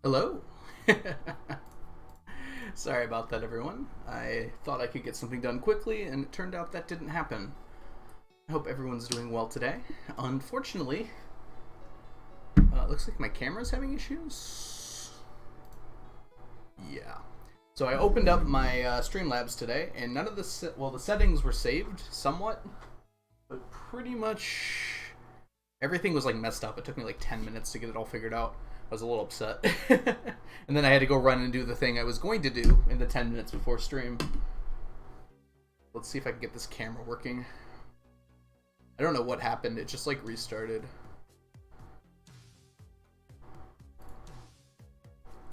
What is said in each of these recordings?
Hello. Sorry about that, everyone. I thought I could get something done quickly, and it turned out that didn't happen. I hope everyone's doing well today. Unfortunately, looks like my camera's having issues. Yeah. So I opened up my Streamlabs today, and none of the the settings were saved somewhat, but pretty much everything was like messed up. It took me like 10 minutes to get it all figured out. I was a little upset. And then I had to go run and do the thing I was going to do in the 10 minutes before stream. Let's see if I can get this camera working. I don't know what happened. It just like restarted.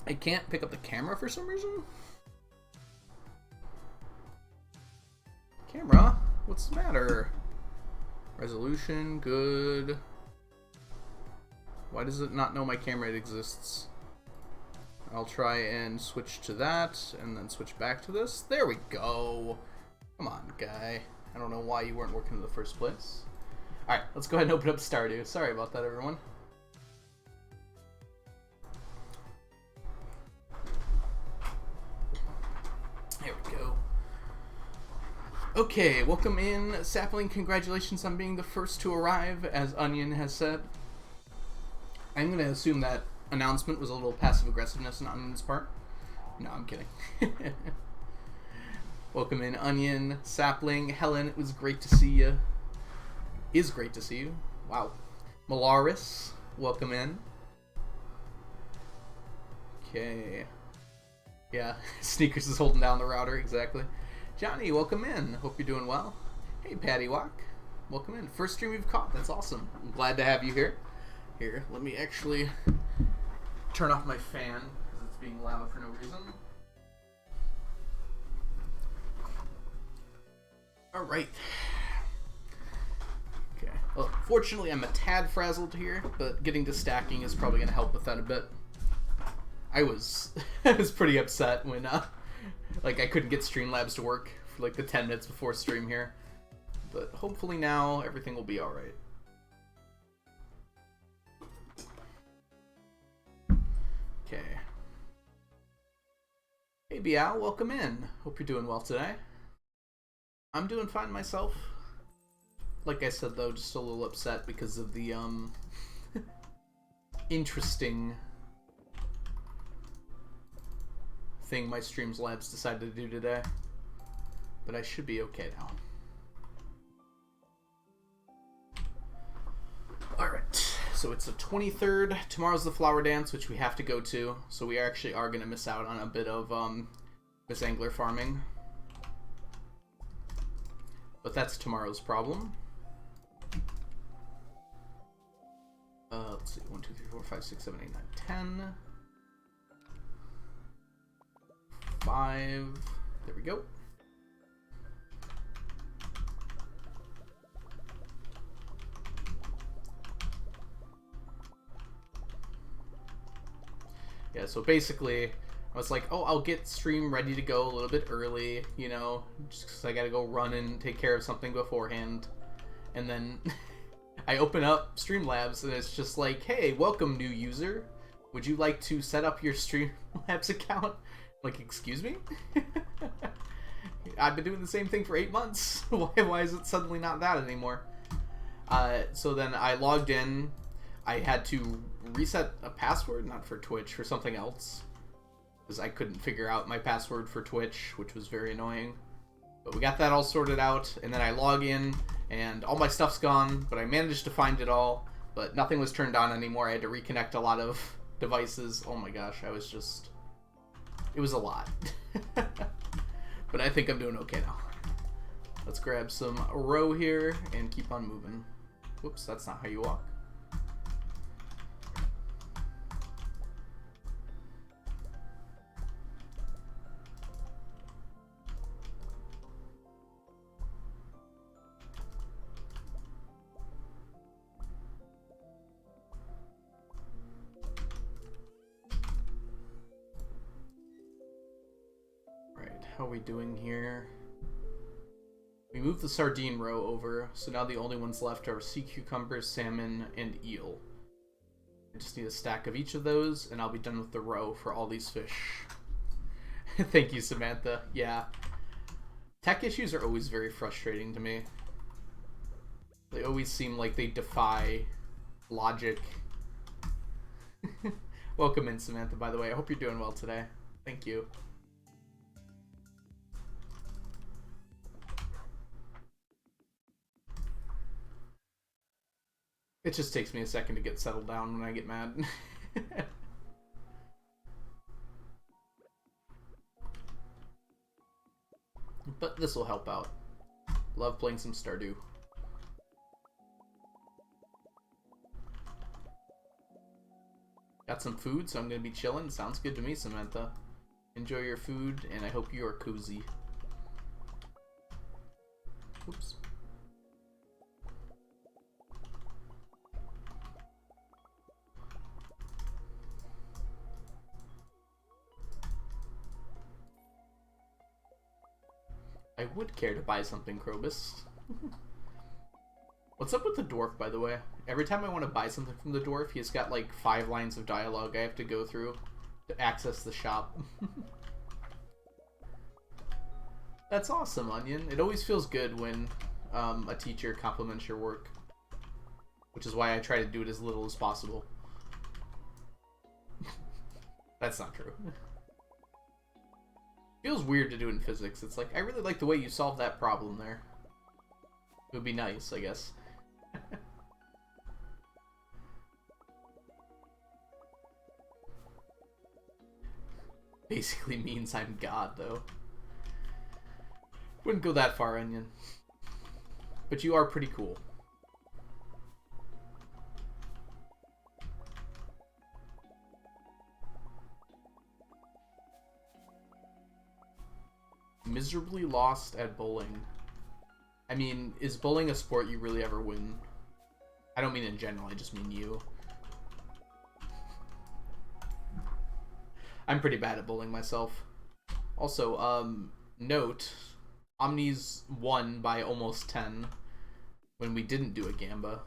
I can't pick up the camera for some reason. Camera? What's the matter? Resolution, good. Why does it not know my camera exists? I'll try and switch to that, and then switch back to this. There we go. Come on, guy. I don't know why you weren't working in the first place. Alright, let's go ahead and open up Stardew. Sorry about that, everyone. There we go. Okay, welcome in, Sapling. Congratulations on being the first to arrive, as Onion has said. I'm going to assume that announcement was a little passive aggressiveness on Onion's part. No, I'm kidding. Welcome in, Onion, Sapling, Helen. It was great to see you. Is great to see you. Wow. Malaris, welcome in. Okay. Yeah, Sneakers is holding down the router, exactly. Johnny, welcome in. Hope you're doing well. Hey, Patty Walk. Welcome in. First stream you've caught. That's awesome. I'm glad to have you here. Here, let me actually turn off my fan because it's being loud for no reason. Alright. Okay. Well, fortunately, I'm a tad frazzled here, but getting to stacking is probably going to help with that a bit. I was pretty upset when like I couldn't get Streamlabs to work for like the 10 minutes before stream here. But hopefully now everything will be alright. Okay. Hey Bial, welcome in. Hope you're doing well today. I'm doing fine myself. Like I said though, just a little upset because of the interesting thing my Streamlabs decided to do today. But I should be okay now. Alright, so it's the 23rd. Tomorrow's the flower dance, which we have to go to. So we actually are going to miss out on a bit of Miss Angler farming. But that's tomorrow's problem. Let's see, 1, 2, 3, 4, 5, 6, 7, 8, 9, 10. 5. There we go. Yeah, so basically, I was like, oh, I'll get stream ready to go a little bit early, you know, just because I gotta go run and take care of something beforehand. And then I open up Streamlabs, and it's just like, hey, welcome, new user. Would you like to set up your Streamlabs account? Like, excuse me? I've been doing the same thing for 8 months. Why is it suddenly not that anymore? So then I logged in. I had to reset a password, not for Twitch, for something else. Because I couldn't figure out my password for Twitch, which was very annoying. But we got that all sorted out, and then I log in, and all my stuff's gone, but I managed to find it all, but nothing was turned on anymore. I had to reconnect a lot of devices. Oh my gosh, it was a lot. But I think I'm doing okay now. Let's grab some row here and keep on moving. Whoops, that's not how you walk. How are we doing here? We moved the sardine row over, so now the only ones left are sea cucumbers, salmon, and eel. I just need a stack of each of those, and I'll be done with the row for all these fish. Thank you, Samantha. Yeah. Tech issues are always very frustrating to me. They always seem like they defy logic. Welcome in, Samantha, by the way. I hope you're doing well today. Thank you. It just takes me a second to get settled down when I get mad. But this will help out. Love playing some Stardew. Got some food, so I'm going to be chilling. Sounds good to me, Samantha. Enjoy your food, and I hope you are cozy. Oops. I would care to buy something, Krobus. What's up with the dwarf, by the way? Every time I want to buy something from the dwarf, he's got like 5 lines of dialogue I have to go through to access the shop. That's awesome, Onion. It always feels good when a teacher compliments your work, which is why I try to do it as little as possible. That's not true. Feels weird to do in physics. It's like, I really like the way you solved that problem there. It would be nice, I guess. Basically means I'm God, though. Wouldn't go that far, Onion. But you are pretty cool. Miserably lost at bowling. I mean, is bowling a sport you really ever win? I don't mean in general, I just mean you. I'm pretty bad at bowling myself. Also, note, Omnis won by almost 10 when we didn't do a Gamba.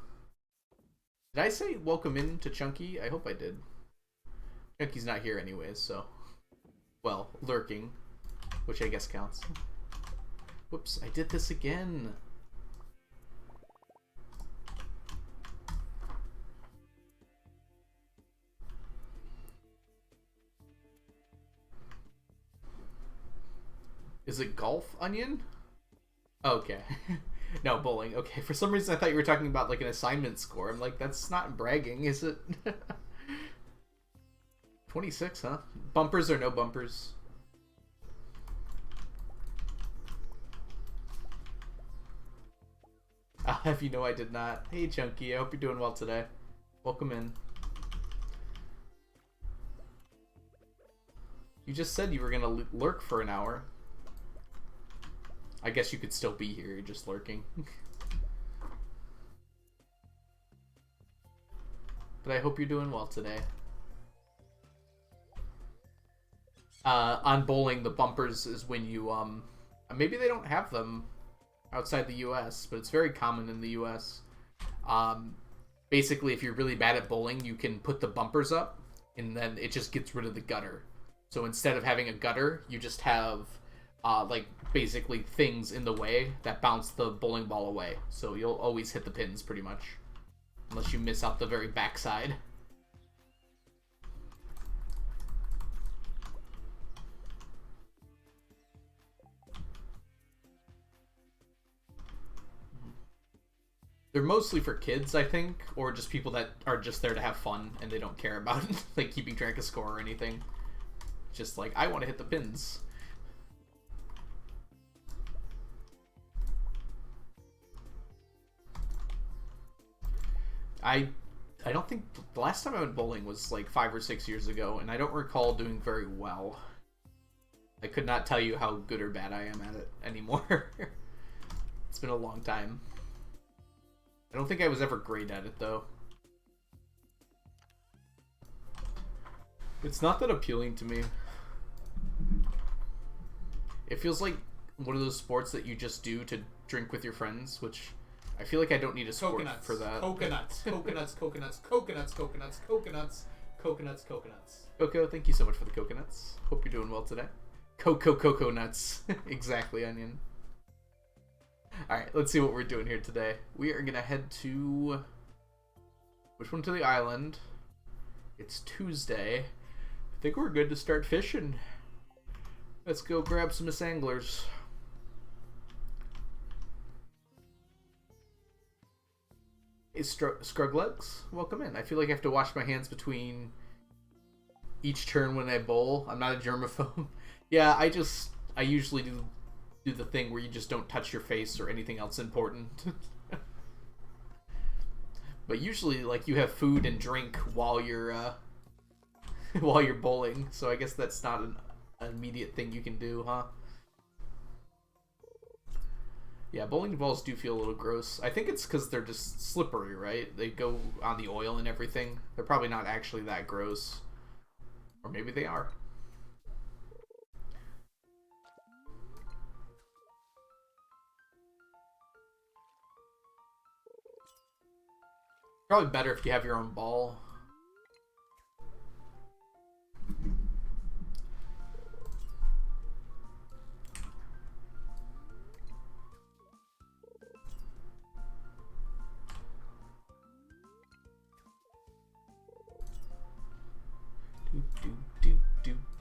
Did I say welcome in to Chunky? I hope I did. Chunky's not here anyways, so... Well, lurking. Which I guess counts. Whoops, I did this again. Is it golf, Onion? Okay. No, bowling. Okay, for some reason I thought you were talking about like an assignment score. I'm like, that's not bragging, is it? 26, huh? Bumpers or no bumpers? I'll have you know I did not. Hey, Chunky, I hope you're doing well today. Welcome in. You just said you were gonna lurk for an hour. I guess you could still be here, you're just lurking. But I hope you're doing well today. On bowling, the bumpers is when you, maybe they don't have them outside the US, but it's very common in the US. Basically, if you're really bad at bowling, you can put the bumpers up, and then it just gets rid of the gutter. So instead of having a gutter, you just have, like, basically things in the way that bounce the bowling ball away. So you'll always hit the pins, pretty much. Unless you miss out the very backside. They're mostly for kids, I think, or just people that are just there to have fun and they don't care about like keeping track of score or anything. Just like, I want to hit the pins. I don't think the last time I went bowling was like 5 or 6 years ago, and I don't recall doing very well. I could not tell you how good or bad I am at it anymore. It's been a long time. I don't think I was ever great at it, though. It's not that appealing to me. It feels like one of those sports that you just do to drink with your friends, which I feel like I don't need a sport Coconuts. for that. Coconuts. Coconuts. Coconuts. Coconuts. Coconuts. Coconuts. Coconuts. Coconuts. Coco, thank you so much for the coconuts. Hope you're doing well today. Cocoa nuts. Exactly, Onion. Alright, let's see what we're doing here today. We are going to head to... Which one to the island? It's Tuesday. I think we're good to start fishing. Let's go grab some Miss Anglers. Hey, Scruglegs, welcome in. I feel like I have to wash my hands between each turn when I bowl. I'm not a germaphobe. Yeah, I usually do the thing where you just don't touch your face or anything else important. But usually, like, you have food and drink while you're while you're bowling, so I guess that's not an immediate thing you can do, huh? Yeah, bowling balls do feel a little gross. I think it's because they're just slippery, right? They go on the oil and everything. They're probably not actually that gross. Or maybe they are. Probably better if you have your own ball.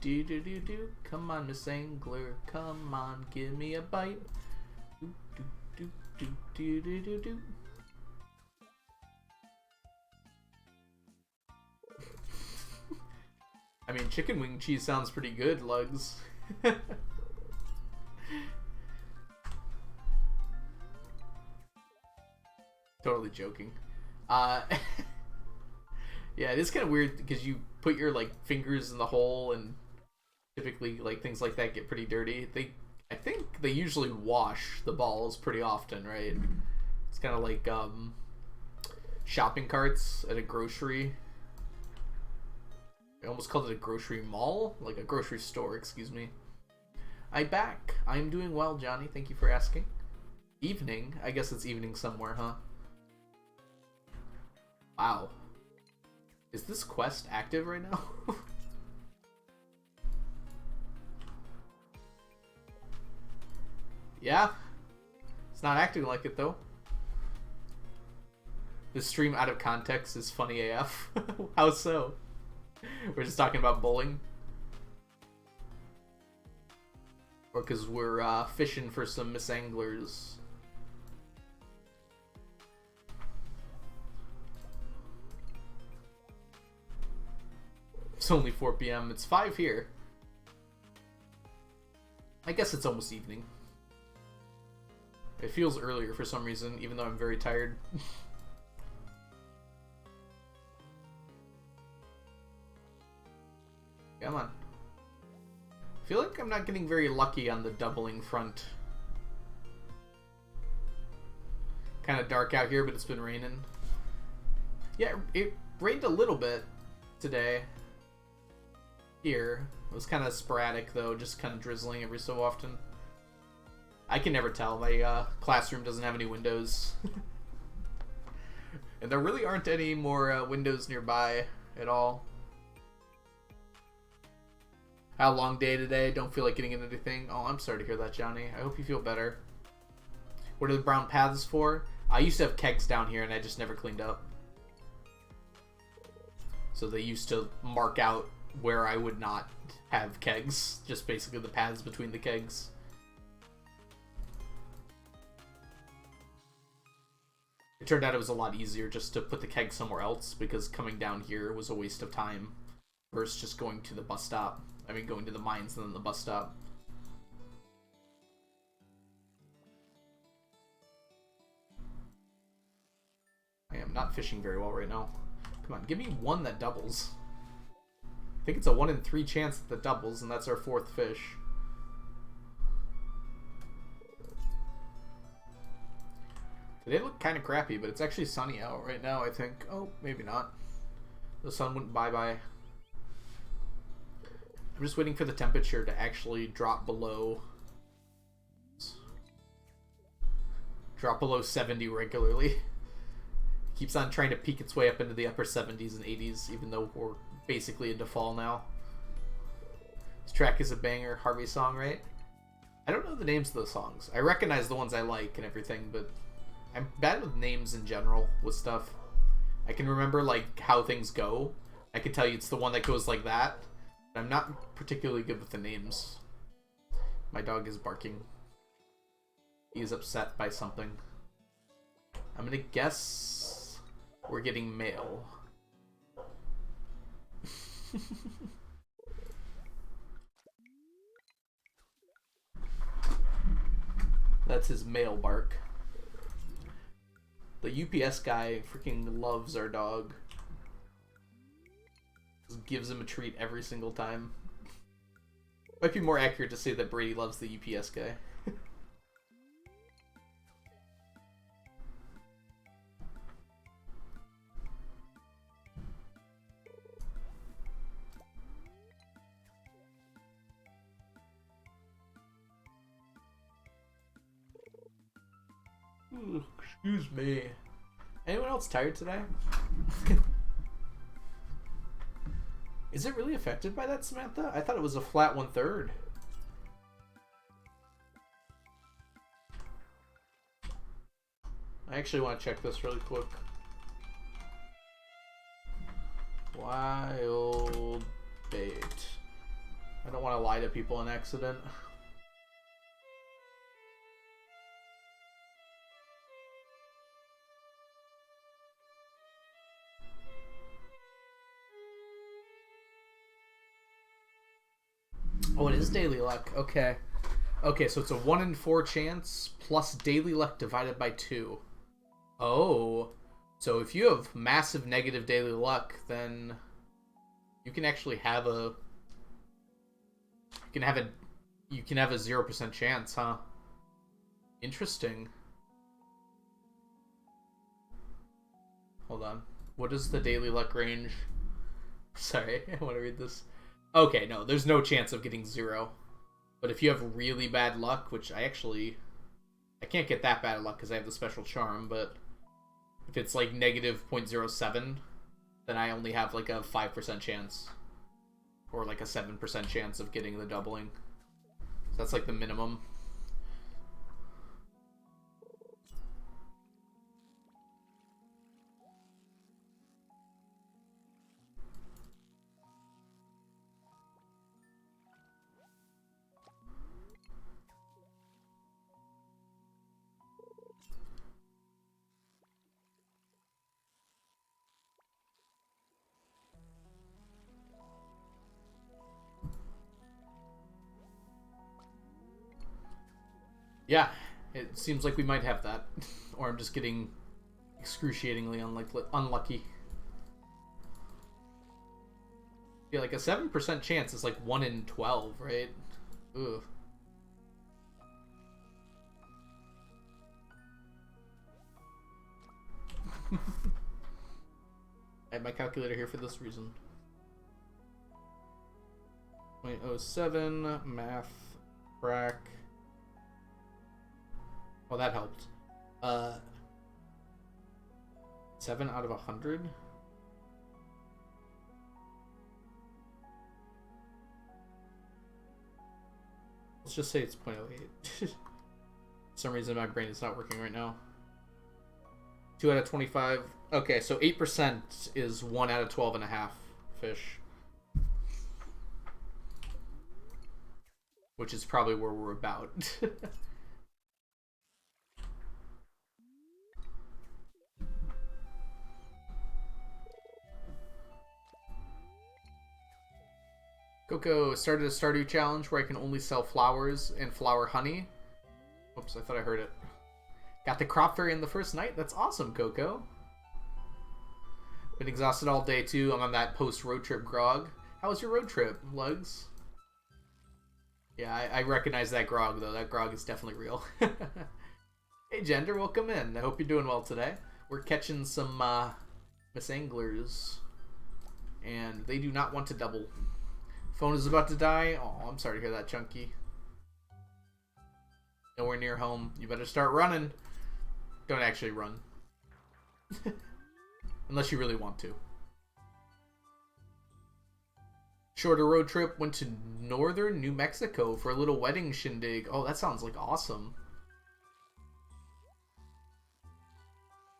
Do. Come on, Miss Angler. Come on, give me a bite. Do. I mean, chicken wing cheese sounds pretty good, Lugs. Totally joking. Yeah, it is kind of weird because you put your like fingers in the hole, and typically like things like that get pretty dirty. I think they usually wash the balls pretty often, right? It's kind of like shopping carts at a grocery. I almost called it a grocery mall, like a grocery store, excuse me. I'm back. I'm doing well, Johnny. Thank you for asking. Evening? I guess it's evening somewhere, huh? Wow. Is this quest active right now? Yeah. It's not acting like it, though. This stream out of context is funny AF. How so? We're just talking about bowling? Or because we're fishing for some Miss Anglers. It's only 4 p.m. It's 5 here. I guess it's almost evening. It feels earlier for some reason, even though I'm very tired. Come on. I feel like I'm not getting very lucky on the doubling front. Kind of dark out here, but it's been raining. Yeah, it rained a little bit today. Here. It was kind of sporadic, though, just kind of drizzling every so often. I can never tell. My classroom doesn't have any windows. And there really aren't any more windows nearby at all. Had a long day today. Don't feel like getting into anything. Oh, I'm sorry to hear that, Johnny. I hope you feel better. What are the brown paths for? I used to have kegs down here, and I just never cleaned up. So they used to mark out where I would not have kegs. Just basically the paths between the kegs. It turned out it was a lot easier just to put the keg somewhere else, because coming down here was a waste of time versus just going to the bus stop. I mean, going to the mines and then the bus stop. I am not fishing very well right now. Come on, give me one that doubles. I think it's a 1 in 3 chance that doubles, and that's our 4th fish. Today looked kind of crappy, but it's actually sunny out right now, I think. Oh, maybe not. The sun went bye-bye. I'm just waiting for the temperature to actually drop below drop below 70 regularly. Keeps on trying to peek its way up into the upper 70s and 80s, even though we're basically into fall now. This track is a banger. Harvey song, right? I don't know the names of the songs. I recognize the ones I like and everything, but I'm bad with names in general with stuff. I can remember like how things go. I can tell you it's the one that goes like that. But I'm not particularly good with the names. My dog is barking. He is upset by something. I'm gonna guess we're getting mail. That's his mail bark. The UPS guy freaking loves our dog. Just gives him a treat every single time. Might be more accurate to say that Brady loves the UPS guy. Ooh, excuse me. Anyone else tired today? Is it really affected by that, Samantha? I thought it was a flat 1/3. I actually want to check this really quick. Wild bait. I don't want to lie to people on accident. Oh, it is daily luck. Okay. Okay, so it's a 1 in 4 chance plus daily luck divided by 2. Oh. So if you have massive negative daily luck, then you can actually have a you can have a 0% chance, huh? Interesting. Hold on. What is the daily luck range? Sorry, I want to read this. Okay, no, there's no chance of getting 0. But if you have really bad luck, which I can't get that bad of luck because I have the special charm, but if it's like negative 0.07, then I only have like a 5% chance. Or like a 7% chance of getting the doubling. So that's like the minimum. Yeah, it seems like we might have that. Or I'm just getting excruciatingly unlucky. Yeah, like a 7% chance is like 1 in 12, right? Ugh. I have my calculator here for this reason. 0.07, math, frac. Oh, that helped. 7 out of 100? Let's just say it's 0.08. For some reason my brain is not working right now. 2 out of 25. Okay, so 8% is 1 out of 12 and a half fish. Which is probably where we're about. Coco started a Stardew challenge where I can only sell flowers and flower honey. Oops, I thought I heard it. Got the crop fairy in the first night? That's awesome, Coco. Been exhausted all day too. I'm on that post-road trip grog. How was your road trip, Lugs? Yeah, I recognize that grog though. That grog is definitely real. Hey Gender, welcome in. I hope you're doing well today. We're catching some Miss Anglers. And they do not want to double. Phone is about to die. Oh, I'm sorry to hear that, Chunky. Nowhere near home. You better start running. Don't actually run. Unless you really want to. Shorter road trip, went to northern New Mexico for a little wedding shindig. Oh, that sounds like awesome.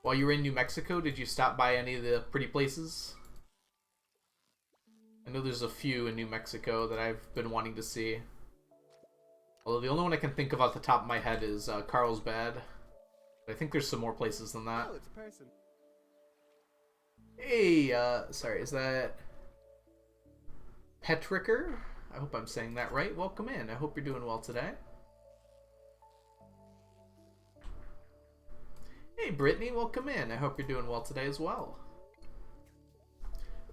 While you were in New Mexico, did you stop by any of the pretty places? I know there's a few in New Mexico that I've been wanting to see. Although the only one I can think of off the top of my head is Carlsbad. But I think there's some more places than that. Oh, it's a person. Hey, sorry, is that Petricker? I hope I'm saying that right. Welcome in. I hope you're doing well today. Hey, Brittany, welcome in. I hope you're doing well today as well.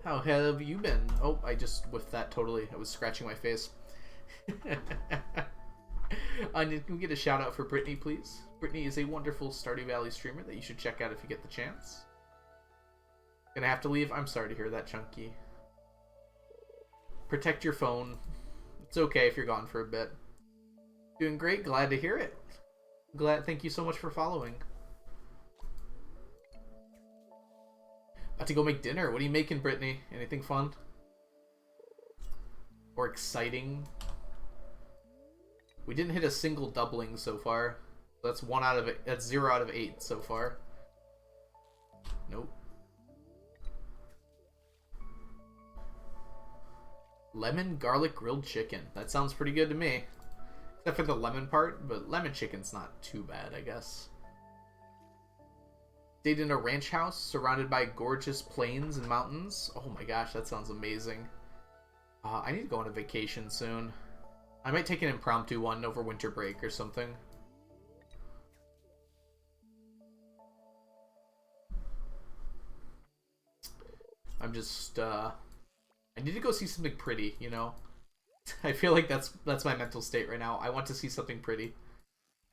How have you been? Oh, I just whiffed that totally. I was scratching my face. Can we get a shout out for Brittany, please? Brittany is a wonderful Stardew Valley streamer that you should check out if you get the chance. Gonna have to leave? I'm sorry to hear that, Chunky. Protect your phone. It's okay if you're gone for a bit. Doing great. Glad to hear it. Thank you so much for following. About to go make dinner. What are you making, Brittany? Anything fun? Or exciting? We didn't hit a single doubling so far. That's 0 out of 8 so far. Nope. Lemon garlic grilled chicken. That sounds pretty good to me. Except for the lemon part, but lemon chicken's not too bad, I guess. Stayed in a ranch house surrounded by gorgeous plains and mountains. Oh my gosh, that sounds amazing. I need to go on a vacation soon. I might take an impromptu one over winter break or something. I'm just, I need to go see something pretty, you know? I feel like that's my mental state right now. I want to see something pretty.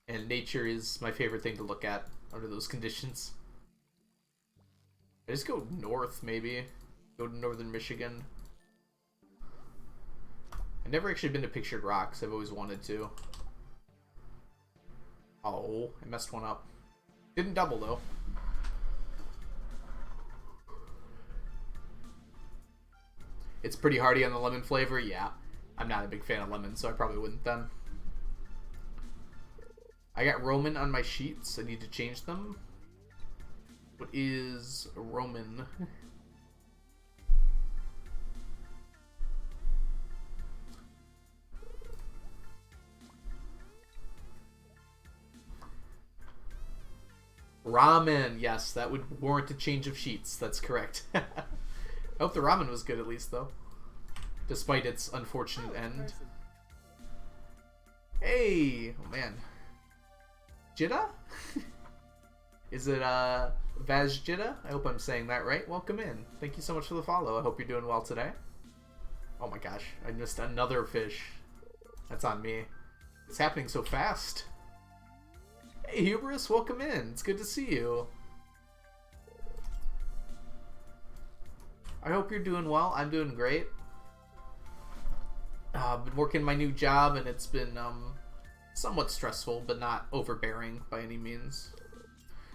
And nature is my favorite thing to look at under those conditions. I just go north, maybe. Go to northern Michigan. I've never actually been to Pictured Rocks. I've always wanted to. Oh, I messed one up. Didn't double, though. It's pretty hearty on the lemon flavor. Yeah, I'm not a big fan of lemon, so I probably wouldn't then. I got Roman on my sheets. I need to change them. What is Roman? Ramen. Yes, that would warrant a change of sheets. That's correct. I hope the ramen was good at least, though. Despite its unfortunate end. Hey! Oh, man. Jitta? Is it, Vaz Jitta? I hope I'm saying that right. Welcome in. Thank you so much for the follow. I hope you're doing well today. Oh my gosh. I missed another fish. That's on me. It's happening so fast. Hey, Hubris. Welcome in. It's good to see you. I hope you're doing well. I'm doing great. I've been working my new job, and it's been somewhat stressful, but not overbearing by any means.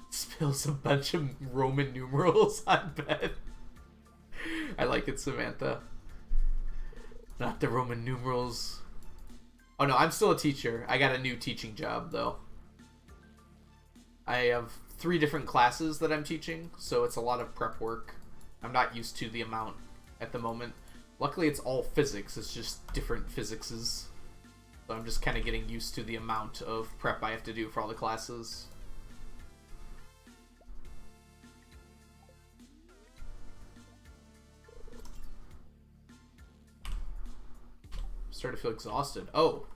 Spills a bunch of Roman numerals on bed. I like it, Samantha. Not the Roman numerals. Oh no, I'm still a teacher. I got a new teaching job, though. I have 3 different classes that I'm teaching, so it's a lot of prep work. I'm not used to the amount at the moment. Luckily, it's all physics. It's just different physicses. So I'm just kind of getting used to the amount of prep I have to do for all the classes. I'm starting to feel exhausted. Oh.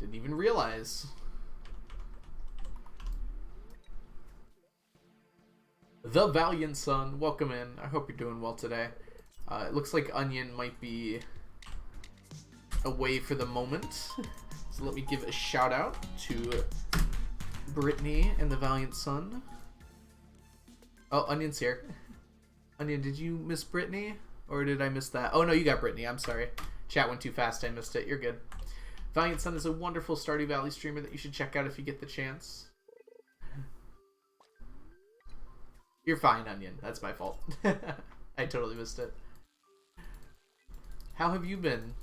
Didn't even realize. The Valiant Son, welcome in. I hope you're doing well today. It looks like Onion might be away for the moment. So let me give a shout out to Brittany and the Valiant Son. Oh, Onion's here. Onion, did you miss Brittany? Or did I miss that? Oh no, you got Brittany. I'm sorry. Chat went too fast. I missed it. You're good. Valiant Sun is a wonderful Stardew Valley streamer that you should check out if you get the chance. You're fine, Onion. That's my fault. I totally missed it. How have you been?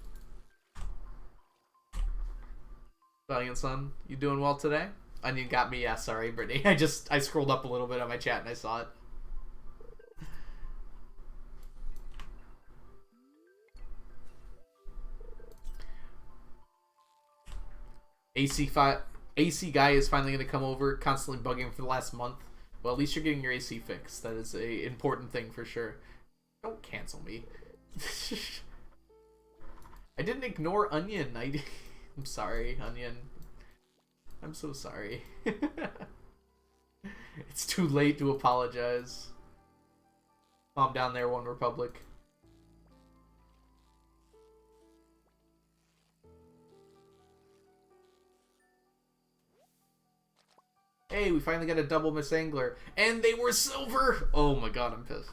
Valiant Sun, you doing well today? Onion got me, yeah, sorry, Brittany. I scrolled up a little bit on my chat and I saw it. AC guy is finally going to come over, constantly bugging for the last month. Well, at least you're getting your AC fixed. That is a important thing for sure. Don't cancel me. I didn't ignore Onion. I'm sorry, Onion. I'm so sorry. It's too late to apologize. Calm down there, One Republic. Hey, we finally got a double Miss Angler. And they were silver! Oh my god, I'm pissed.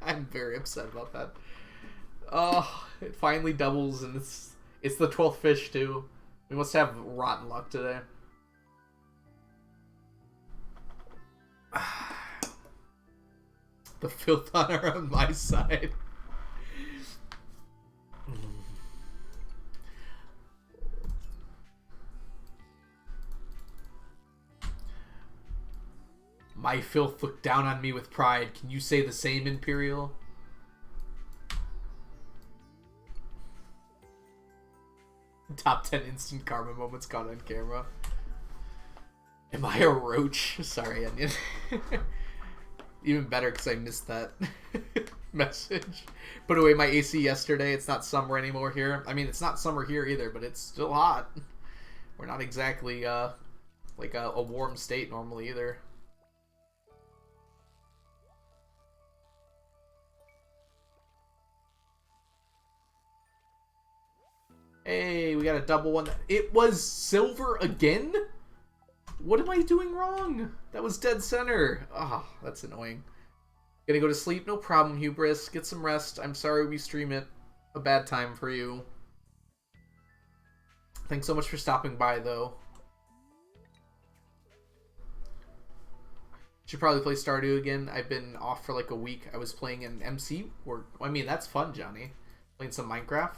I'm very upset about that. Oh, it finally doubles, and it's the 12th fish, too. We must have rotten luck today. The filth are on my side. My filth looked down on me with pride. Can you say the same, Imperial? Top 10 instant karma moments caught on camera. Am I a roach? Sorry, Onion. Even better because I missed that message. Put away my AC yesterday. It's not summer anymore here. I mean, it's not summer here either, but it's still hot. We're not exactly like a warm state normally either. Hey, we got a double one. It was silver again? What am I doing wrong? That was dead center. Ah, oh, that's annoying. Gonna go to sleep? No problem, Hubris. Get some rest. I'm sorry we stream it. A bad time for you. Thanks so much for stopping by, though. Should probably play Stardew again. I've been off for like a week. I was playing an MC. I mean, that's fun, Johnny. Playing some Minecraft.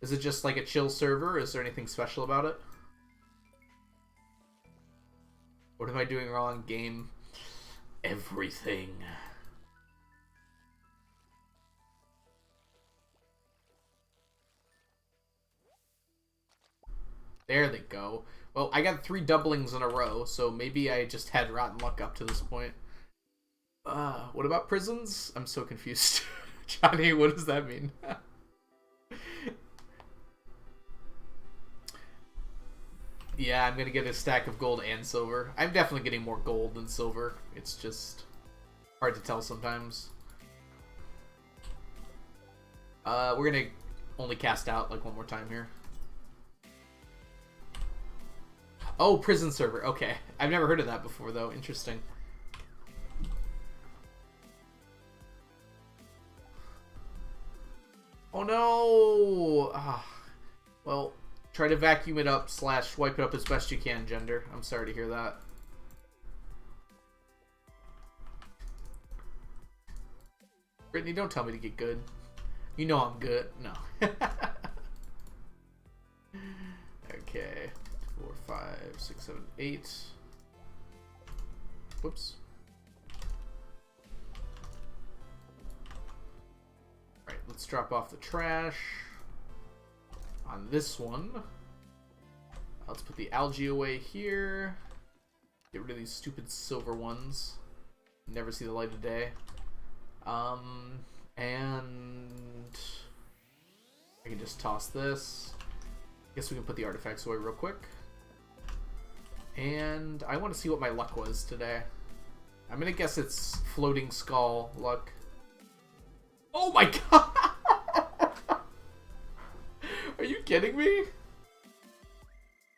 Is it just like a chill server? Or is there anything special about it? What am I doing wrong? Game. Everything. There they go. Well, I got 3 doublings in a row, so maybe I just had rotten luck up to this point. What about prisons? I'm so confused. Johnny, what does that mean? Yeah, I'm gonna get a stack of gold and silver. I'm definitely getting more gold than silver. It's just hard to tell sometimes. We're gonna only cast out like one more time here. Oh, prison server. Okay. I've never heard of that before, though. Interesting. Oh, no! Ah. Well, try to vacuum it up / wipe it up as best you can, Gender. I'm sorry to hear that. Brittany, don't tell me to get good. You know I'm good. No. Okay. 4, 5, 6, 7, 8. Whoops. Alright, let's drop off the trash. On this one. Let's put the algae away here. Get rid of these stupid silver ones. Never see the light of day. And I can just toss this. Guess we can put the artifacts away real quick. And I want to see what my luck was today. I'm gonna guess it's floating skull luck. Oh my god! Are you kidding me?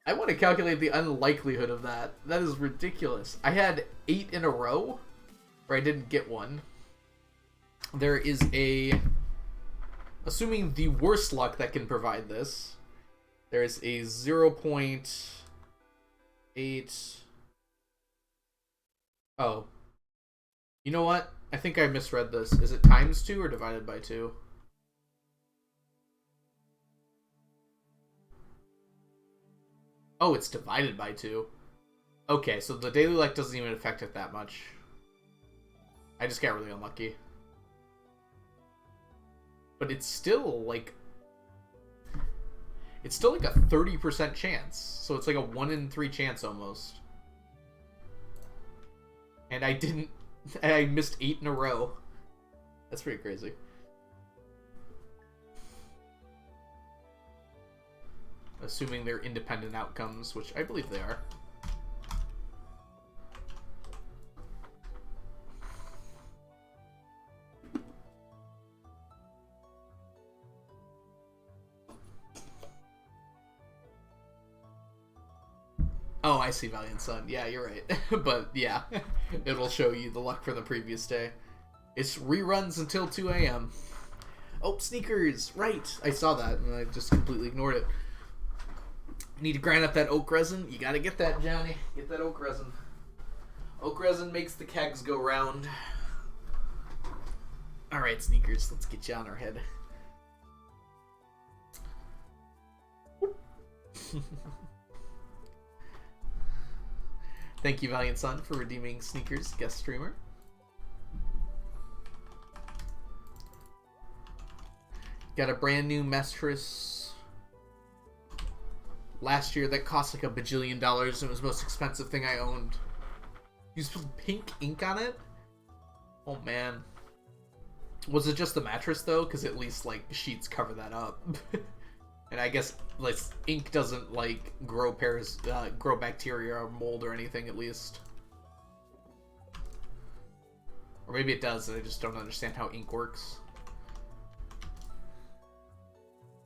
I want to calculate the unlikelihood of that. That is ridiculous. I had 8 in a row where I didn't get one. There is a assuming the worst luck that can provide this, there's a 0.8. Oh. You know what? I think I misread this. Is it times 2 or divided by 2? Oh, it's divided by 2. Okay, so the daily luck doesn't even affect it that much. I just got really unlucky. But it's still like... It's still like a 30% chance. So it's like a 1 in 3 chance almost. And I didn't... I missed 8 in a row. That's pretty crazy. Assuming they're independent outcomes, which I believe they are. Oh, I see, Valiant Sun. Yeah, you're right. But yeah, it'll show you the luck for the previous day. It's reruns until 2 a.m. Oh, sneakers! Right! I saw that and I just completely ignored it. Need to grind up that oak resin? You gotta get that, Johnny. Get that oak resin. Oak resin makes the kegs go round. Alright, sneakers. Let's get you on our head. Thank you, Valiant Sun, for redeeming sneakers, guest streamer. Got a brand new mattress last year that cost like $1 bajillion. It was the most expensive thing I owned. You spilled pink ink on it? Oh man. Was it just the mattress though? Because at least like sheets cover that up. And I guess like ink doesn't like grow grow bacteria or mold or anything at least. Or maybe it does and I just don't understand how ink works.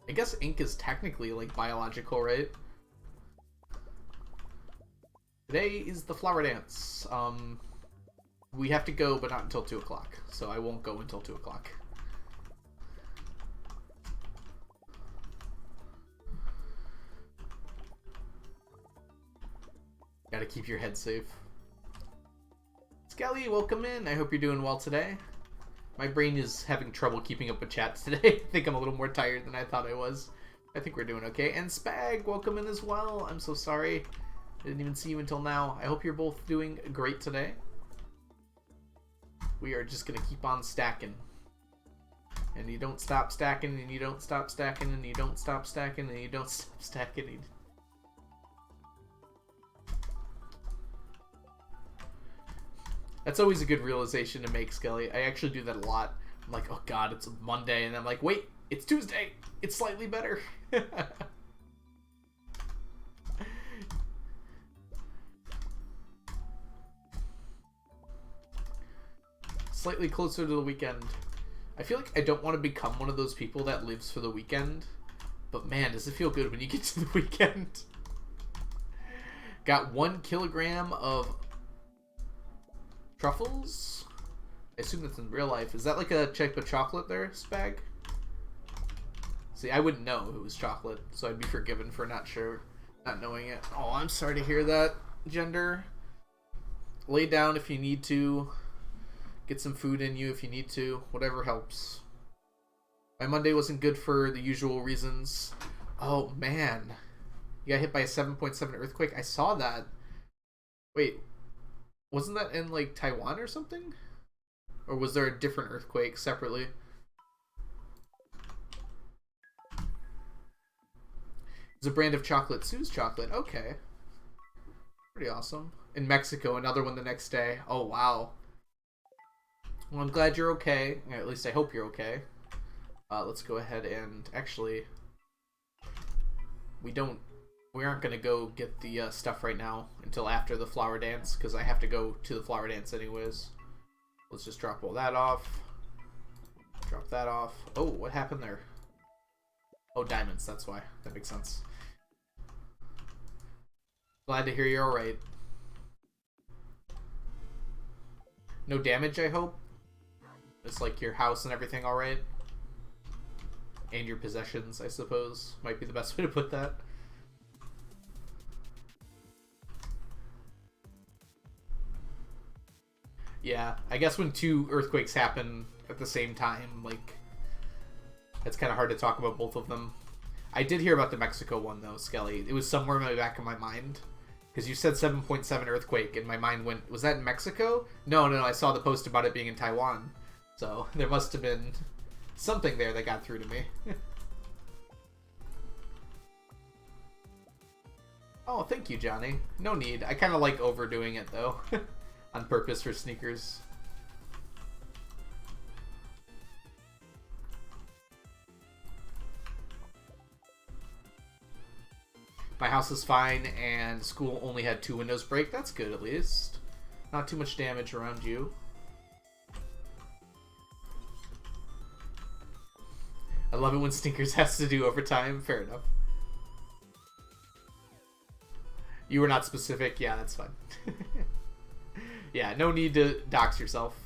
I guess ink is technically like biological, right? Today is the flower dance. We have to go, but not until 2 o'clock. So I won't go until 2 o'clock. Gotta keep your head safe. Skelly, welcome in. I hope you're doing well today. My brain is having trouble keeping up with chat today. I think I'm a little more tired than I thought I was. I think we're doing okay. And Spag, welcome in as well. I'm so sorry. I didn't even see you until now. I hope you're both doing great today. We are just going to keep on stacking. And you don't stop stacking, and you don't stop stacking, and you don't stop stacking, and you don't stop stacking. That's always a good realization to make, Skelly. I actually do that a lot. I'm like, oh god, it's Monday, and I'm like, wait, it's Tuesday. It's slightly better. Slightly closer to the weekend. I feel like I don't want to become one of those people that lives for the weekend. But man, does it feel good when you get to the weekend. Got 1 kilogram of truffles? I assume that's in real life. Is that like a type of chocolate there, Spag? See, I wouldn't know if it was chocolate, so I'd be forgiven for not knowing it. Oh, I'm sorry to hear that, Gender. Lay down if you need to. Get some food in you if you need to. Whatever helps. My Monday wasn't good for the usual reasons. Oh, man. You got hit by a 7.7 earthquake? I saw that. Wait. Wasn't that in, like, Taiwan or something? Or was there a different earthquake separately? It's a brand of chocolate. Sue's chocolate. Okay. Pretty awesome. In Mexico, another one the next day. Oh, wow. Well, I'm glad you're okay. At least I hope you're okay. Let's go ahead and actually... We aren't going to go get the stuff right now until after the flower dance, because I have to go to the flower dance anyways. Let's just drop all that off. Drop that off. Oh, what happened there? Oh, diamonds, that's why. That makes sense. Glad to hear you're alright. No damage, I hope? It's like your house and everything alright? and your possessions, I suppose, might be the best way to put that. Yeah, I guess when two earthquakes happen at the same time, like, it's kind of hard to talk about both of them. I did hear about the Mexico one, though, Skelly. It was somewhere in the back of my mind. Because you said 7.7 earthquake, and my mind went, was that in Mexico? No, I saw the post about it being in Taiwan. So there must have been something there that got through to me. Oh, thank you, Johnny. No need. I kind of like overdoing it, though. On purpose for sneakers. My house is fine, and school only had 2 windows break. That's good, at least. Not too much damage around you. I love it when Sneakers has to do overtime. Fair enough. You were not specific. Yeah, that's fine. Yeah, no need to dox yourself.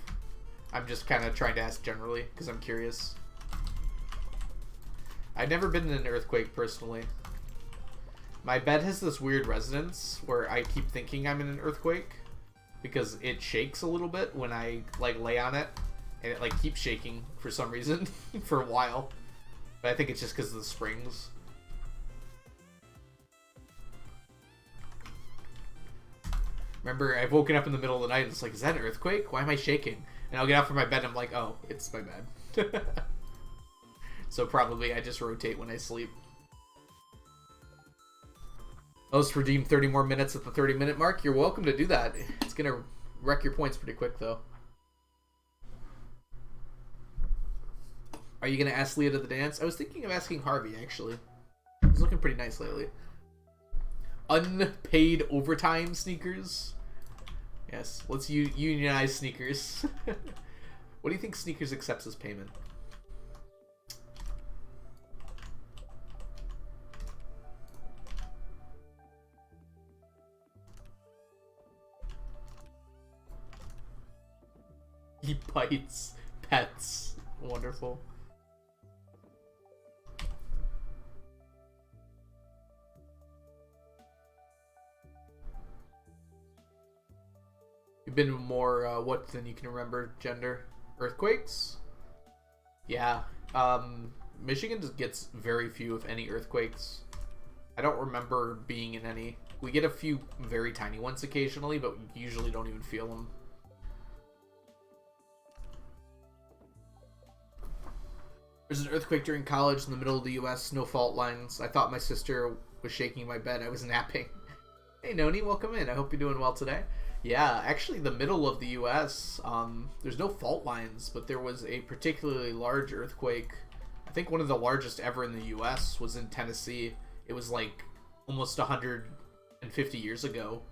I'm just kind of trying to ask generally, because I'm curious. I've never been in an earthquake, personally. My bed has this weird resonance where I keep thinking I'm in an earthquake because it shakes a little bit when I like lay on it, and it like keeps shaking for some reason for a while. But I think it's just because of the springs. Remember, I've woken up in the middle of the night and it's like, is that an earthquake? Why am I shaking? And I'll get out from my bed and I'm like, oh, it's my bed. So probably I just rotate when I sleep. Let's redeem 30 more minutes at the 30-minute mark. You're welcome to do that. It's going to wreck your points pretty quick, though. Are you going to ask Leah to the dance? I was thinking of asking Harvey, actually. He's looking pretty nice lately. Unpaid overtime Sneakers. Yes, let's unionize Sneakers. What do you think Sneakers accepts as payment? He bites pets. Wonderful. You've been more, what than you can remember, gender? Earthquakes? Yeah. Michigan just gets very few, if any, earthquakes. I don't remember being in any. We get a few very tiny ones occasionally, but we usually don't even feel them. There's an earthquake during college in the middle of the U.S., no fault lines. I thought my sister was shaking my bed. I was napping. Hey, Noni, welcome in. I hope you're doing well today. Yeah, actually, the middle of the U.S., there's no fault lines, but there was a particularly large earthquake. I think one of the largest ever in the U.S. was in Tennessee. It was like almost 150 years ago,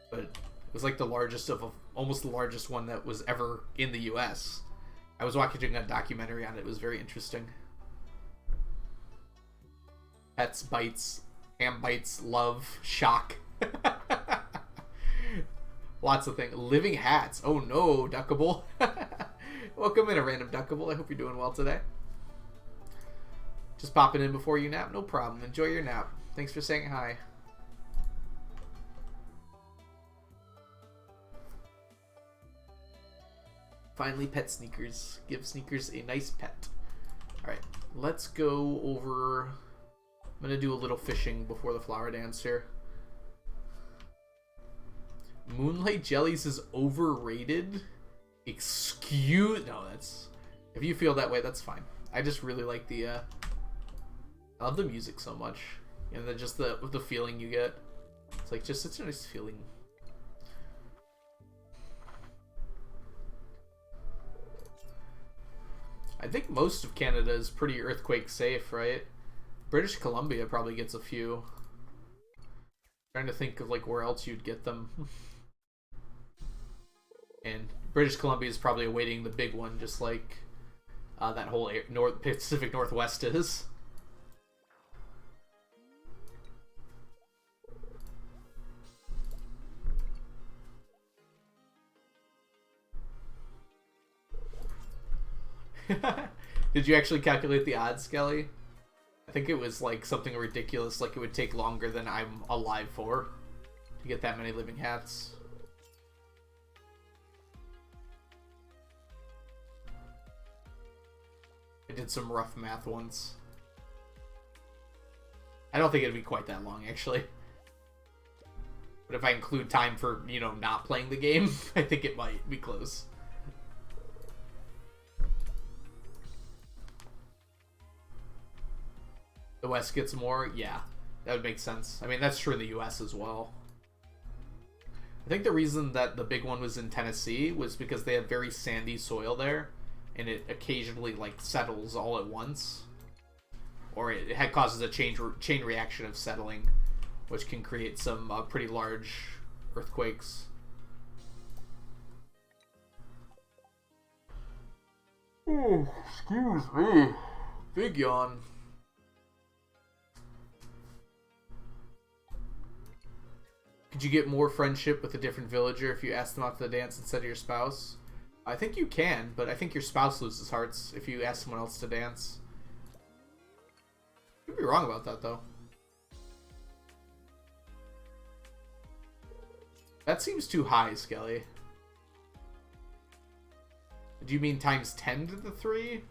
but it was like the largest of almost the largest one that was ever in the U.S. I was watching a documentary on it. It was very interesting. Pets, bites, ham bites, love, shock. Lots of things. Living hats. Oh no, Duckable. Welcome in, a random Duckable. I hope you're doing well today. Just popping in before you nap? No problem. Enjoy your nap. Thanks for saying hi. Finally, pet Sneakers. Give Sneakers a nice pet. Alright, let's go over... I'm going to do a little fishing before the flower dance here. Moonlight Jellies is overrated? Excuse... No, that's... If you feel that way, that's fine. I just really like the... I love the music so much. And then just the feeling you get. It's like just such a nice feeling. I think most of Canada is pretty earthquake safe, right? British Columbia probably gets a few. Trying to think of like where else you'd get them. And British Columbia is probably awaiting the big one, just like that whole Pacific Northwest is. Did you actually calculate the odds, Skelly? I think it was like something ridiculous, like it would take longer than I'm alive for to get that many living hats. I did some rough math once. I don't think it'd be quite that long, actually. But if I include time for, you know, not playing the game, I think it might be close. The West gets more? Yeah, that would make sense. I mean, that's true in the US as well. I think the reason that the big one was in Tennessee was because they have very sandy soil there, and it occasionally, like, settles all at once. Or it causes a chain reaction of settling, which can create some pretty large earthquakes. Oh, excuse me. Big yawn. Could you get more friendship with a different villager if you ask them out to the dance instead of your spouse? I think you can, but I think your spouse loses hearts if you ask someone else to dance. Could be wrong about that, though. That seems too high, Skelly. Do you mean times 10 to the 3?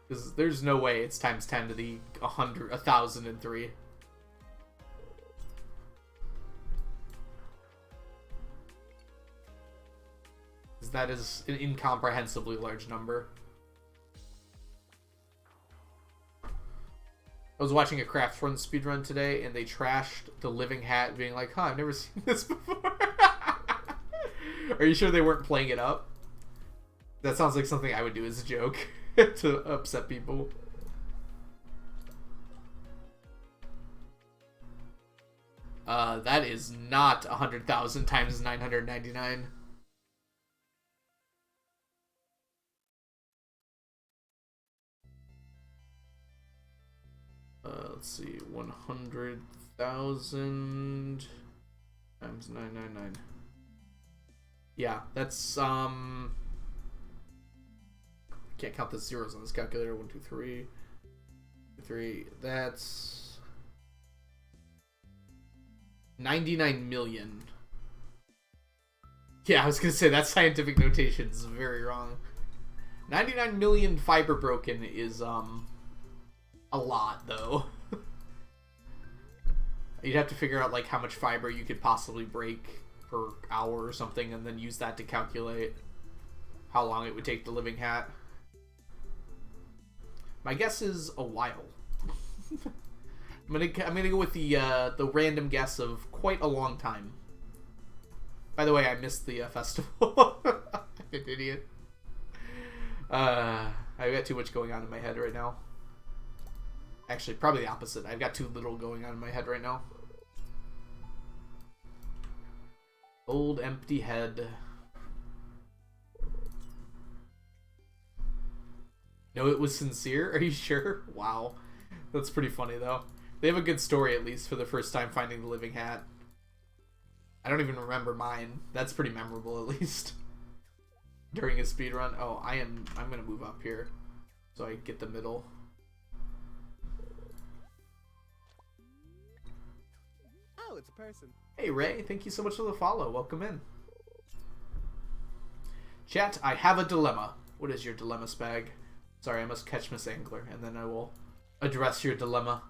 Because there's no way it's times 10 to the 1,003. That is an incomprehensibly large number. I was watching a Craft Run speedrun today, and they trashed the living hat, being like, huh, I've never seen this before. Are you sure they weren't playing it up? That sounds like something I would do as a joke to upset people. That is not 100,000 times 999. Let's see, 100,000 times 999. Yeah, that's, can't count the zeros on this calculator. 1, 2, 3. 3, that's 99 million. Yeah, I was gonna say, that scientific notation is very wrong. 99 million fiber broken is, a lot, though. You'd have to figure out, like, how much fiber you could possibly break per hour or something, and then use that to calculate how long it would take the living hat. My guess is a while. I'm gonna go with the random guess of quite a long time. By the way, I missed the festival. I'm an idiot. I've got too much going on in my head right now. Actually, probably the opposite. I've got too little going on in my head right now. Old empty head. No, it was sincere? Are you sure? Wow. That's pretty funny, though. They have a good story, at least, for the first time finding the living hat. I don't even remember mine. That's pretty memorable, at least. During a speedrun. Oh, I'm gonna move up here so I get the middle. Oh, it's a person. Hey Ray, thank you so much for the follow. Welcome in. Chat, I have a dilemma. What is your dilemma, Spag? Sorry, I must catch Miss Angler, and then I will address your dilemma.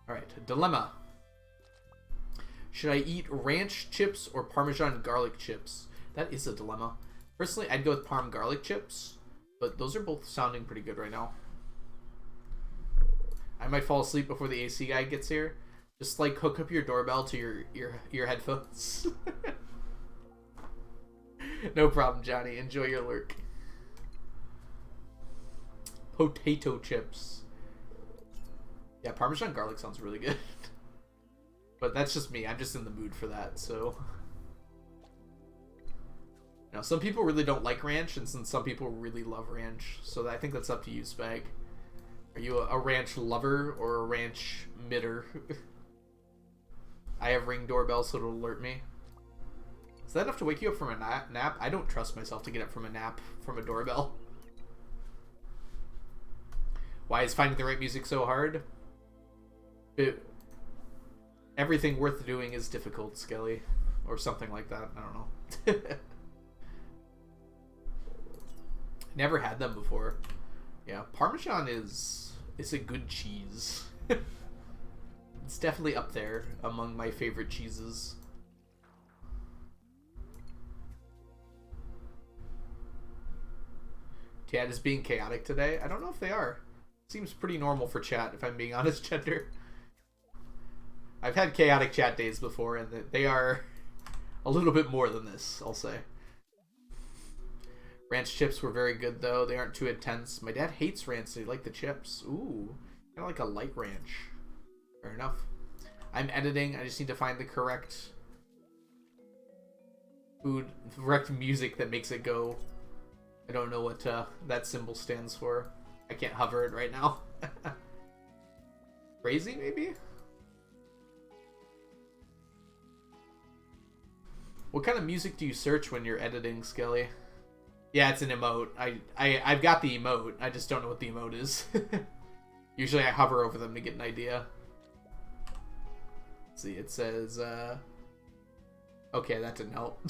Alright, dilemma. Should I eat ranch chips or Parmesan garlic chips? That is a dilemma. Personally, I'd go with Parm garlic chips, but those are both sounding pretty good right now. I might fall asleep before the AC guy gets here. Just like hook up your doorbell to your headphones. No problem, Johnny. Enjoy your lurk. Potato chips. Yeah, Parmesan garlic sounds really good. But that's just me. I'm just in the mood for that, so. Now, some people really don't like ranch, and some people really love ranch. So I think that's up to you, Spag. Are you a ranch lover or a ranch mitter? I have Ring doorbell, so it'll alert me. Is that enough to wake you up from a nap? I don't trust myself to get up from a nap from a doorbell. Why is finding the right music so hard? Everything worth doing is difficult, Skelly. Or something like that. I don't know. Never had them before. Yeah, Parmesan is a good cheese. It's definitely up there among my favorite cheeses. Chat is being chaotic today. I don't know if they are. Seems pretty normal for chat, if I'm being honest, Gender. I've had chaotic chat days before, and they are a little bit more than this, I'll say. Ranch chips were very good, though. They aren't too intense. My dad hates ranch, so he liked the chips. Ooh, kind of like a light ranch. Fair enough. I'm editing. I just need to find the correct music that makes it go. I don't know what that symbol stands for. I can't hover it right now. Crazy, maybe? What kind of music do you search when you're editing, Skelly? Yeah, it's an emote. I've got the emote. I just don't know what the emote is. Usually I hover over them to get an idea. Let's see, it says, okay, that didn't help.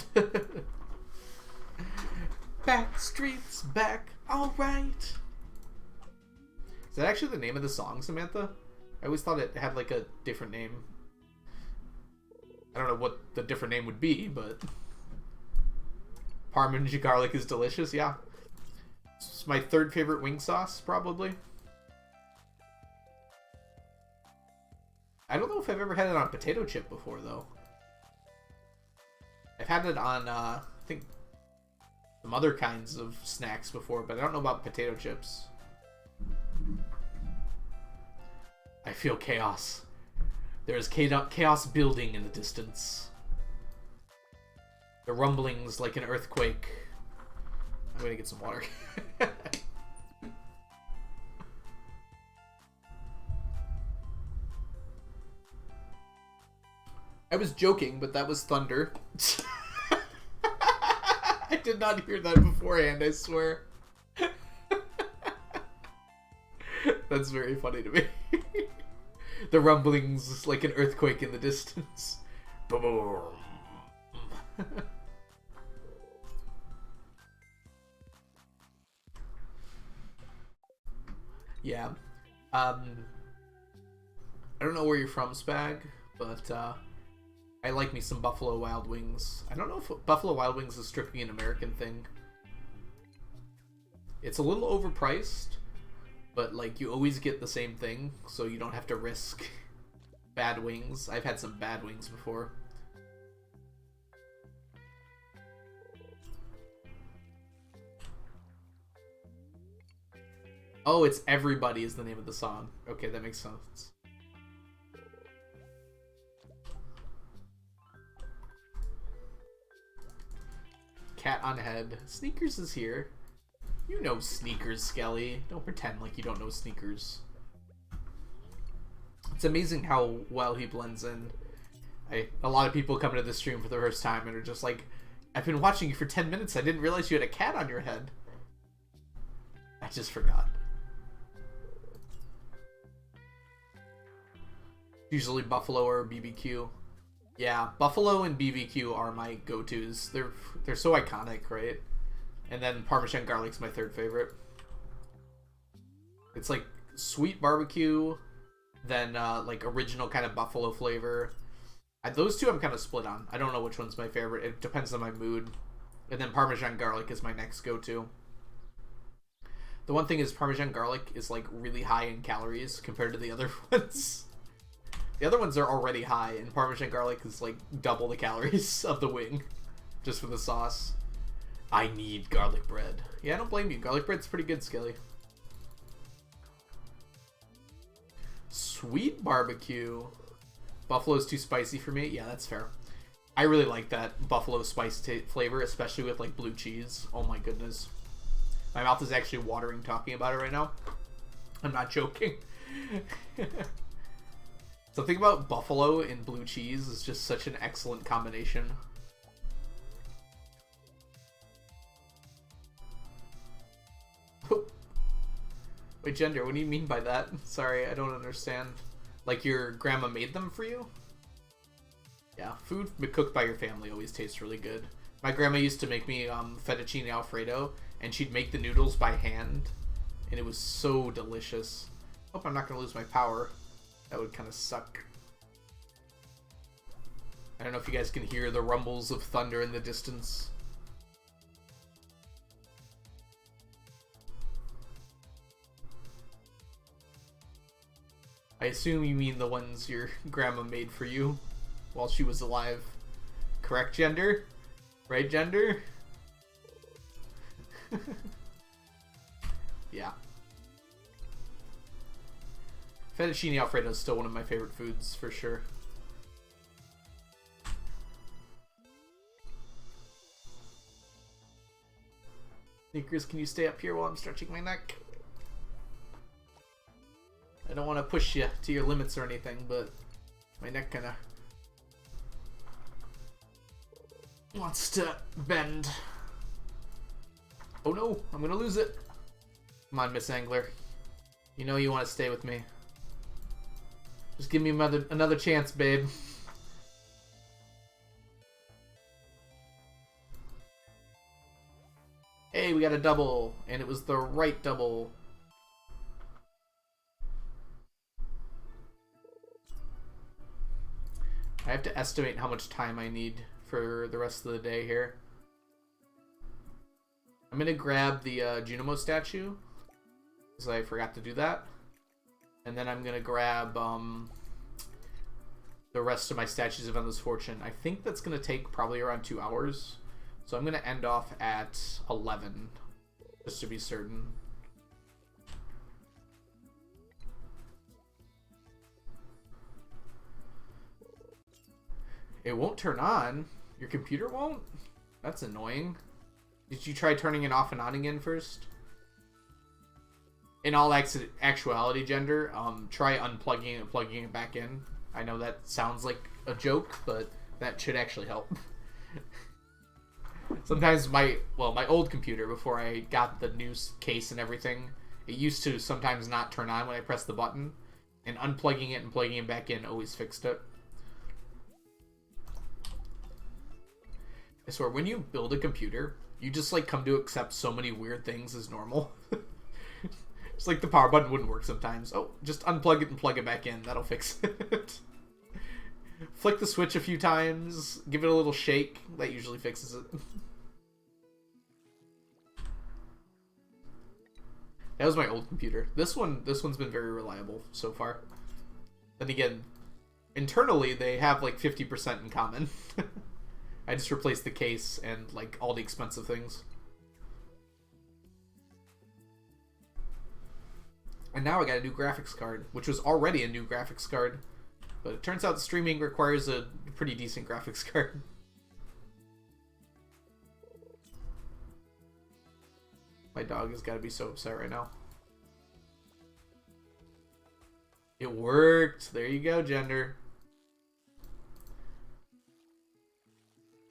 Back streets back, alright. Is that actually the name of the song, Samantha? I always thought it had like a different name. I don't know what the different name would be, but Parmesan garlic is delicious, yeah. It's my third favorite wing sauce, probably. I don't know if I've ever had it on potato chip before, though. I've had it on, I think, some other kinds of snacks before, but I don't know about potato chips. I feel chaos. There is chaos building in the distance. The rumblings like an earthquake. I'm gonna get some water. I was joking, but that was thunder. I did not hear that beforehand, I swear. That's very funny to me. The rumblings like an earthquake in the distance. Boom. Yeah. I don't know where you're from, Spag, but I like me some Buffalo Wild Wings. I don't know if Buffalo Wild Wings is strictly an American thing. It's a little overpriced, but like you always get the same thing, so you don't have to risk bad wings. I've had some bad wings before. Oh, it's Everybody is the name of the song. Okay, that makes sense. Cat on head. Sneakers is here. You know Sneakers, Skelly. Don't pretend like you don't know Sneakers. It's amazing how well he blends in. A lot of people come to the stream for the first time and are just like, I've been watching you for 10 minutes. I didn't realize you had a cat on your head. I just forgot. Usually Buffalo or BBQ. Yeah, Buffalo and BBQ are my go-tos. They're so iconic, right? And then Parmesan garlic's my third favorite. It's like sweet barbecue, then like original kind of buffalo flavor. Those two I'm kind of split on. I don't know which one's my favorite. It depends on my mood. And then Parmesan garlic is my next go-to. The one thing is Parmesan garlic is like really high in calories compared to the other ones. The other ones are already high, and Parmesan garlic is like double the calories of the wing, just for the sauce. I need garlic bread. Yeah, I don't blame you. Garlic bread's pretty good, Skelly. Sweet barbecue. Buffalo's too spicy for me. Yeah, that's fair. I really like that buffalo spice flavor, especially with like blue cheese. Oh my goodness. My mouth is actually watering talking about it right now. I'm not joking. Something about buffalo and blue cheese is just such an excellent combination. Wait, Gender, what do you mean by that? Sorry, I don't understand. Like your grandma made them for you? Yeah, food cooked by your family always tastes really good. My grandma used to make me fettuccine alfredo, and she'd make the noodles by hand, and it was so delicious. Hope I'm not going to lose my power. That would kind of suck. I don't know if you guys can hear the rumbles of thunder in the distance. I assume you mean the ones your grandma made for you while she was alive. Correct, Gender? Right, Gender? Yeah. Fettuccine Alfredo is still one of my favorite foods, for sure. Sneakers, can you stay up here while I'm stretching my neck? I don't want to push you to your limits or anything, but my neck kind of wants to bend. Oh no, I'm gonna lose it. Come on, Miss Angler. You know you want to stay with me. Just give me another chance, babe. Hey, we got a double, and it was the right double. I have to estimate how much time I need for the rest of the day here. I'm gonna grab the Junimo statue, because I forgot to do that. And then I'm gonna grab the rest of my statues of Endless Fortune. I think that's gonna take probably around 2 hours. So I'm gonna end off at 11, just to be certain. It won't turn on. Your computer won't? That's annoying. Did you try turning it off and on again first? In all actuality, Gender, try unplugging it and plugging it back in. I know that sounds like a joke, but that should actually help. Sometimes my old computer, before I got the new case and everything, it used to sometimes not turn on when I pressed the button, and unplugging it and plugging it back in always fixed it. I swear, when you build a computer, you just like come to accept so many weird things as normal. It's like the power button wouldn't work sometimes. Oh, just unplug it and plug it back in. That'll fix it. Flick the switch a few times, give it a little shake. That usually fixes it. That was my old computer. This one's been very reliable so far. Then again, internally they have like 50% in common. I just replaced the case and like all the expensive things. And now I got a new graphics card, which was already a new graphics card. But it turns out streaming requires a pretty decent graphics card. My dog has got to be so upset right now. It worked. There you go, Gender.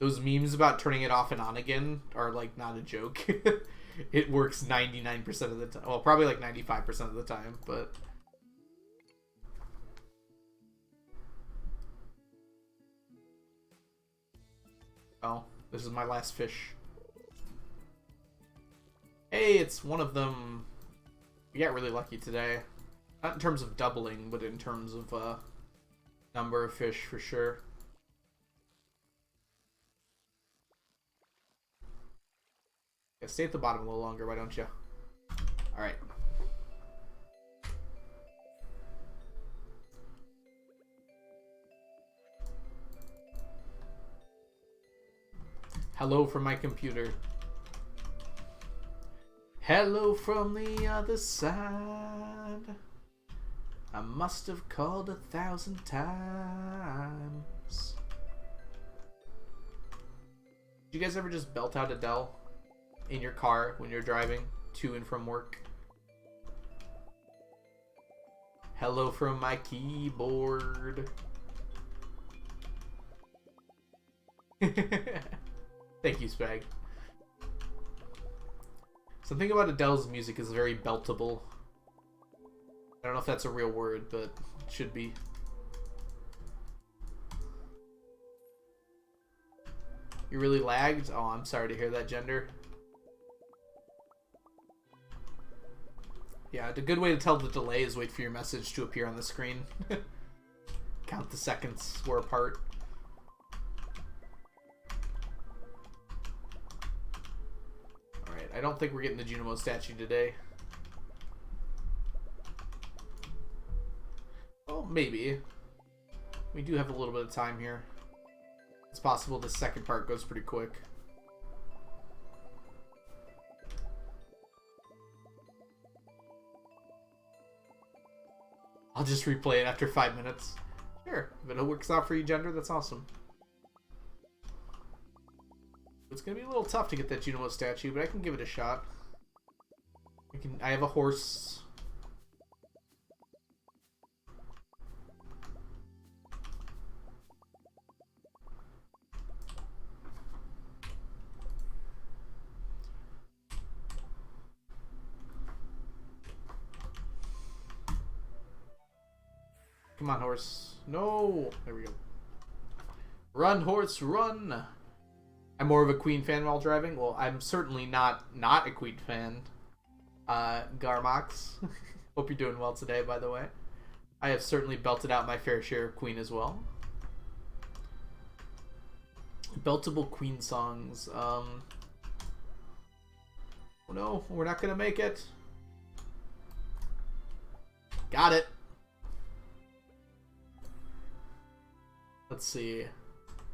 Those memes about turning it off and on again are like not a joke. It works 99% of the time. Well, probably like 95% of the time, but... Oh, this is my last fish. Hey, it's one of them. We got really lucky today. Not in terms of doubling, but in terms of number of fish for sure. Yeah, stay at the bottom a little longer, why don't you? Alright. Hello from my computer. Hello from the other side. I must have called 1,000 times. Did you guys ever just belt out Adele in your car when you're driving to and from work? Hello from my keyboard. Thank you, Spag. Something about Adele's music is very beltable. I don't know if that's a real word, but it should be. You really lagged? Oh, I'm sorry to hear that, Gender. Yeah, the good way to tell the delay is wait for your message to appear on the screen. Count the seconds we're apart. Alright, I don't think we're getting the Junimo statue today. Oh, maybe. We do have a little bit of time here. It's possible the second part goes pretty quick. I'll just replay it after 5 minutes. Sure, if it works out for you, Gender, that's awesome. It's gonna be a little tough to get that Junimo statue, but I can give it a shot. I have a horse. Come on, horse. No! There we go. Run, horse, run! I'm more of a Queen fan while driving. Well, I'm certainly not a Queen fan. Garmox. Hope you're doing well today, by the way. I have certainly belted out my fair share of Queen as well. Beltable Queen songs. Oh no, we're not gonna make it. Got it. Let's see.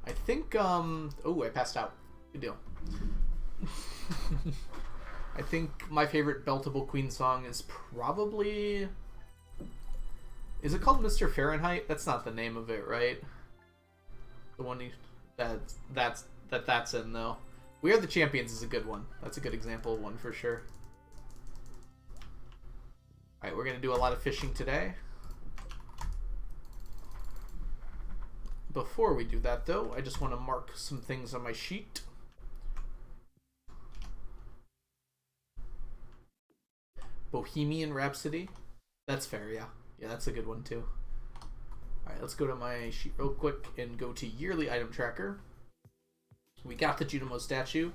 I think, oh, I passed out. Good deal. I think my favorite Beltable Queen song is probably... Is it called Mr. Fahrenheit? That's not the name of it, right? The one that's in, though. We Are the Champions is a good one. That's a good example of one for sure. Alright, we're going to do a lot of fishing today. Before we do that, though, I just want to mark some things on my sheet. Bohemian Rhapsody. That's fair, yeah. Yeah, that's a good one, too. Alright, let's go to my sheet real quick and go to Yearly Item Tracker. We got the Junimo statue.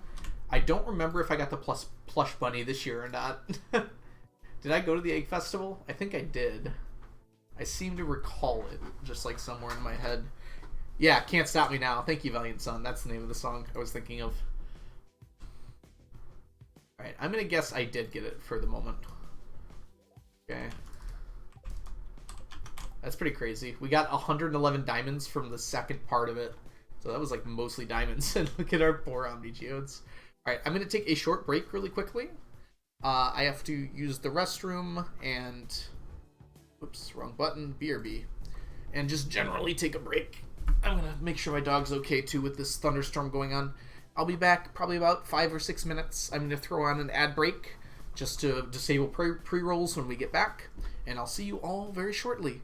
I don't remember if I got the plush bunny this year or not. Did I go to the Egg Festival? I think I did. I seem to recall it, just like somewhere in my head. Yeah, Can't Stop Me Now. Thank you, Valiant Son. That's the name of the song I was thinking of. Alright, I'm going to guess I did get it for the moment. Okay. That's pretty crazy. We got 111 diamonds from the second part of it. So that was like mostly diamonds. And look at our poor Omni Geodes. Alright, I'm going to take a short break really quickly. I have to use the restroom and... Oops, wrong button. BRB. And just generally take a break. I'm going to make sure my dog's okay too with this thunderstorm going on. I'll be back probably about 5 or 6 minutes. I'm going to throw on an ad break just to disable pre-rolls when we get back. And I'll see you all very shortly.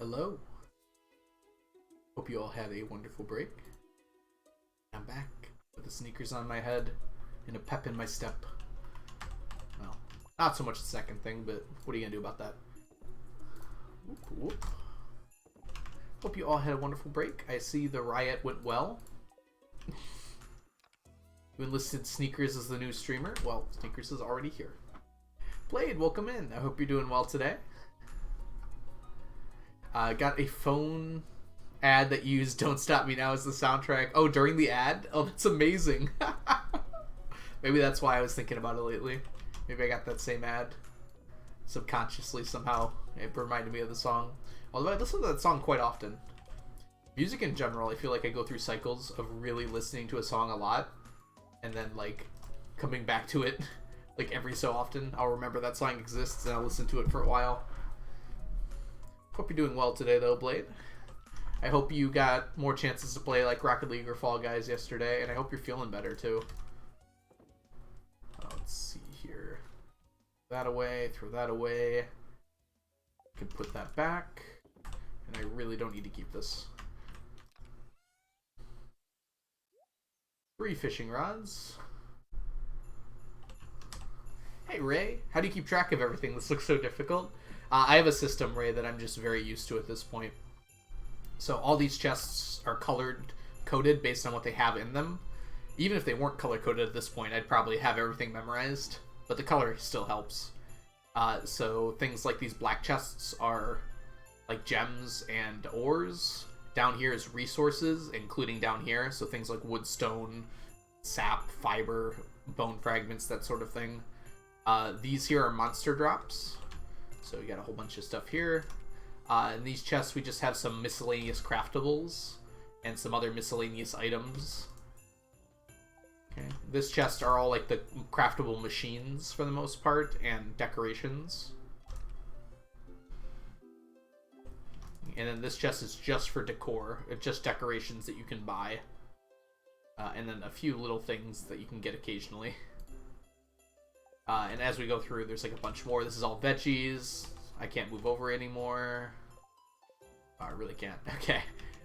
Hello. Hope you all had a wonderful break. I'm back with the sneakers on my head and a pep in my step. Well, not so much the second thing, but what are you gonna do about that? Whoop, whoop. Hope you all had a wonderful break. I see the riot went well. You enlisted Sneakers as the new streamer. Well, Sneakers is already here. Blade, welcome in. I hope you're doing well today. Got a phone ad that used Don't Stop Me Now as the soundtrack. Oh, during the ad? Oh, that's amazing. Maybe that's why I was thinking about it lately. Maybe I got that same ad. Subconsciously, somehow. It reminded me of the song. Although I listen to that song quite often. Music in general, I feel like I go through cycles of really listening to a song a lot. And then, like, coming back to it, like, every so often. I'll remember that song exists and I'll listen to it for a while. Hope you're doing well today, though, Blade. I hope you got more chances to play, like, Rocket League or Fall Guys yesterday, and I hope you're feeling better, too. Let's see here. That away, throw that away. Can put that back. And I really don't need to keep this. 3 fishing rods. Hey, Ray. How do you keep track of everything? This looks so difficult. I have a system, Ray, that I'm just very used to at this point. So all these chests are coded based on what they have in them. Even if they weren't color-coded at this point, I'd probably have everything memorized. But the color still helps. So things like these black chests are like gems and ores. Down here is resources, including down here. So things like wood, stone, sap, fiber, bone fragments, that sort of thing. These here are monster drops. So we got a whole bunch of stuff here. In these chests, we just have some miscellaneous craftables and some other miscellaneous items. Okay. This chest are all like the craftable machines for the most part and decorations. And then this chest is just for decor. It's just decorations that you can buy. And then a few little things that you can get occasionally. And as we go through, there's like a bunch more. This is all veggies. I can't move over anymore. Oh, I really can't. Okay.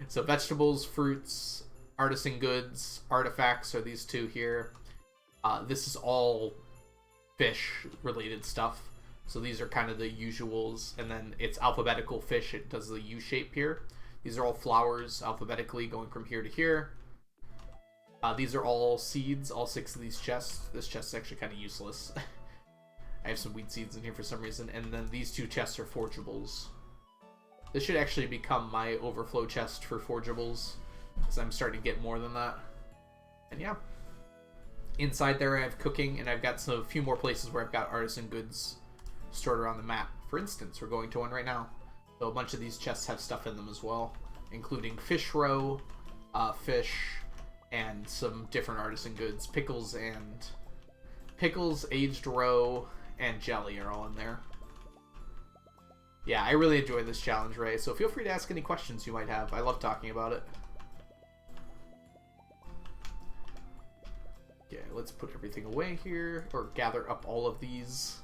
So vegetables, fruits, artisan goods, artifacts are these two here. This is all fish-related stuff. So these are kind of the usuals. And then it's alphabetical fish. It does the U shape here. These are all flowers alphabetically going from here to here. These are all seeds, all 6 of these chests. This chest is actually kind of useless. I have some wheat seeds in here for some reason. And then these 2 chests are forgeables. This should actually become my overflow chest for forgeables, because I'm starting to get more than that. And yeah. Inside there I have cooking, and I've got a few more places where I've got artisan goods stored around the map. For instance, we're going to one right now. So a bunch of these chests have stuff in them as well, including fish roe, fish, and some different artisan goods. Pickles, aged roe, and jelly are all in there. Yeah, I really enjoy this challenge, Ray, so feel free to ask any questions you might have. I love talking about it. Okay, let's put everything away here, or gather up all of these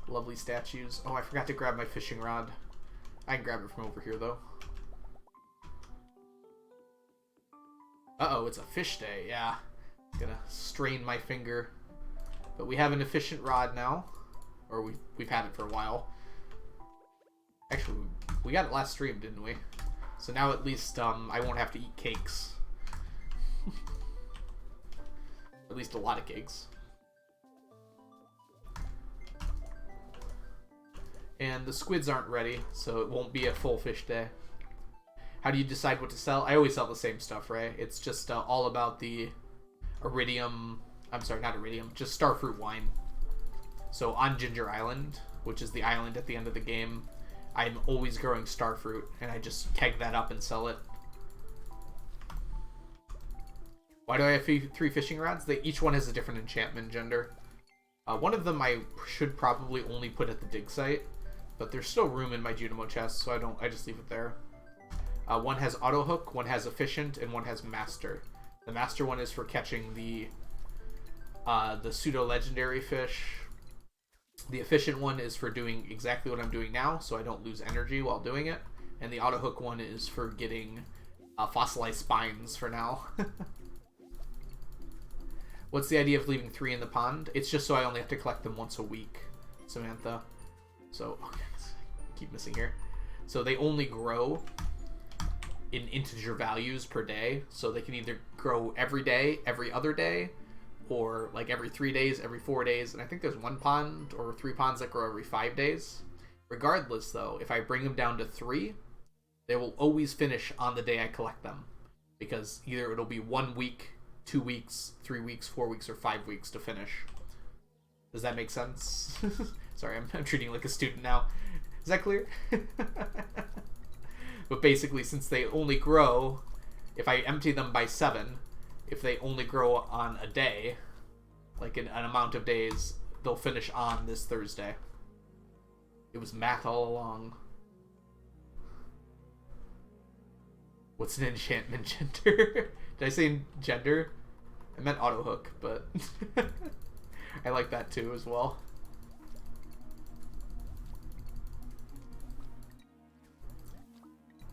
lovely statues. Oh, I forgot to grab my fishing rod. I can grab it from over here, though. Uh-oh, it's a fish day, yeah. Gonna strain my finger. But we have an efficient rod now. Or we've had it for a while. Actually, we got it last stream, didn't we? So now at least I won't have to eat cakes. At least a lot of cakes. And the squids aren't ready, so it won't be a full fish day. How do you decide what to sell? I always sell the same stuff, right? It's just all about the iridium... I'm sorry, not iridium, just starfruit wine. So on Ginger Island, which is the island at the end of the game, I'm always growing starfruit, and I just keg that up and sell it. Why do I have 3 fishing rods? Each one has a different enchantment gender. One of them I should probably only put at the dig site, but there's still room in my Junimo chest, so I just leave it there. One has auto hook, one has efficient, and one has master. The master one is for catching the pseudo legendary fish. The efficient one is for doing exactly what I'm doing now, so I don't lose energy while doing it. and the auto hook one is for getting fossilized spines for now. What's the idea of leaving 3 in the pond? It's just so I only have to collect them once a week, Samantha. So, okay, keep missing here. So they only grow in integer values per day. So they can either grow every day, every other day, or like every 3 days, every 4 days. And I think there's 1 pond or 3 ponds that grow every 5 days. Regardless, though, if I bring them down to 3, they will always finish on the day I collect them. Because either it'll be 1 week, 2 weeks, 3 weeks, 4 weeks, or 5 weeks to finish. Does that make sense? Sorry, I'm treating you like a student now. Is that clear? But basically, since they only grow, if I empty them by 7, if they only grow on a day, like an amount of days, they'll finish on this Thursday. It was math all along. What's an enchantment gender? Did I say gender? I meant auto hook, but I like that too as well.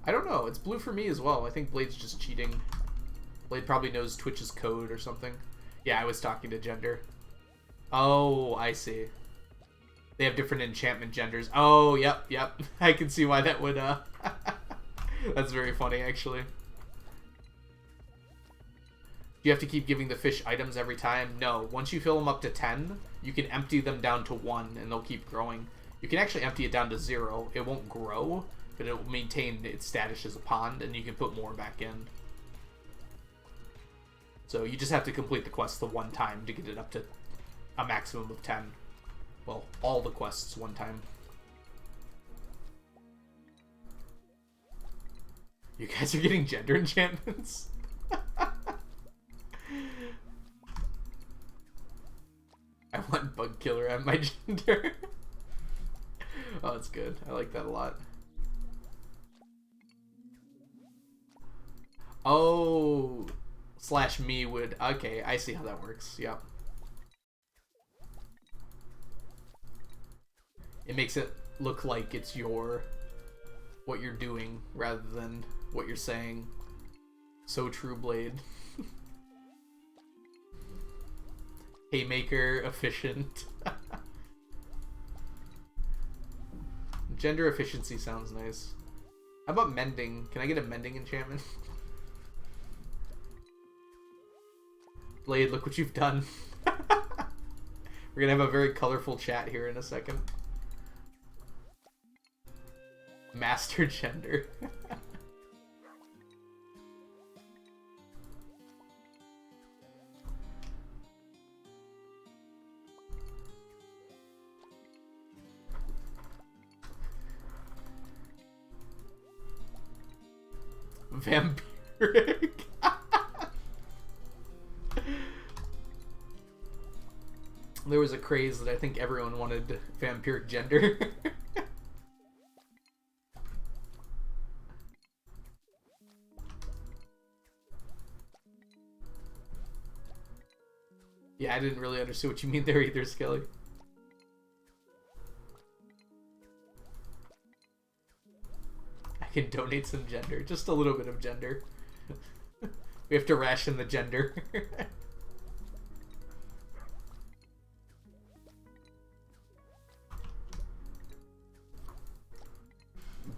I don't know. It's blue for me as well. I think Blade's just cheating. Blade probably knows Twitch's code or something. Yeah, I was talking to gender. Oh, I see. They have different enchantment genders. Oh, yep. I can see why that would, That's very funny, actually. Do you have to keep giving the fish items every time? No. Once you fill them up to 10, you can empty them down to 1, and they'll keep growing. You can actually empty it down to 0. It won't grow, but it will maintain its status as a pond, and you can put more back in. So you just have to complete the quest the 1 time to get it up to a maximum of 10. Well, all the quests 1 time. You guys are getting gender enchantments? I want bug killer at my gender. Oh, that's good. I like that a lot. Oh, slash me would... Okay, I see how that works. Yep. It makes it look like it's what you're doing rather than what you're saying. So true, Blade. Haymaker, efficient. Gender efficiency sounds nice. How about mending? Can I get a mending enchantment? Blade, look what you've done. We're gonna have a very colorful chat here in a second. Master gender. Vampiric. There was a craze that I think everyone wanted vampiric gender. Yeah, I didn't really understand what you mean there either, Skelly. I can donate some gender. Just a little bit of gender. We have to ration the gender.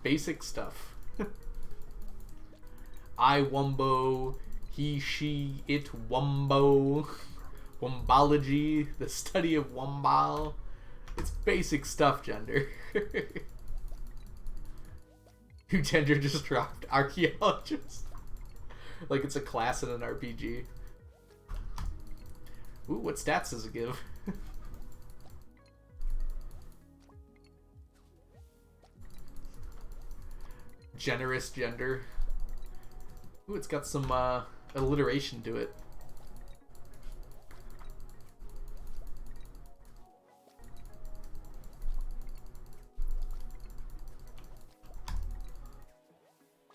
Basic stuff. I wumbo, he, she, it wumbo. Wombology, the study of wombal. It's basic stuff, gender. Who gender just dropped? Archaeologist. Like it's a class in an RPG. Ooh, what stats does it give? Generous gender. Ooh, it's got some alliteration to it.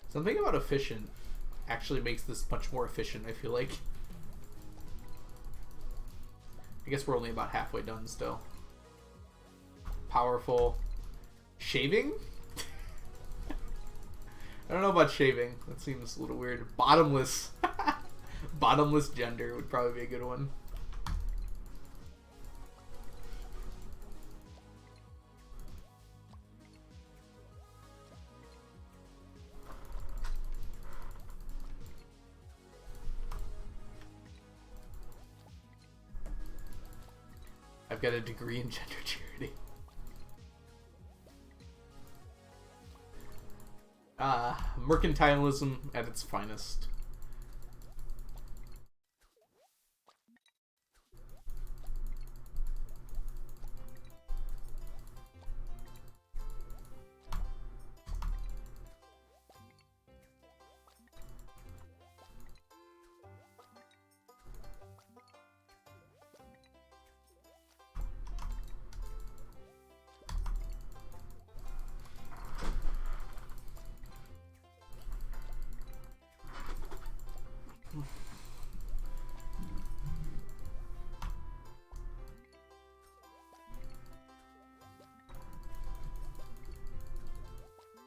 Something about efficient actually makes this much more efficient, I feel like. I guess we're only about halfway done still. Powerful. Shaving? I don't know about shaving. That seems a little weird. Bottomless. Bottomless gender would probably be a good one. I've got a degree in gender charity. Mercantilism at its finest.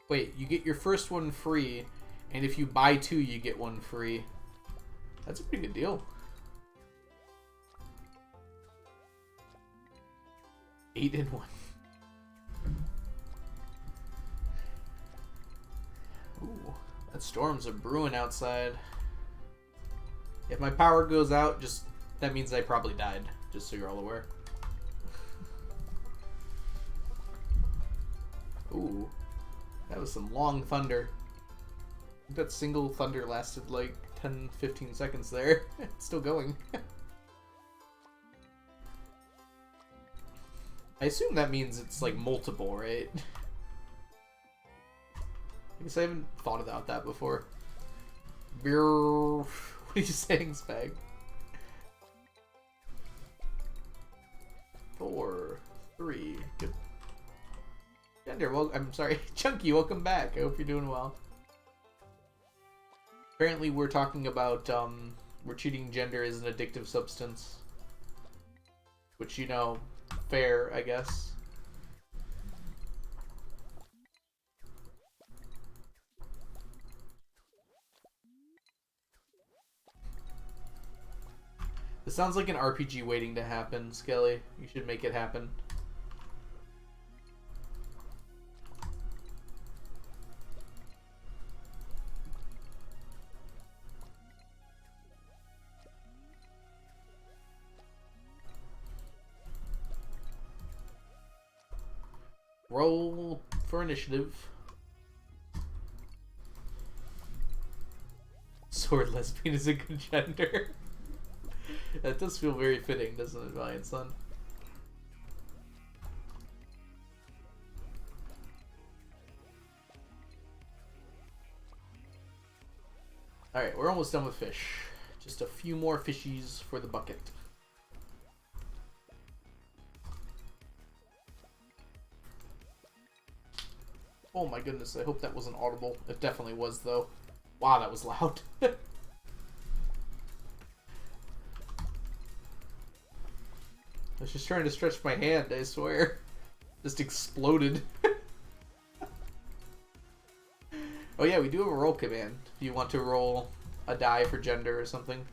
Wait, you get your first one free, and if you buy 2, you get 1 free. That's a pretty good deal. 8 in 1. Ooh, that storms are brewing outside. If my power goes out, that means I probably died, just so you're all aware. Ooh. That was some long thunder. That single thunder lasted like 10-15 seconds there. It's still going. I assume that means it's like multiple, right? I guess I haven't thought about that before. Beer. What are you saying, Spag? 4, 3. Good. Gender, well, I'm sorry, Chunky, welcome back. I hope you're doing well. Apparently we're talking about, we're treating gender as an addictive substance. Which, you know, fair, I guess. This sounds like an RPG waiting to happen, Skelly. You should make it happen. Roll for initiative. Sword lesbian is a good gender. That does feel very fitting, doesn't it, Valiant Son? Alright, we're almost done with fish. Just a few more fishies for the bucket. Oh my goodness, I hope that wasn't audible. It definitely was, though. Wow, that was loud. I was just trying to stretch my hand, I swear. Just exploded. Oh yeah, we do have a roll command. If you want to roll a die for gender or something.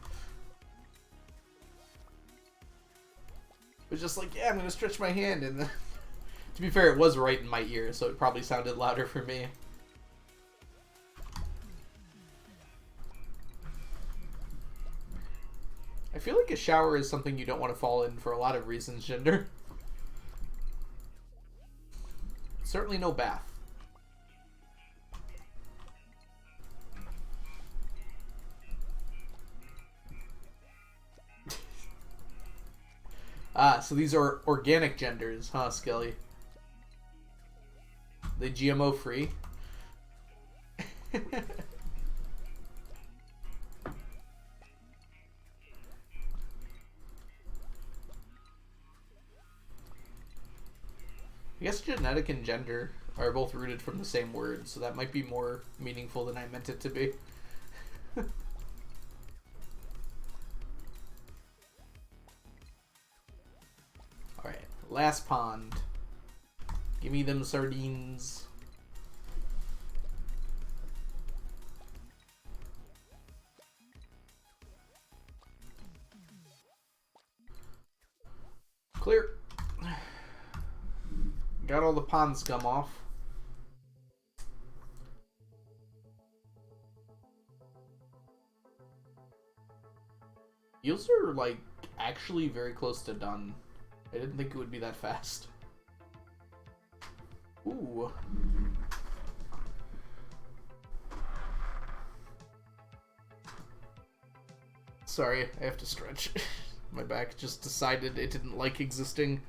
It was just like, yeah, I'm going to stretch my hand, and to be fair, it was right in my ear, so it probably sounded louder for me. I feel like a shower is something you don't want to fall in for a lot of reasons, gender. Certainly no bath. So these are organic genders, huh, Skelly? They GMO free? I guess genetic and gender are both rooted from the same word, so that might be more meaningful than I meant it to be. Alright, last pond. Give me them sardines. Clear. Got all the pond scum off. Yields are, like, actually very close to done. I didn't think it would be that fast. Ooh. Sorry, I have to stretch. My back just decided it didn't like existing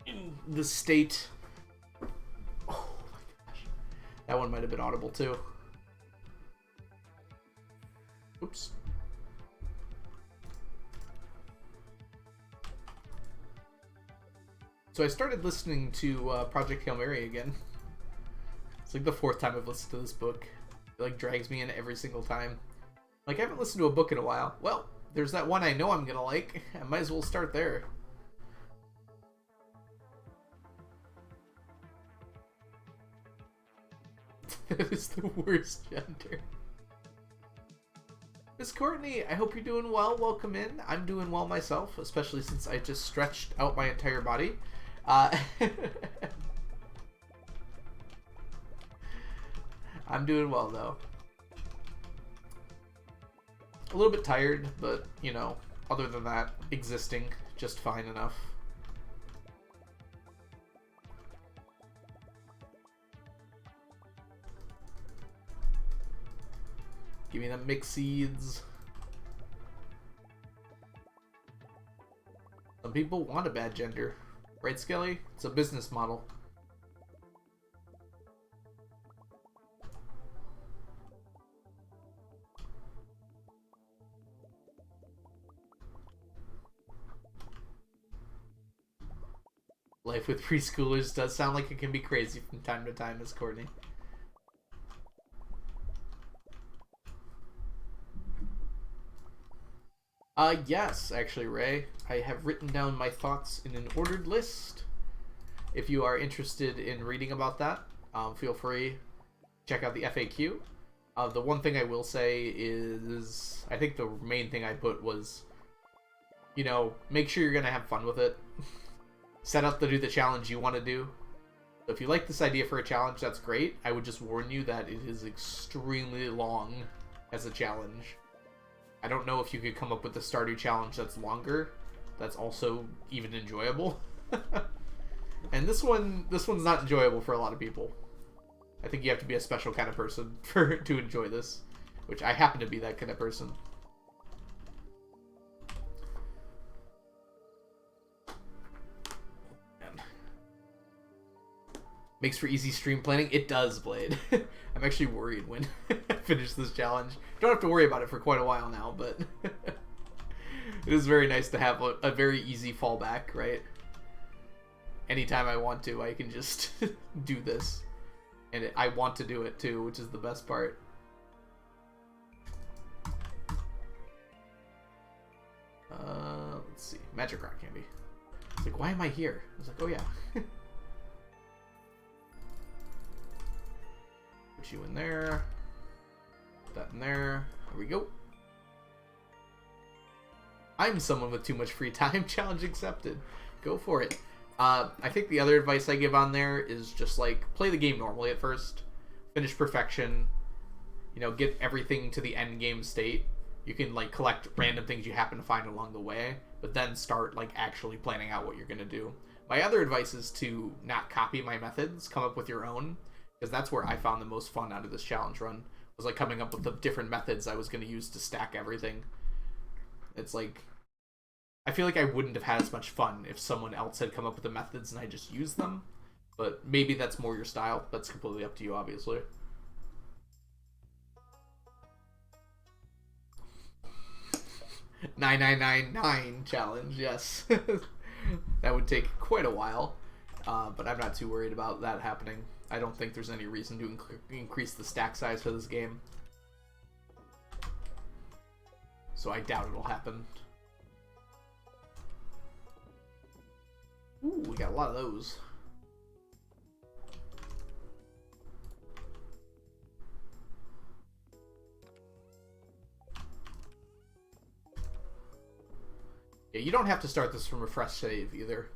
in the state. Oh my gosh. That one might have been audible too. Oops. So I started listening to Project Hail Mary again. It's like the 4th time I've listened to this book. It like drags me in every single time. Like, I haven't listened to a book in a while. Well, there's that one I know I'm gonna like. I might as well start there. That is the worst gender. Miss Courtney, I hope you're doing well. Welcome in. I'm doing well myself, especially since I just stretched out my entire body. I'm doing well, though. A little bit tired, but, you know, other than that, existing just fine enough. Give me them mixed seeds. Some people want a bad gender. Right, Skelly? It's a business model. Life with preschoolers does sound like it can be crazy from time to time, Miss Courtney. Yes, actually, Ray. I have written down my thoughts in an ordered list. If you are interested in reading about that, feel free to check out the FAQ. The one thing I will say is, I think the main thing I put was, you know, make sure you're going to have fun with it. Set up to do the challenge you want to do. So if you like this idea for a challenge, that's great. I would just warn you that it is extremely long as a challenge. I don't know if you could come up with a Stardew challenge that's longer, that's also even enjoyable. And this one's not enjoyable for a lot of people. I think you have to be a special kind of person to enjoy this, which I happen to be that kind of person. Man. Makes for easy stream planning. It does, Blade. I'm actually worried when I finish this challenge. Don't have to worry about it for quite a while now, but it is very nice to have a very easy fallback, right? Anytime I want to, I can just do this. And I want to do it too, which is the best part. Let's see. Magic rock candy. It's like, why am I here? I was like, oh yeah. Put you in there. Put that in there. There we go. I'm someone with too much free time. Challenge accepted. Go for it. I think the other advice I give on there is just like play the game normally at first, finish perfection, you know, get everything to the end game state. You can like collect random things you happen to find along the way, but then start like actually planning out what you're gonna do. My other advice is to not copy my methods, come up with your own, because that's where I found the most fun out of this challenge run, was like coming up with the different methods I was gonna use to stack everything. It's like, I feel like I wouldn't have had as much fun if someone else had come up with the methods and I just used them. But maybe that's more your style. That's completely up to you, obviously. $9,999 challenge, yes. That would take quite a while. But I'm not too worried about that happening. I don't think there's any reason to increase the stack size for this game. So I doubt it'll happen. Ooh, we got a lot of those. Yeah, you don't have to start this from a fresh save either.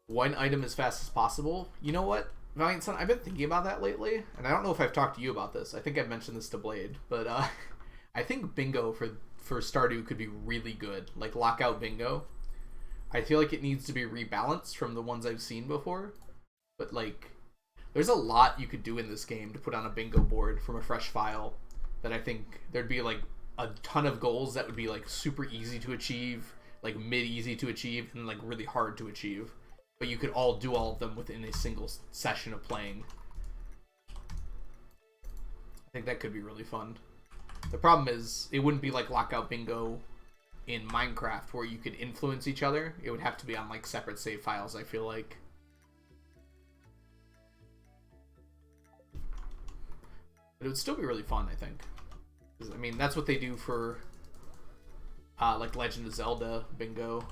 One item as fast as possible. You know what, Valiant Son, I've been thinking about that lately, and I don't know if I've talked to you about this. I think I've mentioned this to Blade, but I think bingo for Stardew could be really good. Like lockout bingo. I feel like it needs to be rebalanced from the ones I've seen before. But like, there's a lot you could do in this game to put on a bingo board from a fresh file that I think there'd be like a ton of goals that would be like super easy to achieve, like mid-easy to achieve, and like really hard to achieve. But you could all do all of them within a single session of playing. I think that could be really fun. The problem is, it wouldn't be like Lockout Bingo in Minecraft where you could influence each other. It would have to be on like separate save files, I feel like. But it would still be really fun, I think. I mean, that's what they do for like Legend of Zelda Bingo.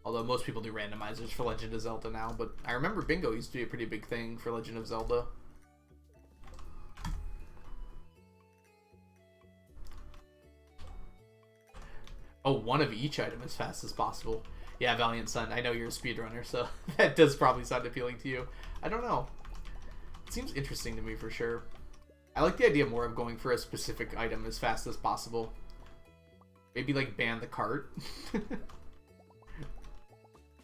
Although most people do randomizers for Legend of Zelda now, but I remember bingo used to be a pretty big thing for Legend of Zelda. Oh, one of each item as fast as possible. Yeah, Valiant Son, I know you're a speedrunner, so that does probably sound appealing to you. I don't know. It seems interesting to me for sure. I like the idea more of going for a specific item as fast as possible. Maybe like ban the cart.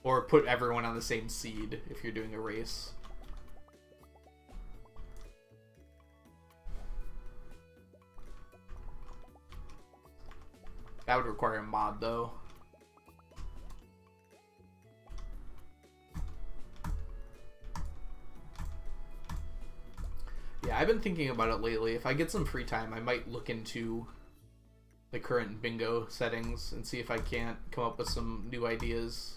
Or put everyone on the same seed if you're doing a race. That would require a mod, though. Yeah, I've been thinking about it lately. If I get some free time, I might look into the current bingo settings and see if I can't come up with some new ideas.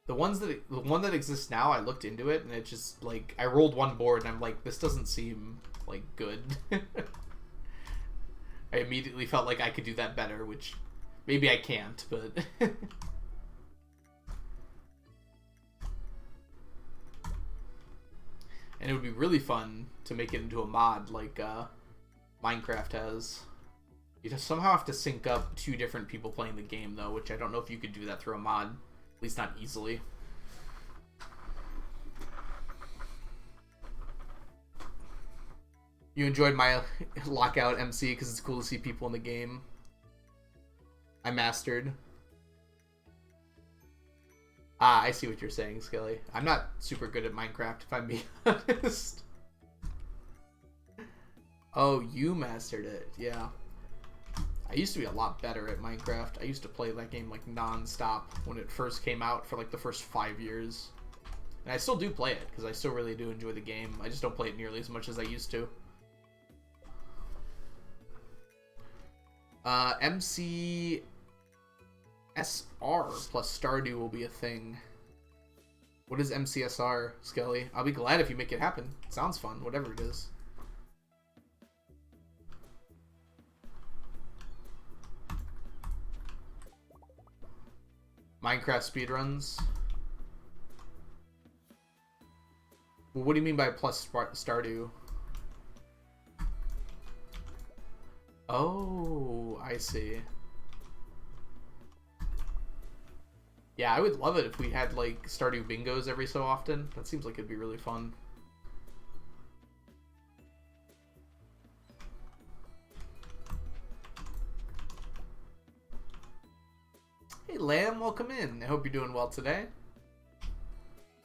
The one that exists now, I looked into it and it just like I rolled one board and I'm like, this doesn't seem like good. I immediately felt like I could do that better, which maybe I can't, but and it would be really fun to make it into a mod like Minecraft has. You just somehow have to sync up two different people playing the game though, which I don't know if you could do that through a mod. At least not easily. You enjoyed my lockout MC because it's cool to see people in the game. I mastered. Ah, I see what you're saying, Skelly. I'm not super good at Minecraft, if I'm being honest. Oh, you mastered it. Yeah. I used to be a lot better at Minecraft. I used to play that game like non-stop when it first came out for like the first 5 years. And I still do play it because I still really do enjoy the game. I just don't play it nearly as much as I used to. MCSR plus Stardew will be a thing. What is MCSR, Skelly? I'll be glad if you make it happen. It sounds fun, whatever it is. Minecraft speedruns. Well, what do you mean by plus Stardew? Oh, I see. Yeah, I would love it if we had like Stardew bingos every so often. That seems like it'd be really fun. Hey Lamb, welcome in. I hope you're doing well today.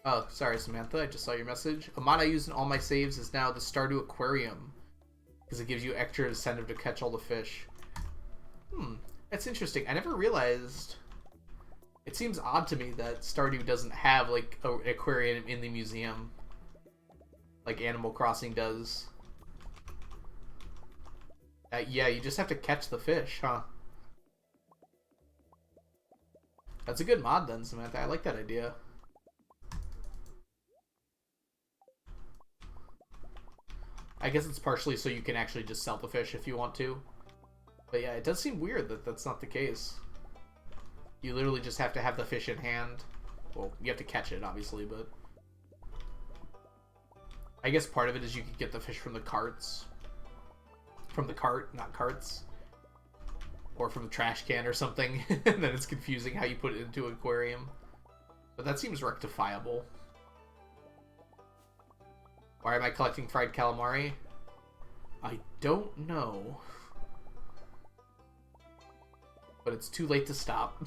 Oh, sorry Samantha, I just saw your message. A mod I use in all my saves is now the Stardew Aquarium, because it gives you extra incentive to catch all the fish. That's interesting. I never realized. It seems odd to me that Stardew doesn't have like an aquarium in the museum, like Animal Crossing does. Yeah, you just have to catch the fish, huh? That's a good mod then, Samantha. I like that idea. I guess it's partially so you can actually just sell the fish if you want to. But yeah, it does seem weird that that's not the case. You literally just have to have the fish in hand. Well, you have to catch it, obviously, but I guess part of it is you could get the fish from the carts. from the cart, not carts. Or from the trash can or something. And then it's confusing how you put it into an aquarium. But that seems rectifiable. Why am I collecting fried calamari? I don't know. But it's too late to stop.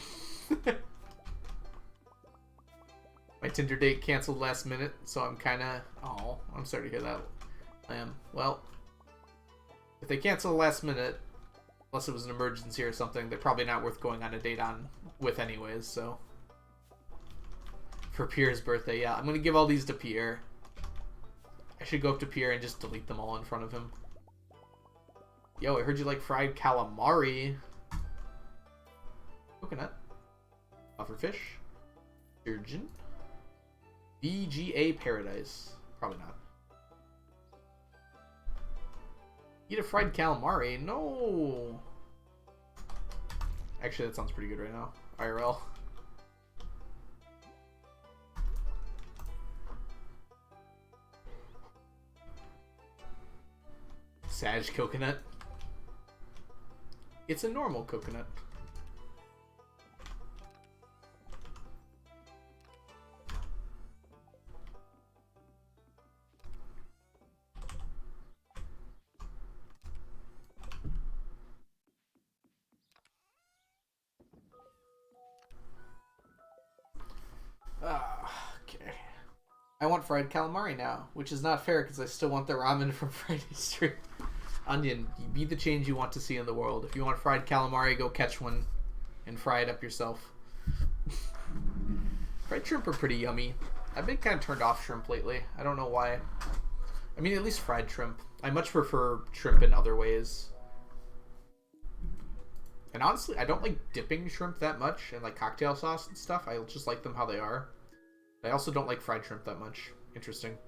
My Tinder date canceled last minute, so I'm kinda... Oh, I'm sorry to hear that. Well, if they cancel last minute, unless it was an emergency or something, they're probably not worth going on a date with anyways, so... For Pierre's birthday, yeah. I'm gonna give all these to Pierre. I should go up to Pierre and just delete them all in front of him. Yo, I heard you like fried calamari. Coconut. Pufferfish. Sturgeon. VGA Paradise. Probably not. Eat a fried calamari? No! Actually, that sounds pretty good right now. IRL. Sag coconut. It's a normal coconut. Okay. I want fried calamari now, which is not fair because I still want the ramen from Friday stream. Onion, you be the change you want to see in the world. If you want fried calamari, go catch one and fry it up yourself. Fried shrimp are pretty yummy. I've been kind of turned off shrimp lately. I don't know why. I mean, at least fried shrimp. I much prefer shrimp in other ways. And honestly, I don't like dipping shrimp that much in like cocktail sauce and stuff. I just like them how they are. I also don't like fried shrimp that much. Interesting.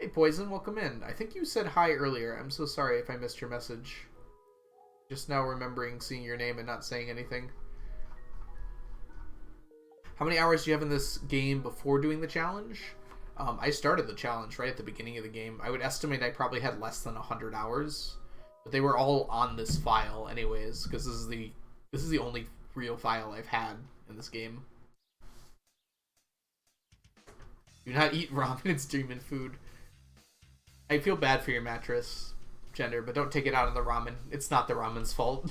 Hey Poison, welcome in. I think you said hi earlier. I'm so sorry if I missed your message. Just now remembering seeing your name and not saying anything. How many hours do you have in this game before doing the challenge? I started the challenge right at the beginning of the game. I would estimate I probably had less than 100 hours. But they were all on this file anyways, because this is the only real file I've had in this game. Do not eat ramen, it's demon food. I feel bad for your mattress, Gender, but don't take it out on the ramen. It's not the ramen's fault.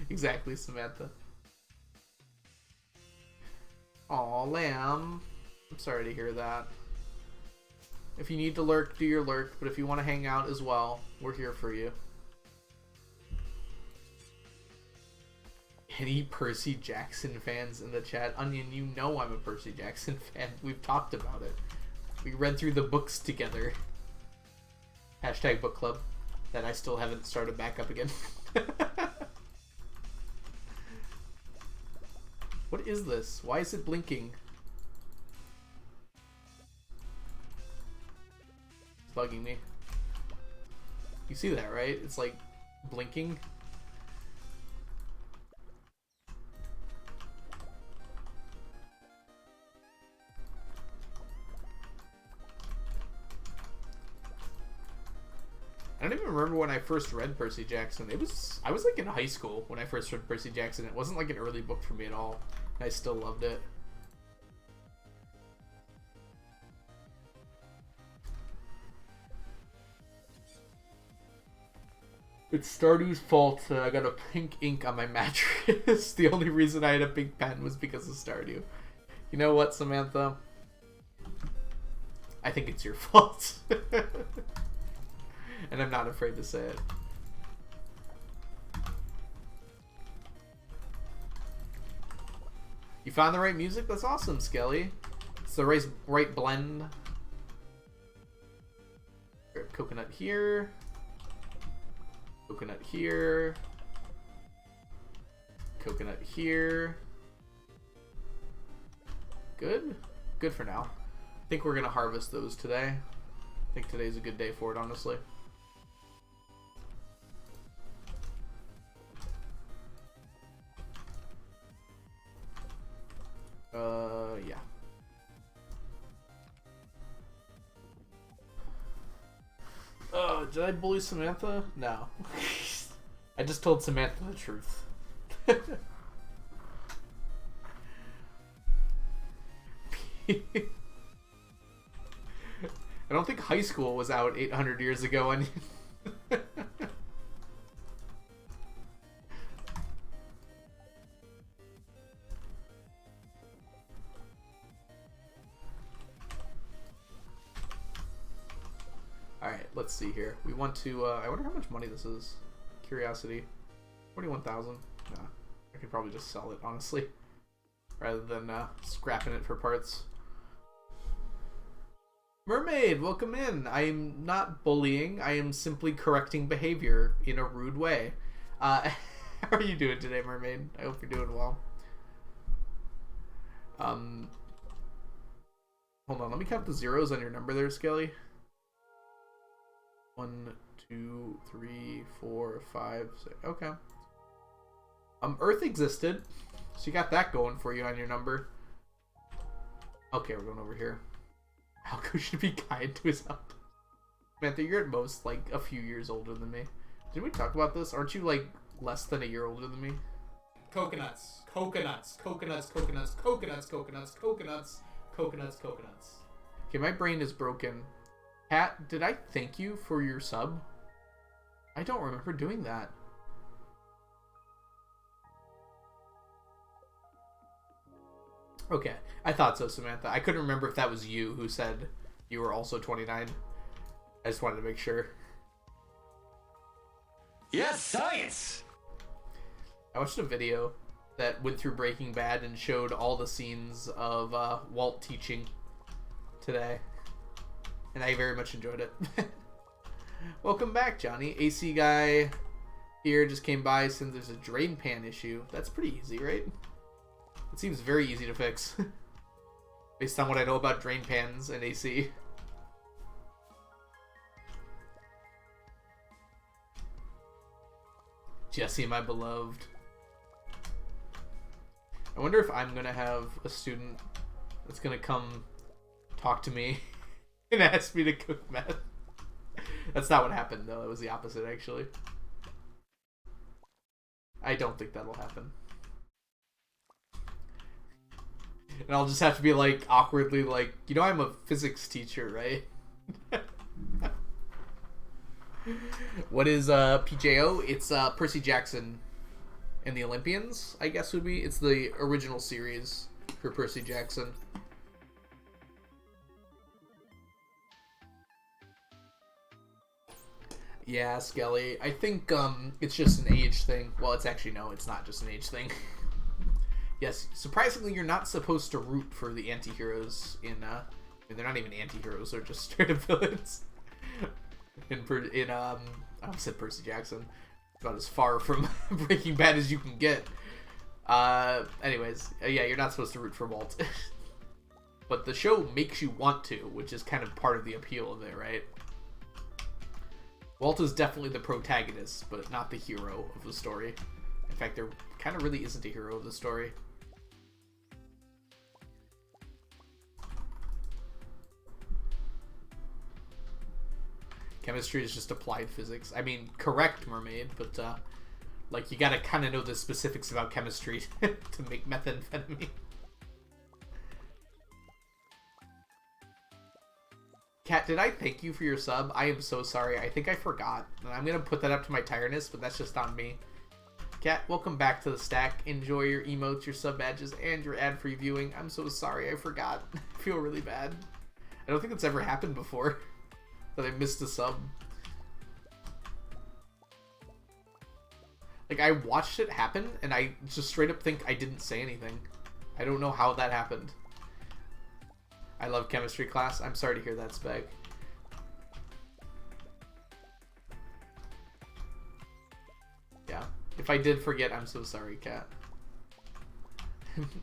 Exactly, Samantha. Aw, lamb. I'm sorry to hear that. If you need to lurk, do your lurk, but if you want to hang out as well, we're here for you. Any Percy Jackson fans in the chat? Onion, you know I'm a Percy Jackson fan. We've talked about it. We read through the books together. Hashtag book club. That I still haven't started back up again. What is this? Why is it blinking? It's bugging me. You see that, right? It's like blinking. I don't even remember when I first read Percy Jackson. I was like in high school when I first read Percy Jackson. It wasn't like an early book for me at all. I still loved it. It's Stardew's fault I got a pink ink on my mattress. The only reason I had a pink pen was because of Stardew. You know what, Samantha? I think it's your fault. And I'm not afraid to say it. You found the right music? That's awesome, Skelly. It's the right blend. Coconut here. Coconut here. Coconut here. Good? Good for now. I think we're going to harvest those today. I think today's a good day for it, honestly. Yeah. did I bully Samantha? No. I just told Samantha the truth. I don't think high school was out 800 years ago. Alright, let's see here. We want to, I wonder how much money this is. Curiosity. 41,000. Nah, I could probably just sell it, honestly. Rather than scrapping it for parts. Mermaid, welcome in. I am not bullying. I am simply correcting behavior in a rude way. How are you doing today, Mermaid? I hope you're doing well. Hold on, let me count the zeros on your number there, Skelly. 1, 2, 3, 4, 5, 6. Okay. Earth existed, so you got that going for you on your number. Okay, we're going over here. Alco should be kind to his elders. Samantha, you're at most like a few years older than me. Did we talk about this? Aren't you like less than a year older than me? Coconuts, coconuts, coconuts, coconuts, coconuts, coconuts, coconuts, coconuts, coconuts. Okay, my brain is broken. Kat, did I thank you for your sub? I don't remember doing that. Okay, I thought so, Samantha. I couldn't remember if that was you who said you were also 29. I just wanted to make sure. Yes, science! I watched a video that went through Breaking Bad and showed all the scenes of Walt teaching today. And I very much enjoyed it. Welcome back, Johnny. AC guy here just came by since there's a drain pan issue. That's pretty easy, right? It seems very easy to fix. Based on what I know about drain pans and AC. Jesse, my beloved. I wonder if I'm gonna have a student that's gonna come talk to me and ask me to cook meth. That's not what happened, though. It was the opposite, actually. I don't think that'll happen. And I'll just have to be like awkwardly like, you know, I'm a physics teacher, right? What is PJO? It's Percy Jackson and the Olympians, I guess would be. It's the original series for Percy Jackson. Yeah, Skelly. I think it's just an age thing. Well, it's actually no, it's not just an age thing. Yes, surprisingly, you're not supposed to root for the anti-heroes in, I mean, they're not even anti-heroes, they're just straight up villains. I almost said Percy Jackson. About as far from Breaking Bad as you can get. Anyways, yeah, you're not supposed to root for Walt. But the show makes you want to, which is kind of part of the appeal of it, right? Walt is definitely the protagonist, but not the hero of the story. In fact, there kind of really isn't a hero of the story. Chemistry is just applied physics. I mean, correct, Mermaid, but, like, you gotta kind of know the specifics about chemistry to make methamphetamine. Kat, did I thank you for your sub? I am so sorry. I think I forgot. And I'm gonna put that up to my tiredness, but that's just on me. Kat, welcome back to the stack. Enjoy your emotes, your sub badges, and your ad-free viewing. I'm so sorry. I forgot. I feel really bad. I don't think it's ever happened before. That I missed a sub. Like, I watched it happen, and I just straight up think I didn't say anything. I don't know how that happened. I love chemistry class. I'm sorry to hear that, Speg. Yeah. If I did forget, I'm so sorry, Kat.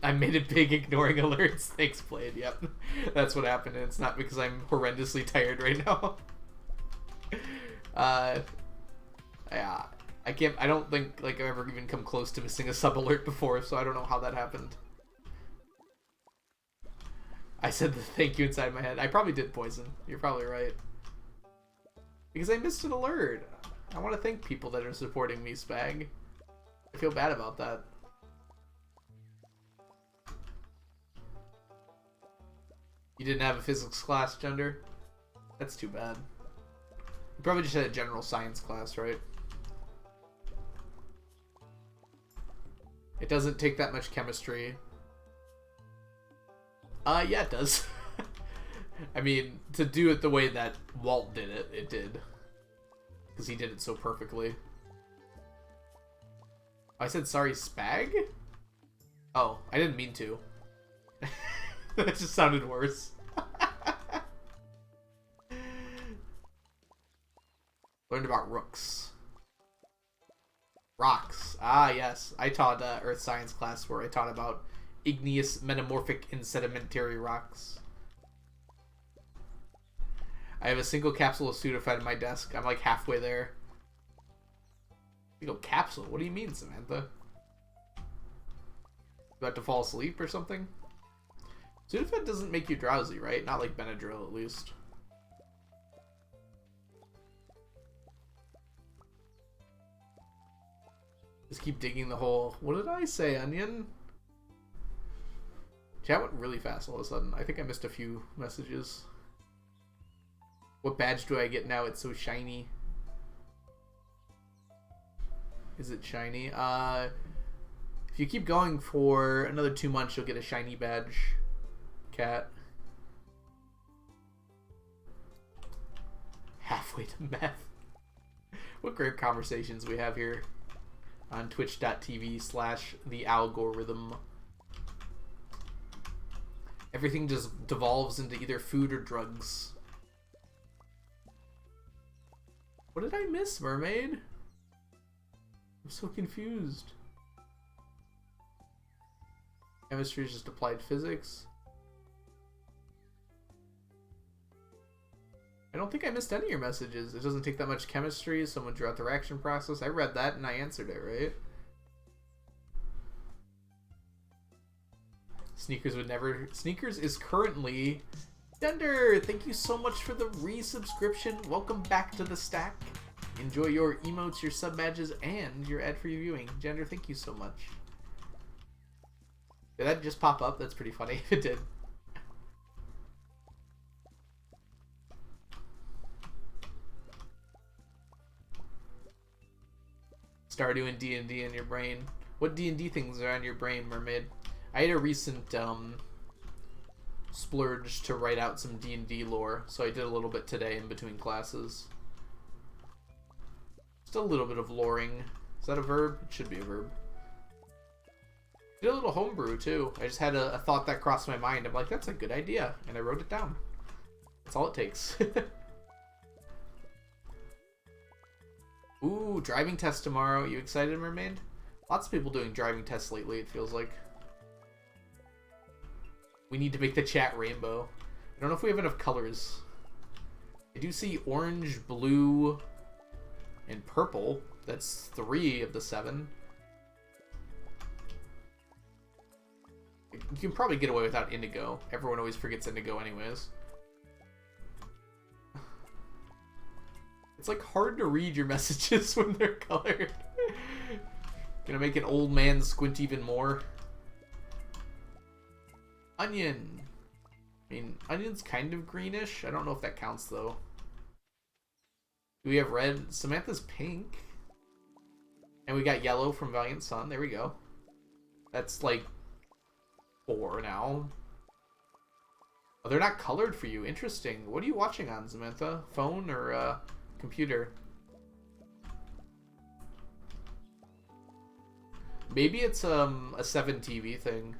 I made it big ignoring alerts. Thanks, Played. Yep. That's what happened, and it's not because I'm horrendously tired right now. Yeah. I don't think, like, I've ever even come close to missing a sub alert before, so I don't know how that happened. I said the thank you inside my head. I probably did poison. You're probably right. Because I missed an alert. I want to thank people that are supporting me, Spag. I feel bad about that. You didn't have a physics class, Gender? That's too bad. You probably just had a general science class, right? It doesn't take that much chemistry. Yeah, it does. I mean, to do it the way that Walt did it, it did. Because he did it so perfectly. I said sorry, Spag? Oh, I didn't mean to. That just sounded worse. Learned about rooks. Rocks. Ah, yes. I taught Earth Science class where I taught about igneous, metamorphic, and sedimentary rocks. I have a single capsule of Sudafed in my desk. I'm like halfway there. Single capsule? What do you mean, Samantha? About to fall asleep or something? Sudafed doesn't make you drowsy, right? Not like Benadryl, at least. Just keep digging the hole. What did I say, Onion? Chat went really fast all of a sudden. I think I missed a few messages. What badge do I get now? It's so shiny. Is it shiny? If you keep going for another 2 months, you'll get a shiny badge. Cat. Halfway to meth. What great conversations we have here on twitch.tv/thealgorithm. Everything just devolves into either food or drugs. What did I miss, Mermaid? I'm so confused. Chemistry is just applied physics. I don't think I missed any of your messages. It doesn't take that much chemistry. Someone drew out the reaction process. I read that and I answered it, right? Sneakers would never... Sneakers is currently... Gender, thank you so much for the resubscription. Welcome back to the stack. Enjoy your emotes, your sub badges, and your ad-free viewing. Gender, thank you so much. Did that just pop up? That's pretty funny. It did. Stardew and D&D in your brain. What D&D things are on your brain, Mermaid? I had a recent splurge to write out some D&D lore, so I did a little bit today in between classes. Just a little bit of loring. Is that a verb? It should be a verb. Did a little homebrew too. I just had a thought that crossed my mind. I'm like, that's a good idea, and I wrote it down. That's all it takes. Ooh, driving test tomorrow. You excited, Mermaid? Lots of people doing driving tests lately, it feels like. We need to make the chat rainbow. I don't know if we have enough colors. I do see orange, blue, and purple. That's 3 of the 7. You can probably get away without indigo. Everyone always forgets indigo anyways. It's like hard to read your messages when they're colored. Gonna make an old man squint even more. Onion. I mean, onion's kind of greenish. I don't know if that counts though. Do we have red? Samantha's pink. And we got yellow from Valiant Sun. There we go. That's like 4 now. Oh, they're not colored for you. Interesting. What are you watching on, Samantha? Phone or computer? Maybe it's a 7 TV thing.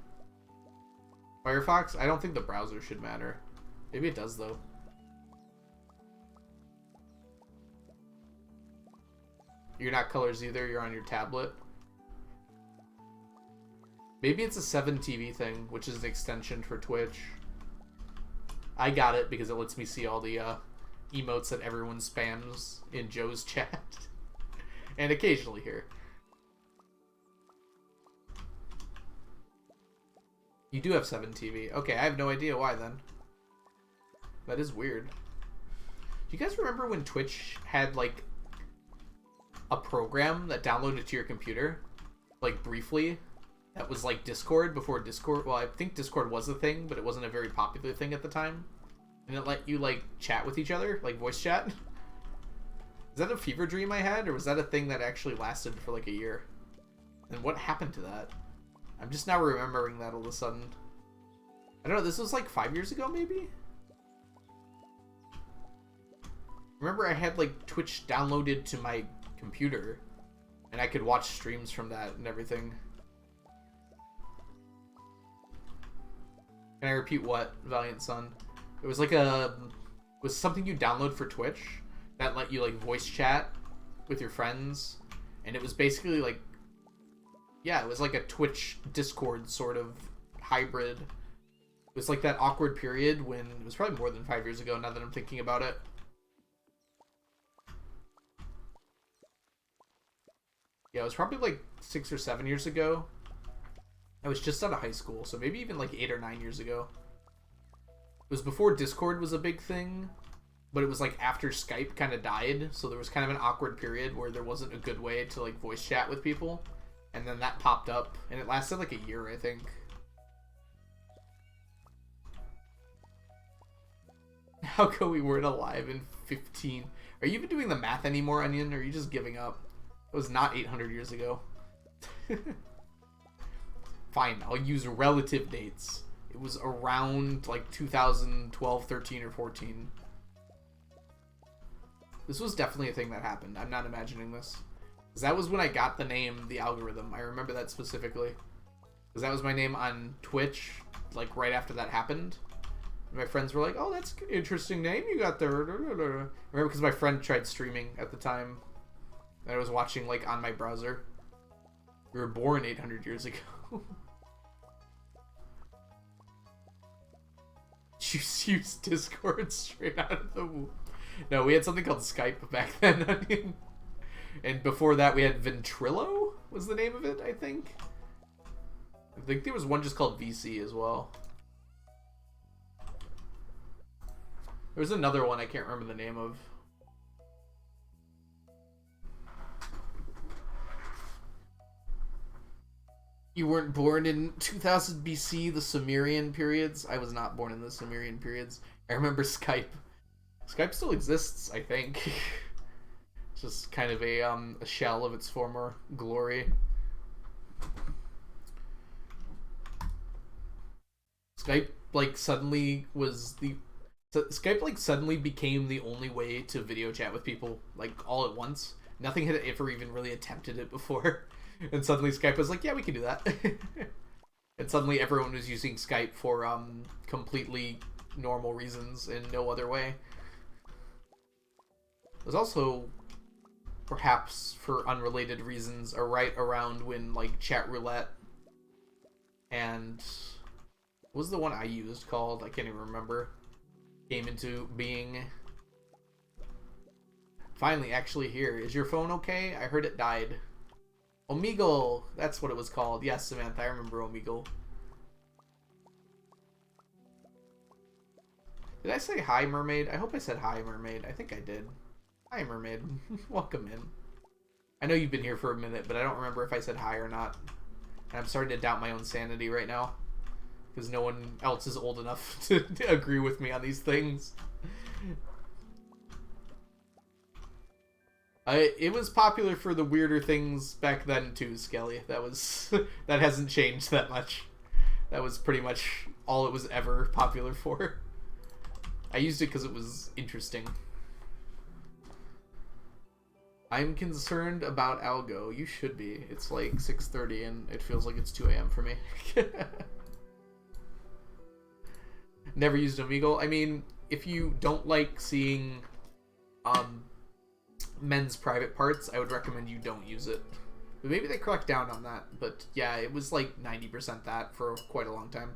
Firefox? I don't think the browser should matter. Maybe it does though. You're not colors either, you're on your tablet. Maybe it's a 7 TV thing, which is an extension for Twitch. I got it because it lets me see all the emotes that everyone spams in Joe's chat. And occasionally here. You do have 7 TV. Okay, I have no idea why then. That is weird. Do you guys remember when Twitch had, like, a program that downloaded to your computer? Like, briefly? That was, like, Discord before Discord... Well, I think Discord was a thing, but it wasn't a very popular thing at the time. And it let you, like, chat with each other? Like, voice chat? Is that a fever dream I had? Or was that a thing that actually lasted for, like, a year? And what happened to that? I'm just now remembering that all of a sudden. I don't know, this was, like, 5 years ago, maybe? Remember I had, like, Twitch downloaded to my computer, and I could watch streams from that and everything. Can I repeat what, Valiant Son? It was like it was something you download for Twitch that let you, like, voice chat with your friends, and it was basically, like, yeah, it was like a Twitch Discord sort of hybrid. It was like that awkward period when, it was probably more than 5 years ago now that I'm thinking about it. Yeah, it was probably like 6 or 7 years ago. I was just out of high school, so maybe even like 8 or 9 years ago. It was before Discord was a big thing, but it was like after Skype kind of died, so there was kind of an awkward period where there wasn't a good way to like voice chat with people, and then that popped up, and it lasted like a year, I think. How come we weren't alive in 15? Are you even doing the math anymore, Onion, or are you just giving up? It was not 800 years ago. Fine, I'll use relative dates. It was around like 2012, 13, or 14. This was definitely a thing that happened. I'm not imagining this. Because that was when I got the name The Algorithm. I remember that specifically. Because that was my name on Twitch, like right after that happened. And my friends were like, oh, that's an interesting name you got there. I remember because my friend tried streaming at the time. And I was watching like on my browser. We were born 800 years ago. Just use Discord straight out of the womb. No, we had something called Skype back then. And before that we had Ventrilo was the name of it, I think. I think there was one just called VC as well. There was another one I can't remember the name of. You weren't born in 2000 BC, the Sumerian periods? I was not born in the Sumerian periods. I remember Skype. Skype still exists, I think. It's just kind of a shell of its former glory. Skype, like, suddenly was the... Skype, like, suddenly became the only way to video chat with people, like, all at once. Nothing had ever even really attempted it before. And suddenly Skype was like, yeah, we can do that. And suddenly everyone was using Skype for completely normal reasons and no other way. It was also, perhaps for unrelated reasons, right around when, like, Chat Roulette and... what was the one I used called? I can't even remember. Came into being. Finally, actually here. Is your phone okay? I heard it died. Omegle! That's what it was called. Yes, Samantha, I remember Omegle. Did I say hi, Mermaid? I hope I said hi, Mermaid. I think I did. Hi, Mermaid. Welcome in. I know you've been here for a minute, but I don't remember if I said hi or not. And I'm starting to doubt my own sanity right now. Because no one else is old enough to agree with me on these things. It was popular for the weirder things back then too, Skelly. That was that hasn't changed that much. That was pretty much all it was ever popular for. I used it because it was interesting. I'm concerned about Algo. You should be. It's like 6:30 and it feels like it's 2 a.m. for me. Never used Omegle. I mean, if you don't like seeing men's private parts, I would recommend you don't use it. But maybe they cracked down on that. But yeah, it was like 90% that for quite a long time.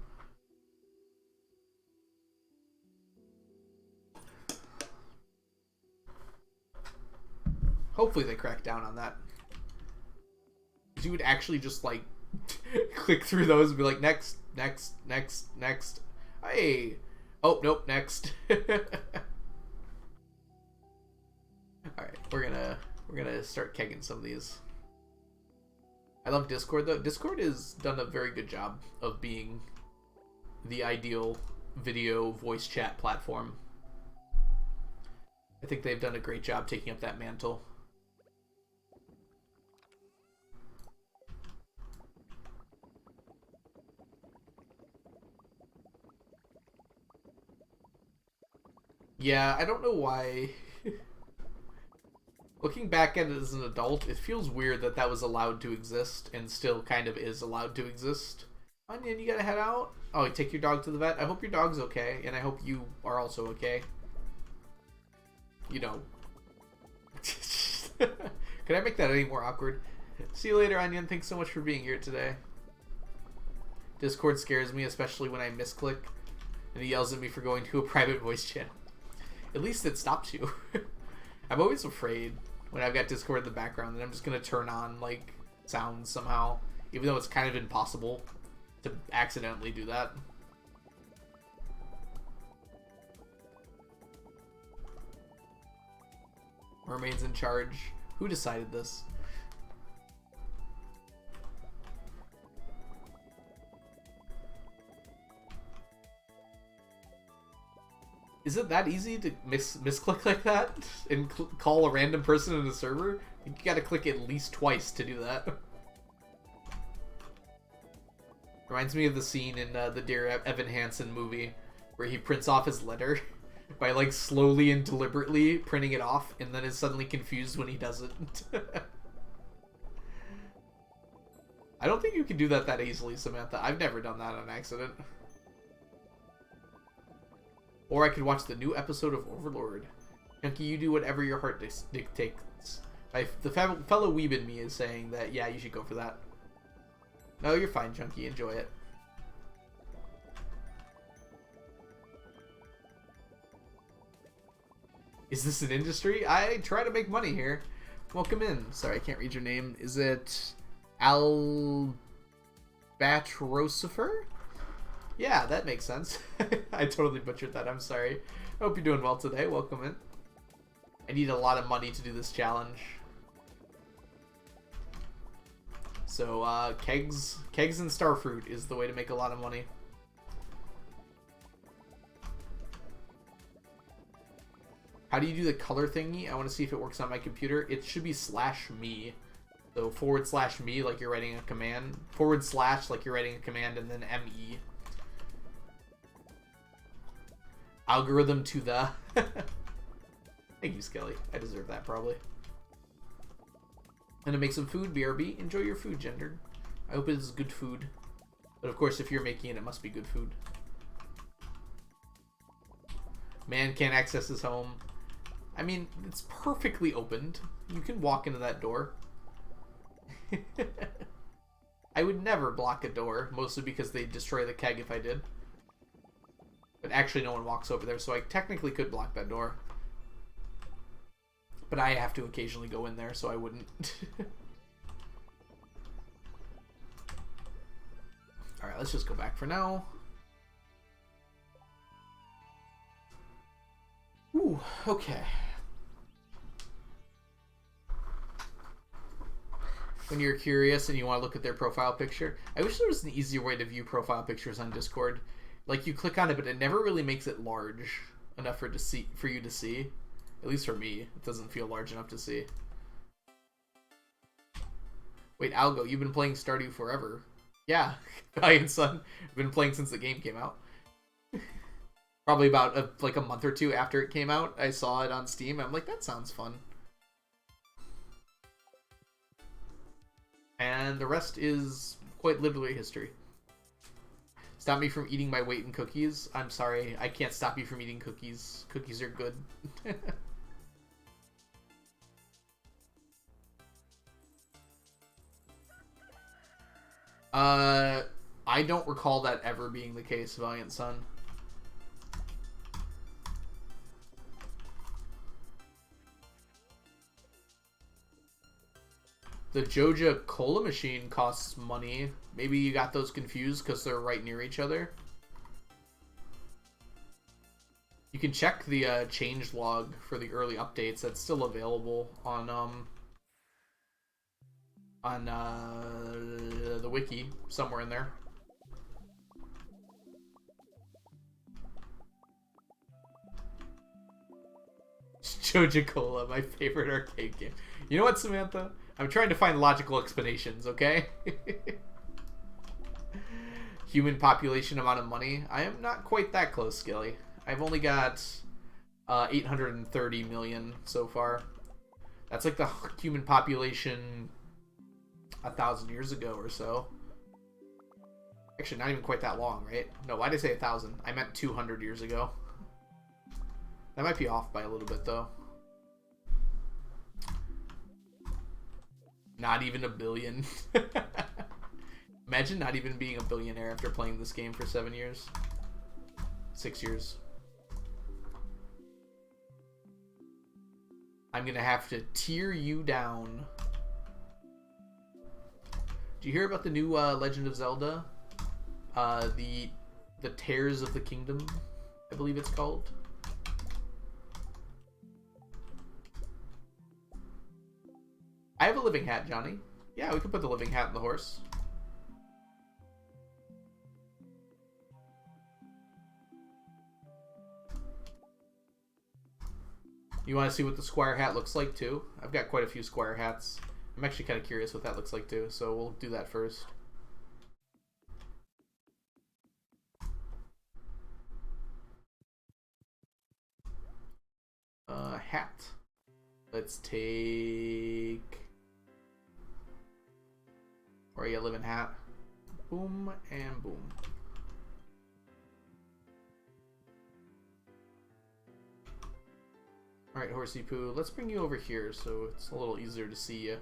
Hopefully they crack down on that. Because you would actually just like click through those and be like, next, next, next, next. Hey! Oh, nope, next. Alright, we're gonna start kegging some of these. I love Discord though. Discord has done a very good job of being the ideal video voice chat platform. I think they've done a great job taking up that mantle. Yeah, I don't know why. Looking back at it as an adult, it feels weird that that was allowed to exist and still kind of is allowed to exist. Onion, you gotta head out? Oh, you take your dog to the vet? I hope your dog's okay, and I hope you are also okay. You know. Could I make that any more awkward? See you later, Onion. Thanks so much for being here today. Discord scares me, especially when I misclick, and he yells at me for going to a private voice channel. At least it stops you. I'm always afraid when I've got Discord in the background that I'm just going to turn on, like, sounds somehow. Even though it's kind of impossible to accidentally do that. Mermaid's in charge. Who decided this? Is it that easy to misclick like that and call a random person in the server? You gotta click at least twice to do that. Reminds me of the scene in the Dear Evan Hansen movie where he prints off his letter by like slowly and deliberately printing it off and then is suddenly confused when he doesn't. I don't think you can do that easily, Samantha. I've never done that on accident. Or I could watch the new episode of Overlord. Junkie, you do whatever your heart dictates. The fellow weeb in me is saying that, yeah, you should go for that. No, you're fine, Junkie. Enjoy it. Is this an industry? I try to make money here. Welcome in. Sorry, I can't read your name. Is it Albatrosifer? Yeah, that makes sense. I totally butchered that. I'm sorry. I hope you're doing well today. Welcome in. I need a lot of money to do this challenge. So, kegs and starfruit is the way to make a lot of money. How do you do the color thingy? I want to see if it works on my computer. It should be /me. So /me like you're writing a command. / like you're writing a command and then ME. Algorithm to the... Thank you, Skelly. I deserve that, probably. I'm gonna make some food, BRB. Enjoy your food, Gendered. I hope it is good food. But of course, if you're making it, it must be good food. Man can't access his home. I mean, it's perfectly opened. You can walk into that door. I would never block a door, mostly because they'd destroy the keg if I did. But actually no one walks over there, so I technically could block that door. But I have to occasionally go in there, so I wouldn't. Alright, let's just go back for now. Ooh, okay. When you're curious and you want to look at their profile picture, I wish there was an easier way to view profile pictures on Discord. Like, you click on it, but it never really makes it large enough for you to see. At least for me, it doesn't feel large enough to see. Wait, Algo, you've been playing Stardew forever. Yeah, Valiant Son. I've been playing since the game came out. Probably about like a month or two after it came out, I saw it on Steam. I'm like, that sounds fun. And the rest is quite literally history. Stop me from eating my weight in cookies. I'm sorry, I can't stop you from eating cookies. Cookies are good. I don't recall that ever being the case, Valiant Son. The Joja Cola machine costs money. Maybe you got those confused because they're right near each other. You can check the change log for the early updates. That's still available on the wiki somewhere in there. Joja Cola, my favorite arcade game. You know what, Samantha? I'm trying to find logical explanations, okay? Human population, amount of money. I am not quite that close, Skilly. I've only got 830 million so far. That's like the human population 1,000 years ago or so. Actually, not even quite that long, right? No, why did I say 1,000? I meant 200 years ago. That might be off by a little bit, though. Not even a billion. Imagine not even being a billionaire after playing this game for 7 years. 6 years. I'm gonna have to tear you down. Do you hear about the new Legend of Zelda? The Tears of the Kingdom, I believe it's called. I have a living hat, Johnny. Yeah, we can put the living hat in the horse. You want to see what the squire hat looks like too? I've got quite a few squire hats. I'm actually kind of curious what that looks like too, so we'll do that first. Hat. Let's take... Where you living hat? Boom and boom. Alright, Horsey Poo, let's bring you over here so it's a little easier to see you.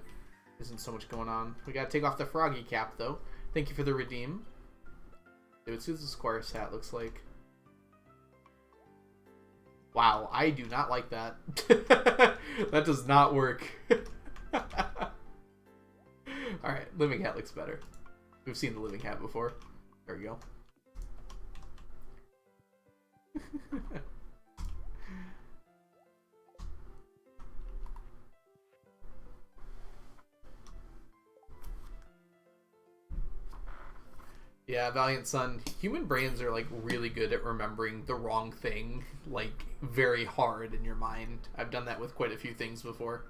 Isn't so much going on. We gotta take off the froggy cap though. Thank you for the redeem. Dude, let's see what the squire's hat looks like. Wow, I do not like that. That does not work. Alright, living hat looks better. We've seen the living hat before. There we go. Yeah, Valiant Son. Human brains are like really good at remembering the wrong thing, like very hard in your mind. I've done that with quite a few things before.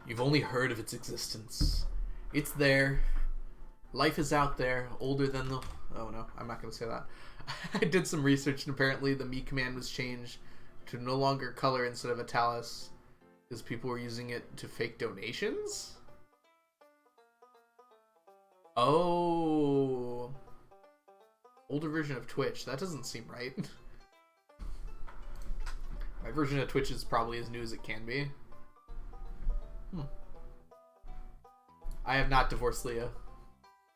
You've only heard of its existence. It's there. Life is out there, older than the... Oh no, I'm not going to say that. I did some research and apparently the me command was changed to no longer color instead of italis. Because people were using it to fake donations? Oh. Older version of Twitch. That doesn't seem right. My version of Twitch is probably as new as it can be. I have not divorced Leah.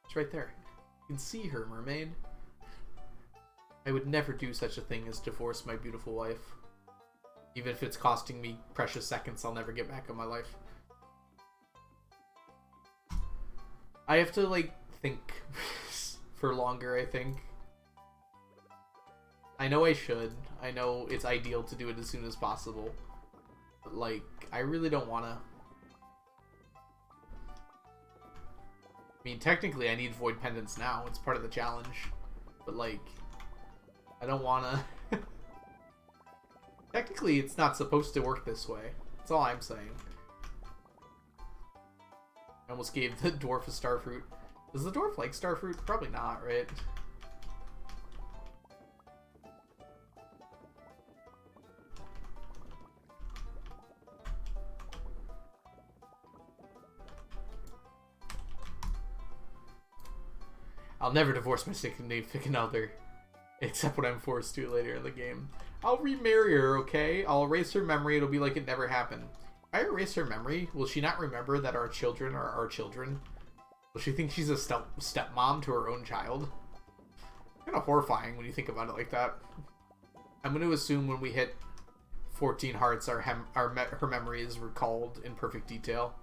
It's right there. You can see her, mermaid. I would never do such a thing as divorce my beautiful wife. Even if it's costing me precious seconds I'll never get back in my life. I have to, like, think for longer, I think. I know I should. I know it's ideal to do it as soon as possible. But, like, I really don't want to. I mean, technically I need void pendants now. It's part of the challenge. But, like, I don't want to... Technically, it's not supposed to work this way. That's all I'm saying. I almost gave the dwarf a starfruit. Does the dwarf like starfruit? Probably not, right? I'll never divorce my significant other. Except when I'm forced to later in the game. I'll remarry her, okay? I'll erase her memory. It'll be like it never happened. If I erase her memory, will she not remember that our children are our children? Will she think she's a stepmom to her own child? Kind of horrifying when you think about it like that. I'm going to assume when we hit 14 hearts, her memory is recalled in perfect detail.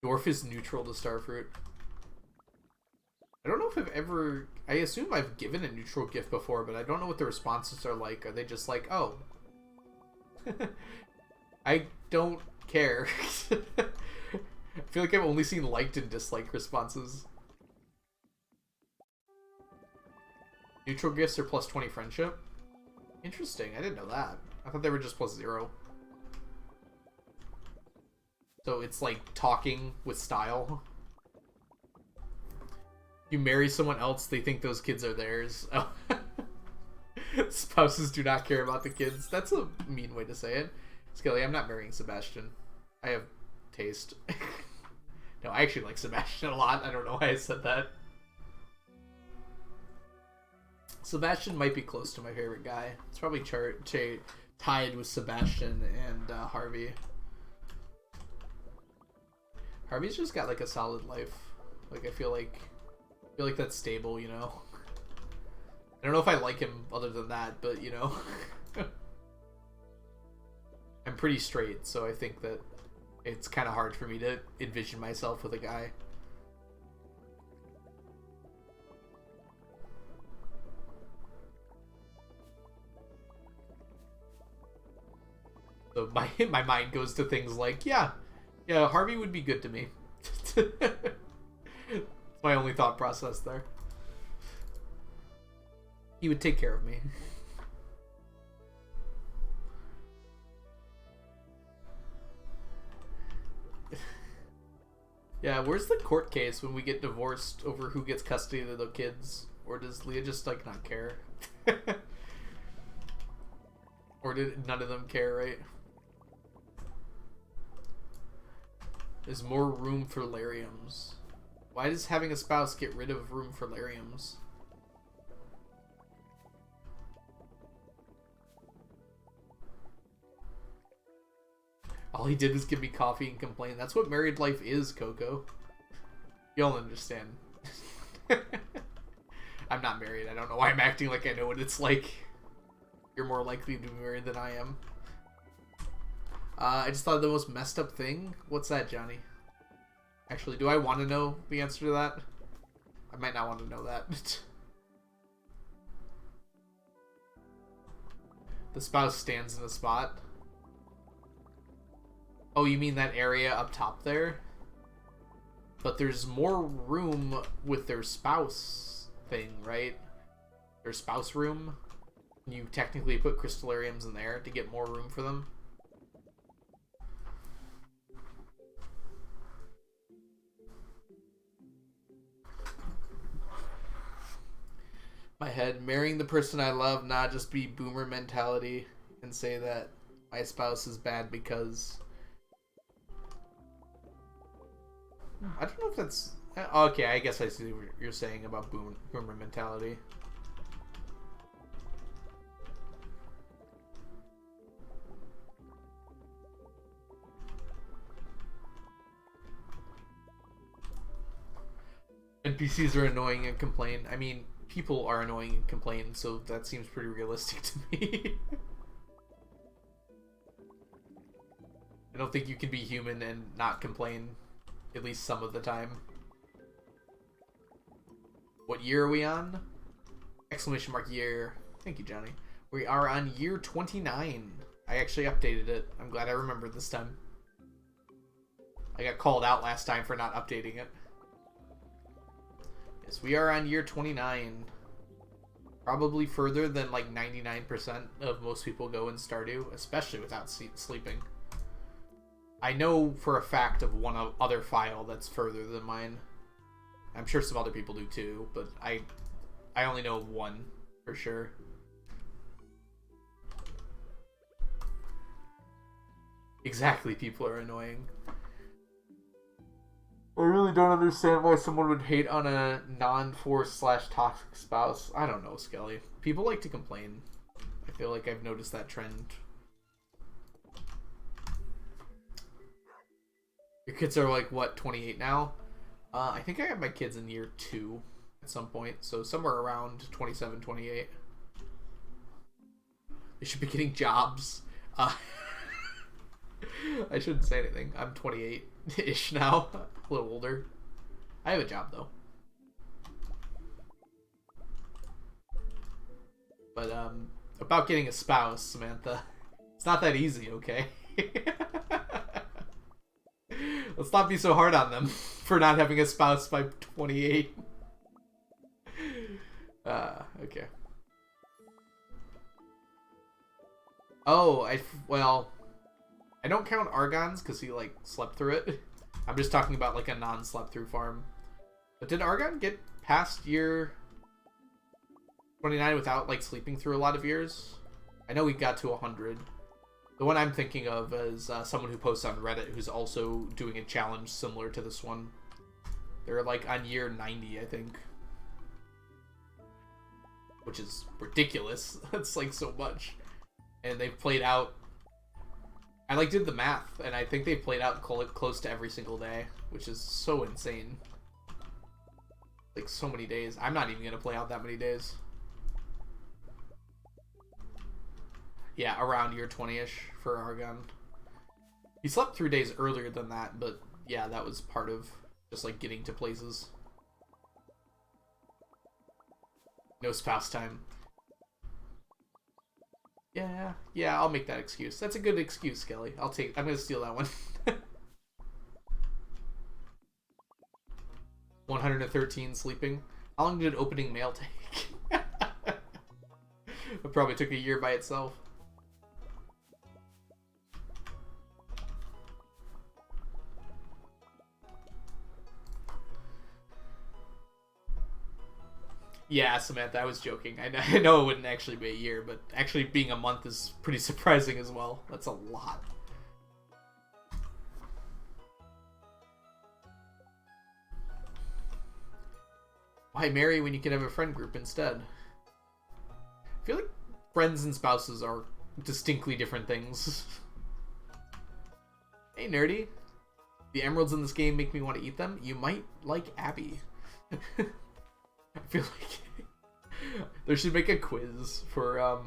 Dwarf is neutral to Starfruit. I don't know if I've ever... I assume I've given a neutral gift before, but I don't know what the responses are like. Are they just like, oh... I don't care. I feel like I've only seen liked and disliked responses. Neutral gifts are plus 20 friendship? Interesting, I didn't know that. I thought they were just plus 0. So it's like talking with style. You marry someone else, they think those kids are theirs. Oh. Spouses do not care about the kids. That's a mean way to say it. Skelly, I'm not marrying Sebastian. I have taste. No, I actually like Sebastian a lot. I don't know why I said that. Sebastian might be close to my favorite guy. It's probably tied with Sebastian and Harvey. Harvey's just got like a solid life. Like I feel like that's stable, you know. I don't know if I like him other than that, but you know. I'm pretty straight, so I think that it's kind of hard for me to envision myself with a guy. So my mind goes to things like, yeah, Harvey would be good to me. That's my only thought process there. He would take care of me. Yeah, where's the court case when we get divorced over who gets custody of the kids? Or does Leah just, like, not care? Or did none of them care, right? There's more room for Lariums. Why does having a spouse get rid of room for Lariums? All he did was give me coffee and complain. That's what married life is, Coco. You'll understand. I'm not married. I don't know why I'm acting like I know what it's like. You're more likely to be married than I am. I just thought of the most messed up thing. What's that, Johnny? Actually, do I want to know the answer to that? I might not want to know that. The spouse stands in the spot. Oh, you mean that area up top there? But there's more room with their spouse thing, right? Their spouse room. You technically put crystallariums in there to get more room for them. My head, marrying the person I love, not just be boomer mentality and say that my spouse is bad because... I don't know if that's... Okay, I guess I see what you're saying about boomer mentality. NPCs are annoying and complain. I mean, people are annoying and complain, so that seems pretty realistic to me. I don't think you can be human and not complain. At least some of the time. What year are we on? Exclamation mark year. Thank you, Johnny. We are on year 29. I actually updated it. I'm glad I remembered this time. I got called out last time for not updating it. Yes, we are on year 29. Probably further than like 99% of most people go in Stardew, especially without sleeping. I know for a fact of one other file that's further than mine. I'm sure some other people do too, but I only know one for sure. Exactly, people are annoying. I really don't understand why someone would hate on a non-force/toxic spouse. I don't know, Skelly. People like to complain. I feel like I've noticed that trend. Your kids are like, what, 28 now? I think I have my kids in year 2 at some point. So somewhere around 27, 28. They should be getting jobs. I shouldn't say anything. I'm 28. ish now. A little older. I have a job though. But about getting a spouse, Samantha. It's not that easy, okay? Let's not be so hard on them for not having a spouse by 28. Okay. Oh, well, I don't count Argon's because he, like, slept through it. I'm just talking about, like, a non-slept through farm. But did Argon get past year 29 without, like, sleeping through a lot of years? I know we got to 100. The one I'm thinking of is someone who posts on Reddit who's also doing a challenge similar to this one. They're, like, on year 90, I think. Which is ridiculous. That's, like, so much. And they've played out... I, like, did the math, and I think they've played out close to every single day, which is so insane. Like, so many days. I'm not even gonna play out that many days. Yeah, around year 20-ish for Argon. He slept 3 days earlier than that, but yeah, that was part of just, like, getting to places. No spouse time. Yeah, I'll make that excuse. That's a good excuse, Kelly. I'm gonna steal that one. 113 sleeping. How long did opening mail take? It probably took a year by itself. Yeah, Samantha, I was joking. I know it wouldn't actually be a year, but actually being a month is pretty surprising as well. That's a lot. Why marry when you can have a friend group instead? I feel like friends and spouses are distinctly different things. Hey, nerdy. The emeralds in this game make me want to eat them. You might like Abby. I feel like there should make a quiz for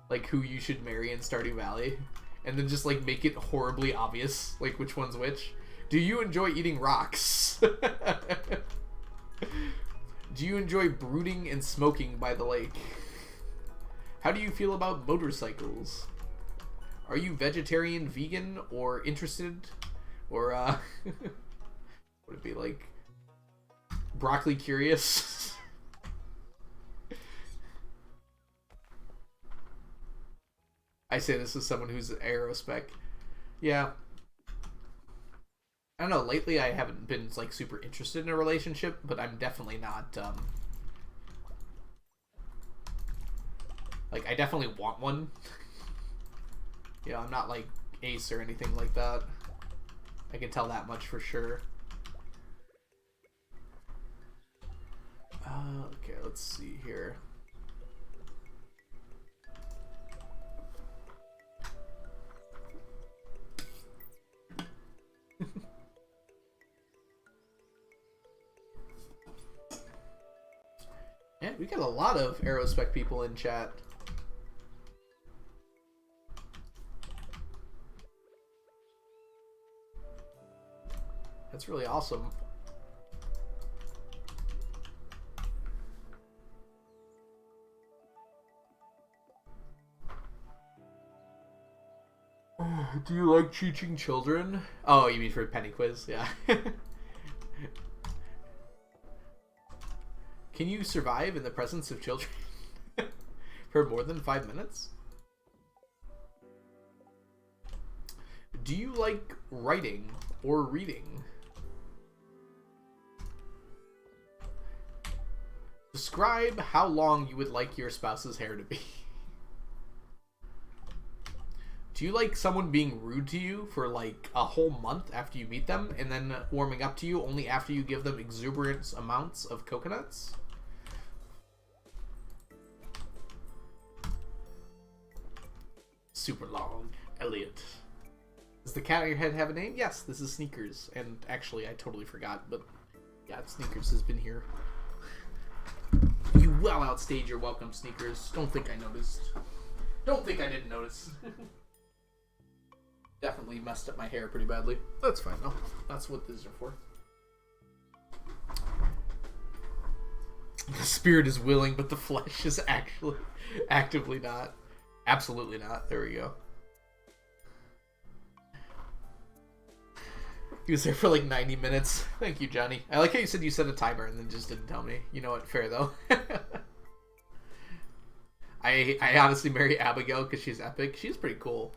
like who you should marry in Stardew Valley, and then just like make it horribly obvious like which one's which. Do you enjoy eating rocks? Do you enjoy brooding and smoking by the lake? How do you feel about motorcycles? Are you vegetarian, vegan, or interested? Or would it be like broccoli curious? I say this as someone who's aerospec. Yeah. I don't know, lately I haven't been like super interested in a relationship, but I'm definitely not like I definitely want one. Yeah, I'm not like ace or anything like that. I can tell that much for sure. Okay, let's see here. Yeah, we got a lot of aerospec people in chat. That's really awesome. Do you like teaching children? Oh, you mean for penny quiz? Yeah. Can you survive in the presence of children for more than 5 minutes? Do you like writing or reading? Describe how long you would like your spouse's hair to be. Do you like someone being rude to you for like a whole month after you meet them and then warming up to you only after you give them exuberant amounts of coconuts? Super long. Elliot. Does the cat on your head have a name? Yes, this is Sneakers. And actually, I totally forgot, but yeah, Sneakers has been here. You well outstayed your welcome, Sneakers. Don't think I noticed. Don't think I didn't notice. Definitely messed up my hair pretty badly. That's fine though. That's what these are for. The spirit is willing, but the flesh is actually actively not. Absolutely not. There we go. He was there for like 90 minutes. Thank you, Johnny. I like how you said you set a timer and then just didn't tell me. You know what? Fair, though. I honestly marry Abigail because she's epic. She's pretty cool.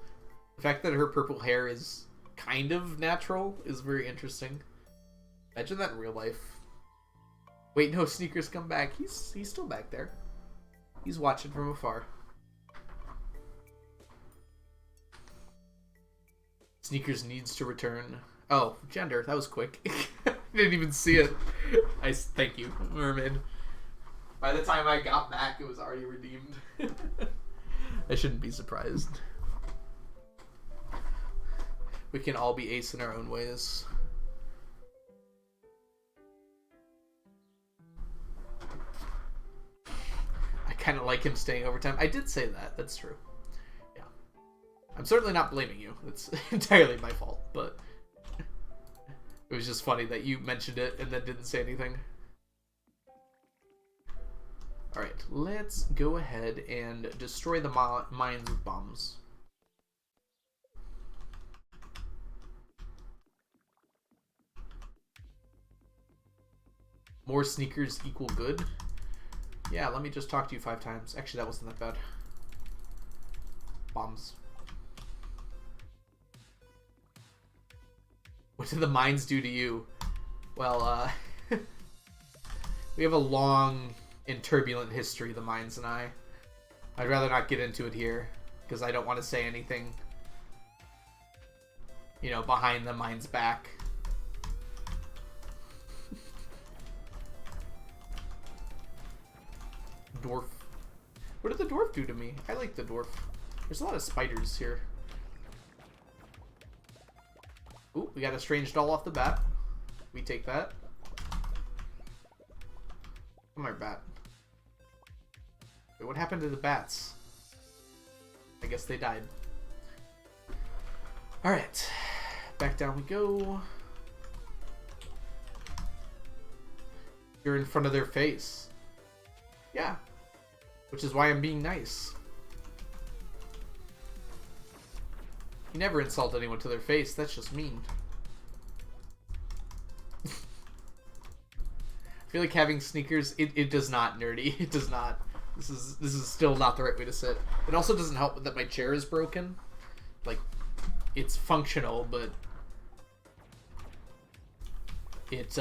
The fact that her purple hair is kind of natural is very interesting. Imagine that in real life. Wait, no, Sneakers come back. He's still back there. He's watching from afar. Sneakers needs to return. Oh, gender. That was quick. Didn't even see it. Thank you, Mermaid. By the time I got back, it was already redeemed. I shouldn't be surprised. We can all be ace in our own ways. I kind of like him staying overtime. I did say that. That's true. Yeah. I'm certainly not blaming you. It's entirely my fault, but it was just funny that you mentioned it and then didn't say anything. Alright, let's go ahead and destroy the mines with bombs. More sneakers equal good? Yeah, let me just talk to you 5 times. Actually, that wasn't that bad. Bombs. What did the mines do to you? Well, we have a long and turbulent history, the mines and I. I'd rather not get into it here, because I don't want to say anything, you know, behind the mines' back. Dwarf. What did the dwarf do to me? I like the dwarf. There's a lot of spiders here. Ooh, we got a strange doll off the bat. We take that. Come here, bat. Wait, what happened to the bats? I guess they died. Alright. Back down we go. You're in front of their face. Yeah. Which is why I'm being nice. You never insult anyone to their face. That's just mean. I feel like having sneakers, it does not, nerdy. It does not. This is still not the right way to sit. It also doesn't help that my chair is broken. Like, it's functional, but it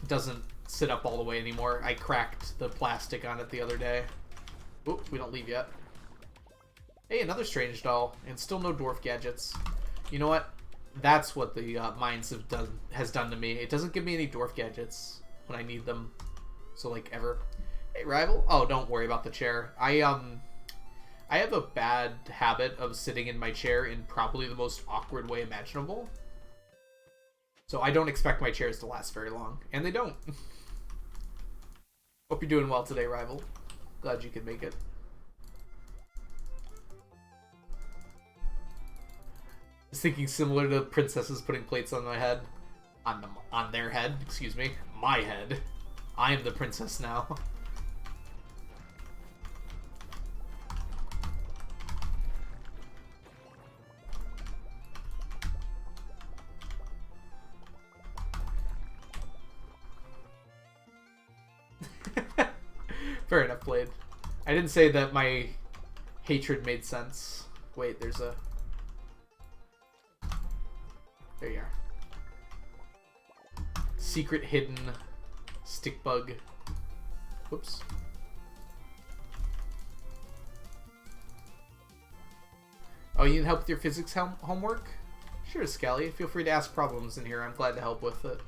doesn't sit up all the way anymore. I cracked the plastic on it the other day. Oops, we don't leave yet. Hey, another strange doll, and still no dwarf gadgets. You know what? That's what the mines has done to me. It doesn't give me any dwarf gadgets when I need them. So, like, ever. Hey, rival. Oh, don't worry about the chair. I have a bad habit of sitting in my chair in probably the most awkward way imaginable. So I don't expect my chairs to last very long, and they don't. Hope you're doing well today, rival. Glad you could make it. I was thinking similar to princesses putting plates on my head. On their head, excuse me. My head. I am the princess now. Fair enough, Blade. I didn't say that my hatred made sense. Wait, there's a... There you are. Secret hidden stick bug. Whoops. Oh, you need help with your physics homework? Sure, Scally. Feel free to ask problems in here. I'm glad to help with it.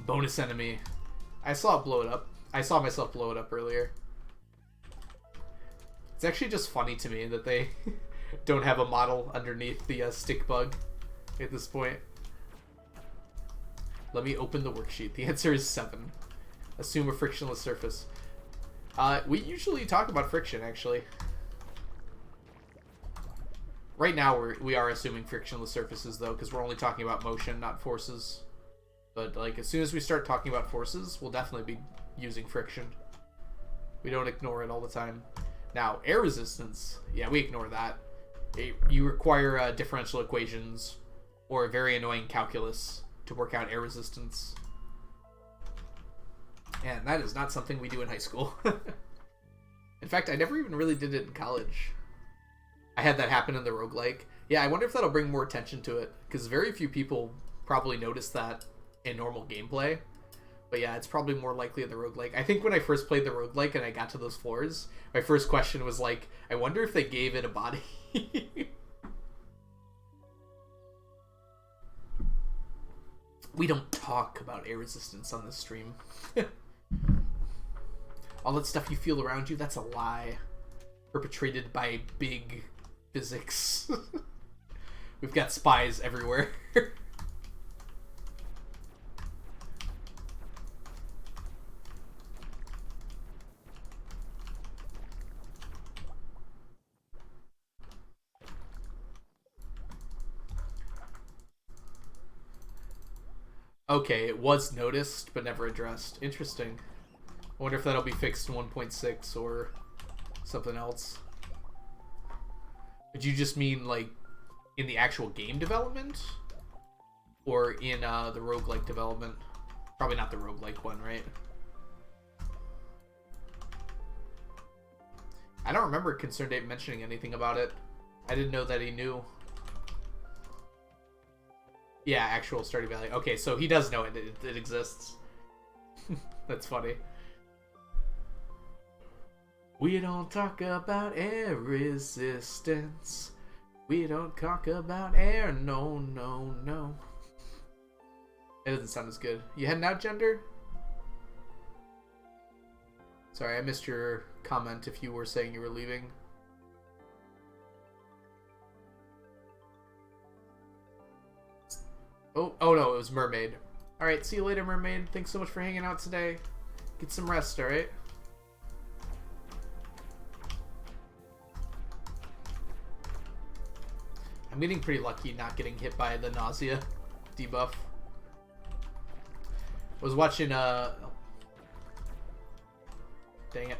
Bonus enemy. I saw it blow it up. I saw myself blow it up earlier. It's actually just funny to me that they don't have a model underneath the stick bug at this point. Let me open the worksheet. The answer is 7. Assume a frictionless surface. We usually talk about friction, actually. Right now we are assuming frictionless surfaces though, because we're only talking about motion, not forces. But like as soon as we start talking about forces, we'll definitely be using friction. We don't ignore it all the time. Now, air resistance, yeah, we ignore that. You require differential equations or a very annoying calculus to work out air resistance. And that is not something we do in high school. In fact, I never even really did it in college. I had that happen in the roguelike. Yeah, I wonder if that'll bring more attention to it, because very few people probably notice that in normal gameplay. But yeah, it's probably more likely in the roguelike. I think when I first played the roguelike and I got to those floors, my first question was like, I wonder if they gave it a body. We don't talk about air resistance on this stream. All that stuff you feel around you, that's a lie. Perpetrated by big physics. We've got spies everywhere. Okay, it was noticed, but never addressed. Interesting. I wonder if that'll be fixed in 1.6 or something else. Would you just mean, like, in the actual game development? Or in the roguelike development? Probably not the roguelike one, right? I don't remember Concerned Ape mentioning anything about it. I didn't know that he knew. Yeah, actual Stardew Valley. Okay, so he does know it exists. That's funny. We don't talk about air resistance. We don't talk about air, no, no, no. It doesn't sound as good. You heading out, Gender? Sorry, I missed your comment if you were saying you were leaving. Oh no, it was Mermaid. Alright, see you later, Mermaid. Thanks so much for hanging out today. Get some rest, alright? I'm getting pretty lucky not getting hit by the nausea debuff. I was watching, dang it.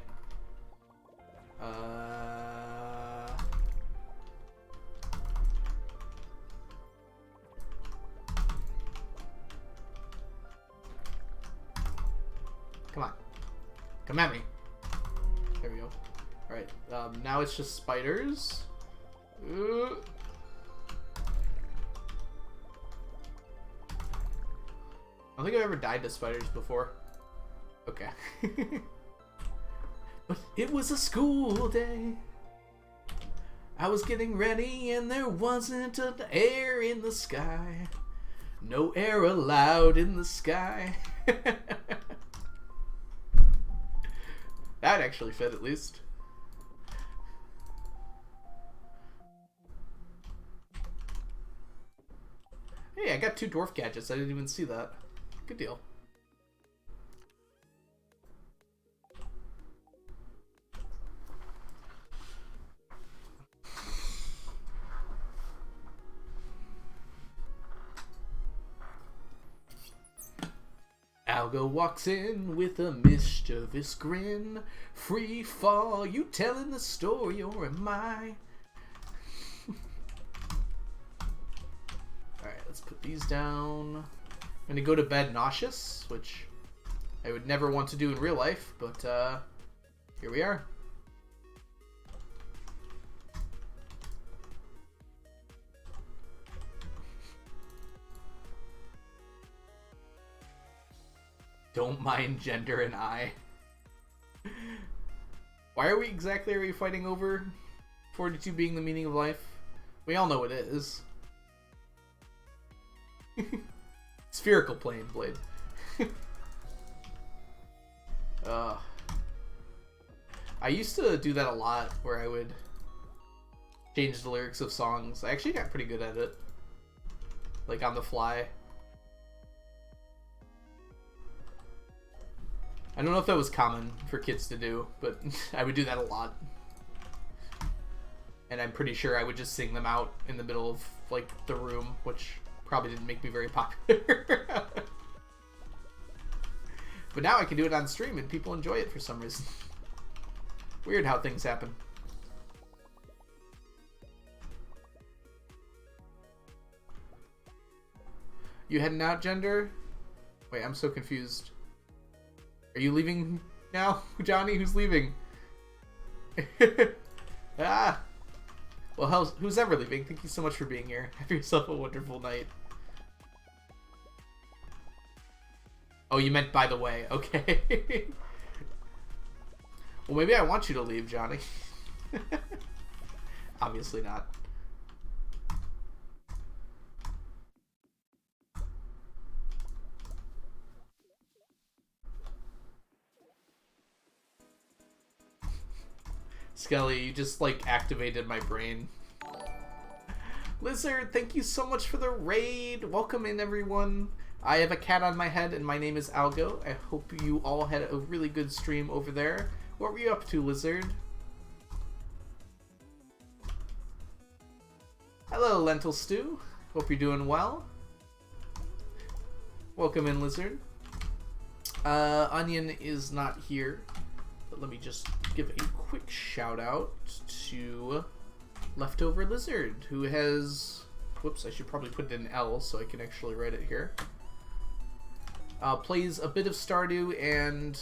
Come on. Come at me. There we go. Alright, now it's just spiders. I don't think I've ever died to spiders before. Okay. But it was a school day. I was getting ready and there wasn't an air in the sky. No air allowed in the sky. That actually fit, at least. Hey, I got 2 dwarf gadgets. I didn't even see that. Good deal. Algo walks in with a mischievous grin. Free fall, you telling the story or am I? Alright, let's put these down. I'm gonna go to bed nauseous, which I would never want to do in real life, but here we are. Don't mind Gender and I. Why are we fighting over 42 being the meaning of life? We all know it is. Spherical plane blade. I used to do that a lot, where I would change the lyrics of songs. I actually got pretty good at it. Like on the fly. I don't know if that was common for kids to do, but I would do that a lot. And I'm pretty sure I would just sing them out in the middle of, like, the room, which probably didn't make me very popular. But now I can do it on stream and people enjoy it for some reason. Weird how things happen. You heading out, Gender? Wait, I'm so confused. Are you leaving now? Johnny, who's leaving? Ah! Well, who's ever leaving? Thank you so much for being here. Have yourself a wonderful night. Oh, you meant by the way. Okay. Well, maybe I want you to leave, Johnny. Obviously not. Skelly, you just, like, activated my brain. Lizard, thank you so much for the raid. Welcome in, everyone. I have a cat on my head, and my name is Algo. I hope you all had a really good stream over there. What were you up to, Lizard? Hello, Lentil Stew. Hope you're doing well. Welcome in, Lizard. Onion is not here. But let me just give a quick shout out to Leftover Lizard, who has... Whoops, I should probably put it in L so I can actually write it here. Plays a bit of Stardew and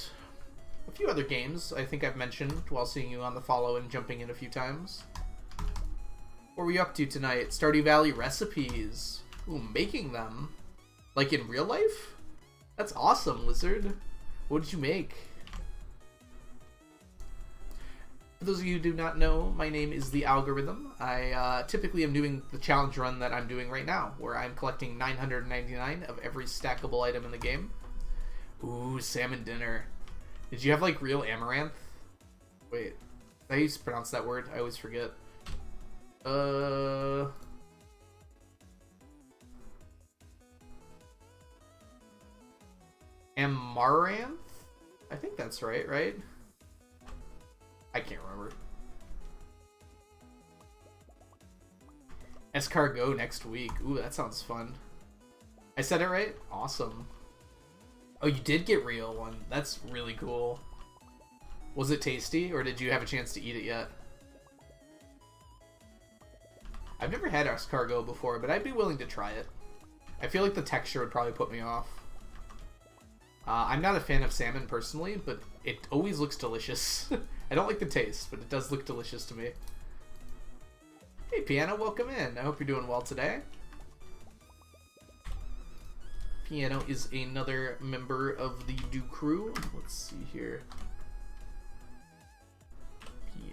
a few other games I think I've mentioned while seeing you on the follow and jumping in a few times. What were you up to tonight? Stardew Valley recipes. Ooh, making them? Like in real life? That's awesome, Lizard. What did you make? For those of you who do not know, my name is The Algorithm. I typically am doing the challenge run that I'm doing right now, where I'm collecting 999 of every stackable item in the game. Ooh, salmon dinner. Did you have, like, real amaranth? Wait, I used to pronounce that word. I always forget. Amaranth? I think that's right? I can't remember. Escargot next week. Ooh, that sounds fun. I said it right? Awesome. Oh, you did get real one. That's really cool. Was it tasty, or did you have a chance to eat it yet? I've never had escargot before, but I'd be willing to try it. I feel like the texture would probably put me off. I'm not a fan of salmon personally, but it always looks delicious. I don't like the taste, but it does look delicious to me. Hey, Piano, welcome in. I hope you're doing well today. Piano is another member of the Do crew. Let's see here.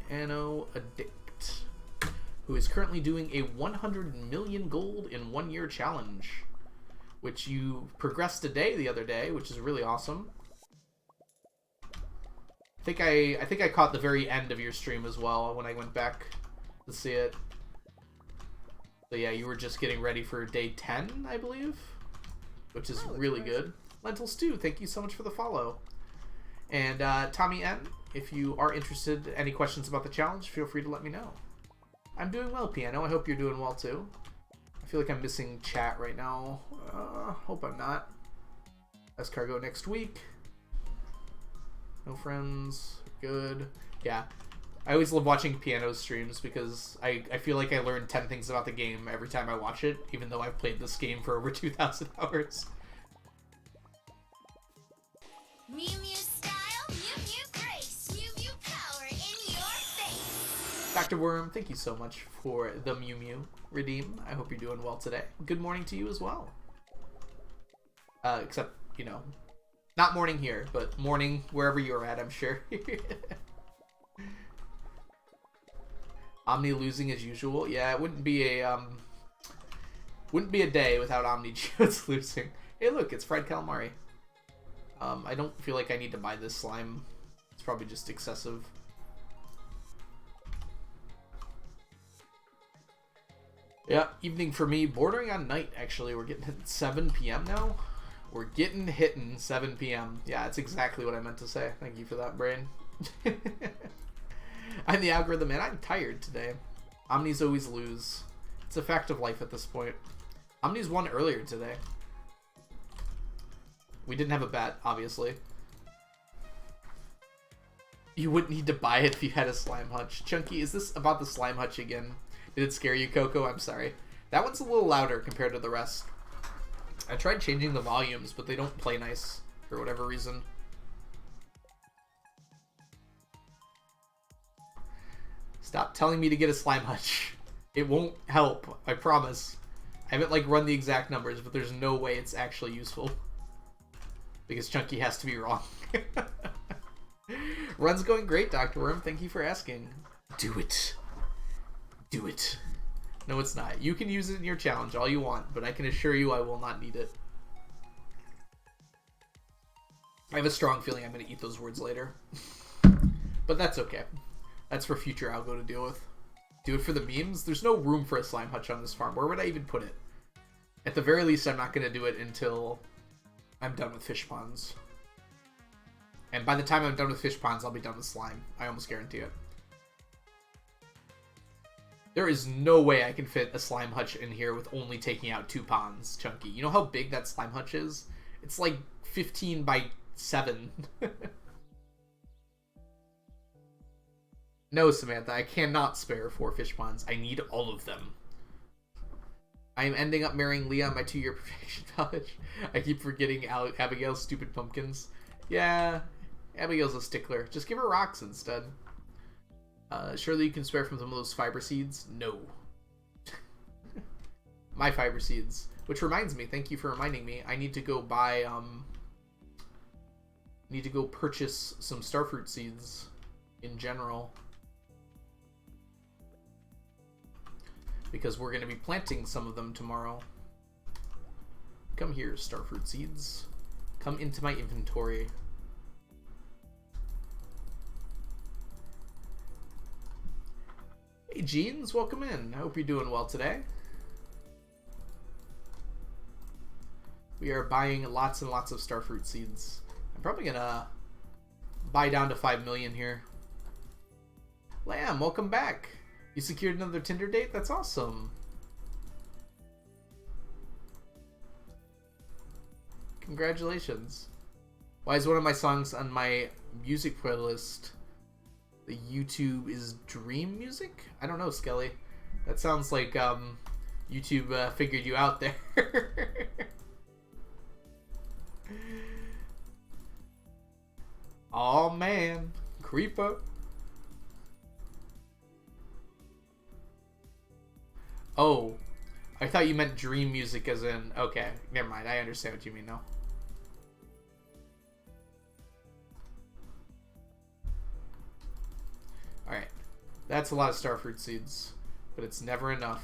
Piano Addict, who is currently doing a 100 million gold in 1 year challenge, which you progressed a day the other day, which is really awesome. I think I caught the very end of your stream as well when I went back to see it. So yeah, you were just getting ready for day 10, I believe, which is really good. Lentil Stew, thank you so much for the follow. And Tommy N, if you are interested, any questions about the challenge, feel free to let me know. I'm doing well, Piano. I hope you're doing well too. I feel like I'm missing chat right now. Hope I'm not. Escargot next week. No friends. Good. Yeah. I always love watching Piano streams because I feel like I learn 10 things about the game every time I watch it, even though I've played this game for over 2,000 hours. Mew Mew style, Mew Mew grace, Mew Mew power in your face. Dr. Worm, thank you so much for the Mew Mew redeem. I hope you're doing well today. Good morning to you as well. Except, you know, not morning here, but morning wherever you're at, I'm sure. Omni losing as usual. Yeah, it wouldn't be a day without Omni Geodes losing. Hey, look, it's fried calamari. I don't feel like I need to buy this slime. It's probably just excessive. Yeah, evening for me, bordering on night, actually. We're getting hit 7 p.m. now. We're getting hitting 7 p.m. Yeah, that's exactly what I meant to say. Thank you for that, brain. I'm the algorithm, man. I'm tired today. Omnis always lose. It's a fact of life at this point. Omnis won earlier today. We didn't have a bet, obviously. You wouldn't need to buy it if you had a slime hutch. Chunky, is this about the slime hutch again? Did it scare you, Coco? I'm sorry. That one's a little louder compared to the rest. I tried changing the volumes, but they don't play nice for whatever reason. Stop telling me to get a slime hutch. It won't help, I promise. I haven't like run the exact numbers, but there's no way it's actually useful. Because Chunky has to be wrong. Run's going great, Dr. Worm. Thank you for asking. Do it. Do it. No, it's not. You can use it in your challenge all you want, but I can assure you I will not need it. I have a strong feeling I'm going to eat those words later. But that's okay. That's for future Algo to deal with. Do it for the memes? There's no room for a slime hutch on this farm. Where would I even put it? At the very least, I'm not going to do it until I'm done with fish ponds. And by the time I'm done with fish ponds, I'll be done with slime. I almost guarantee it. There is no way I can fit a slime hutch in here with only taking out 2 ponds, Chunky. You know how big that slime hutch is? It's like 15 by 7. No, Samantha, I cannot spare 4 fish ponds. I need all of them. I am ending up marrying Leah on my 2-year perfection college. I keep forgetting Abigail's stupid pumpkins. Yeah, Abigail's a stickler. Just give her rocks instead. Surely you can spare from some of those fiber seeds? No. My fiber seeds. Which reminds me, thank you for reminding me, I need to go buy, need to go purchase some starfruit seeds in general. Because we're going to be planting some of them tomorrow. Come here, starfruit seeds. Come into my inventory. Hey Jeans, welcome in. I hope you're doing well today. We are buying lots and lots of starfruit seeds. I'm probably gonna buy down to 5 million here. Lamb, welcome back. You secured another Tinder date? That's awesome. Congratulations. Why is one of my songs on my music playlist the YouTube is Dream Music? I don't know, Skelly. That sounds like YouTube figured you out there. Oh man, creeper. Oh, I thought you meant Dream Music as in, okay, never mind. I understand what you mean now. Alright, that's a lot of starfruit seeds, but it's never enough.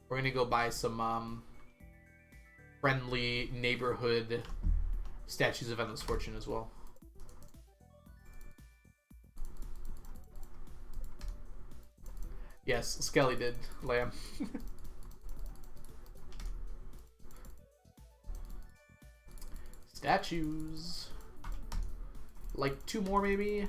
We're gonna go buy some friendly neighborhood statues of endless fortune as well. Yes, Skelly did, Lamb. Statues. Like 2 more, maybe?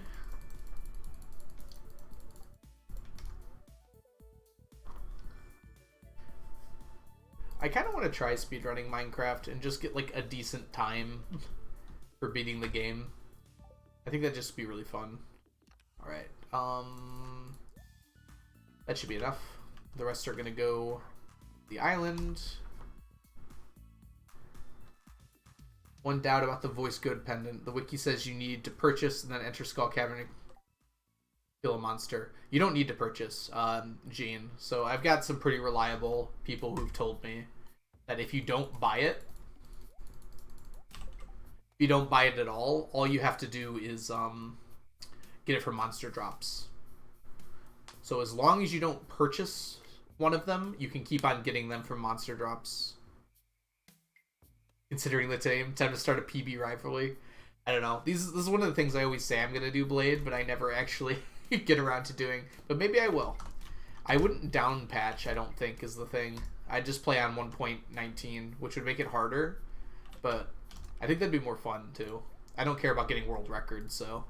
I kind of want to try speedrunning Minecraft and just get like a decent time for beating the game. I think that'd just be really fun. Alright, that should be enough. The rest are gonna go the island. One doubt about the voice code pendant. The wiki says you need to purchase and then enter Skull Cavern and kill a monster. You don't need to purchase, Gene. So I've got some pretty reliable people who've told me that if you don't buy it, at all you have to do is get it from monster drops. So as long as you don't purchase one of them, you can keep on getting them from monster drops. Considering the time to start a PB rivalry. I don't know. This is one of the things I always say I'm going to do, Blade, but I never actually get around to doing. But maybe I will. I wouldn't down patch, I don't think, is the thing. I'd just play on 1.19, which would make it harder. But I think that'd be more fun, too. I don't care about getting world records, so...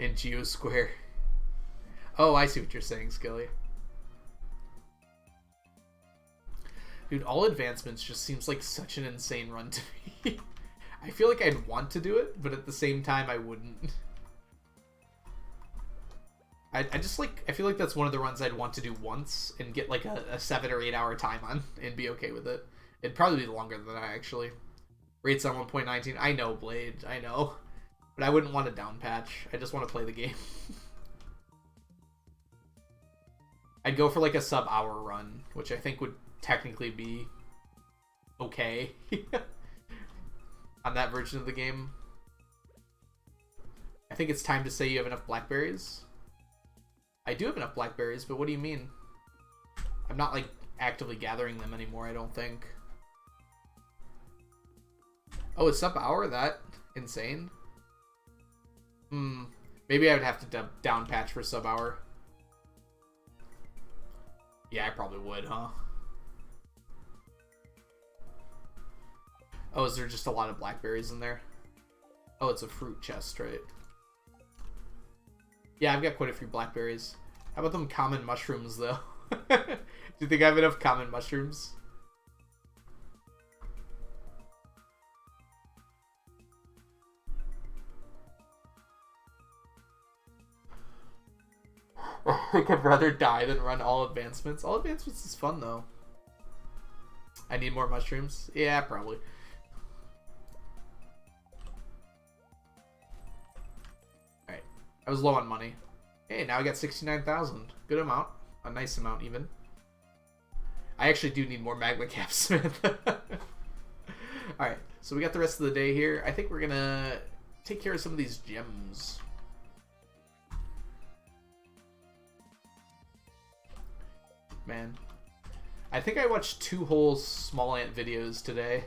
in Geosquare. Oh, I see what you're saying, Skilly. Dude, all advancements just seems like such an insane run to me. I feel like I'd want to do it, but at the same time, I wouldn't. I just like, I feel like that's one of the runs I'd want to do once and get like a 7 or 8 hour time on and be okay with it. It'd probably be longer than that, actually. Rates on 1.19. I know, Blade. I know. But I wouldn't want a down patch. I just want to play the game. I'd go for like a sub-hour run, which I think would technically be okay on that version of the game. I think it's time to say you have enough blackberries. I do have enough blackberries, but what do you mean? I'm not like actively gathering them anymore, I don't think. Oh, it's sub-hour? That insane? Maybe I would have to down patch for sub-hour. Yeah, I probably would, huh? Oh, is there just a lot of blackberries in there? Oh, it's a fruit chest, right? Yeah, I've got quite a few blackberries. How about them common mushrooms, though? Do you think I have enough common mushrooms? I think I'd rather die than run all advancements. All advancements is fun, though. I need more mushrooms? Yeah, probably. Alright. I was low on money. Hey, now I got 69,000. Good amount. A nice amount, even. I actually do need more magma caps, Smith. Alright, so we got the rest of the day here. I think we're gonna take care of some of these gems. Man. I think I watched 2 whole small ant videos today.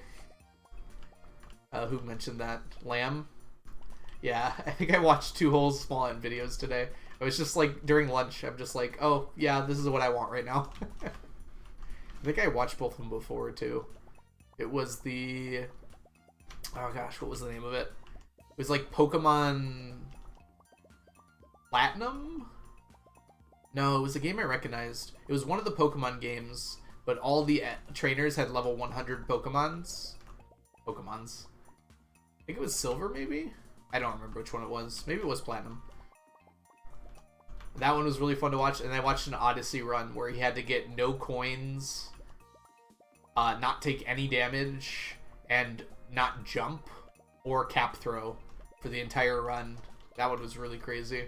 Who mentioned that? Lamb? Yeah, I think I watched 2 whole small ant videos today. I was just like, during lunch, I'm just like, oh, yeah, this is what I want right now. I think I watched both of them before, too. It was the... Oh, gosh, what was the name of it? It was like Pokemon... Platinum? No, it was a game I recognized. It was one of the Pokemon games, but all the trainers had level 100 Pokemons. I think it was Silver, maybe? I don't remember which one it was. Maybe it was Platinum. That one was really fun to watch, and I watched an Odyssey run where he had to get no coins, not take any damage, and not jump or cap throw for the entire run. That one was really crazy.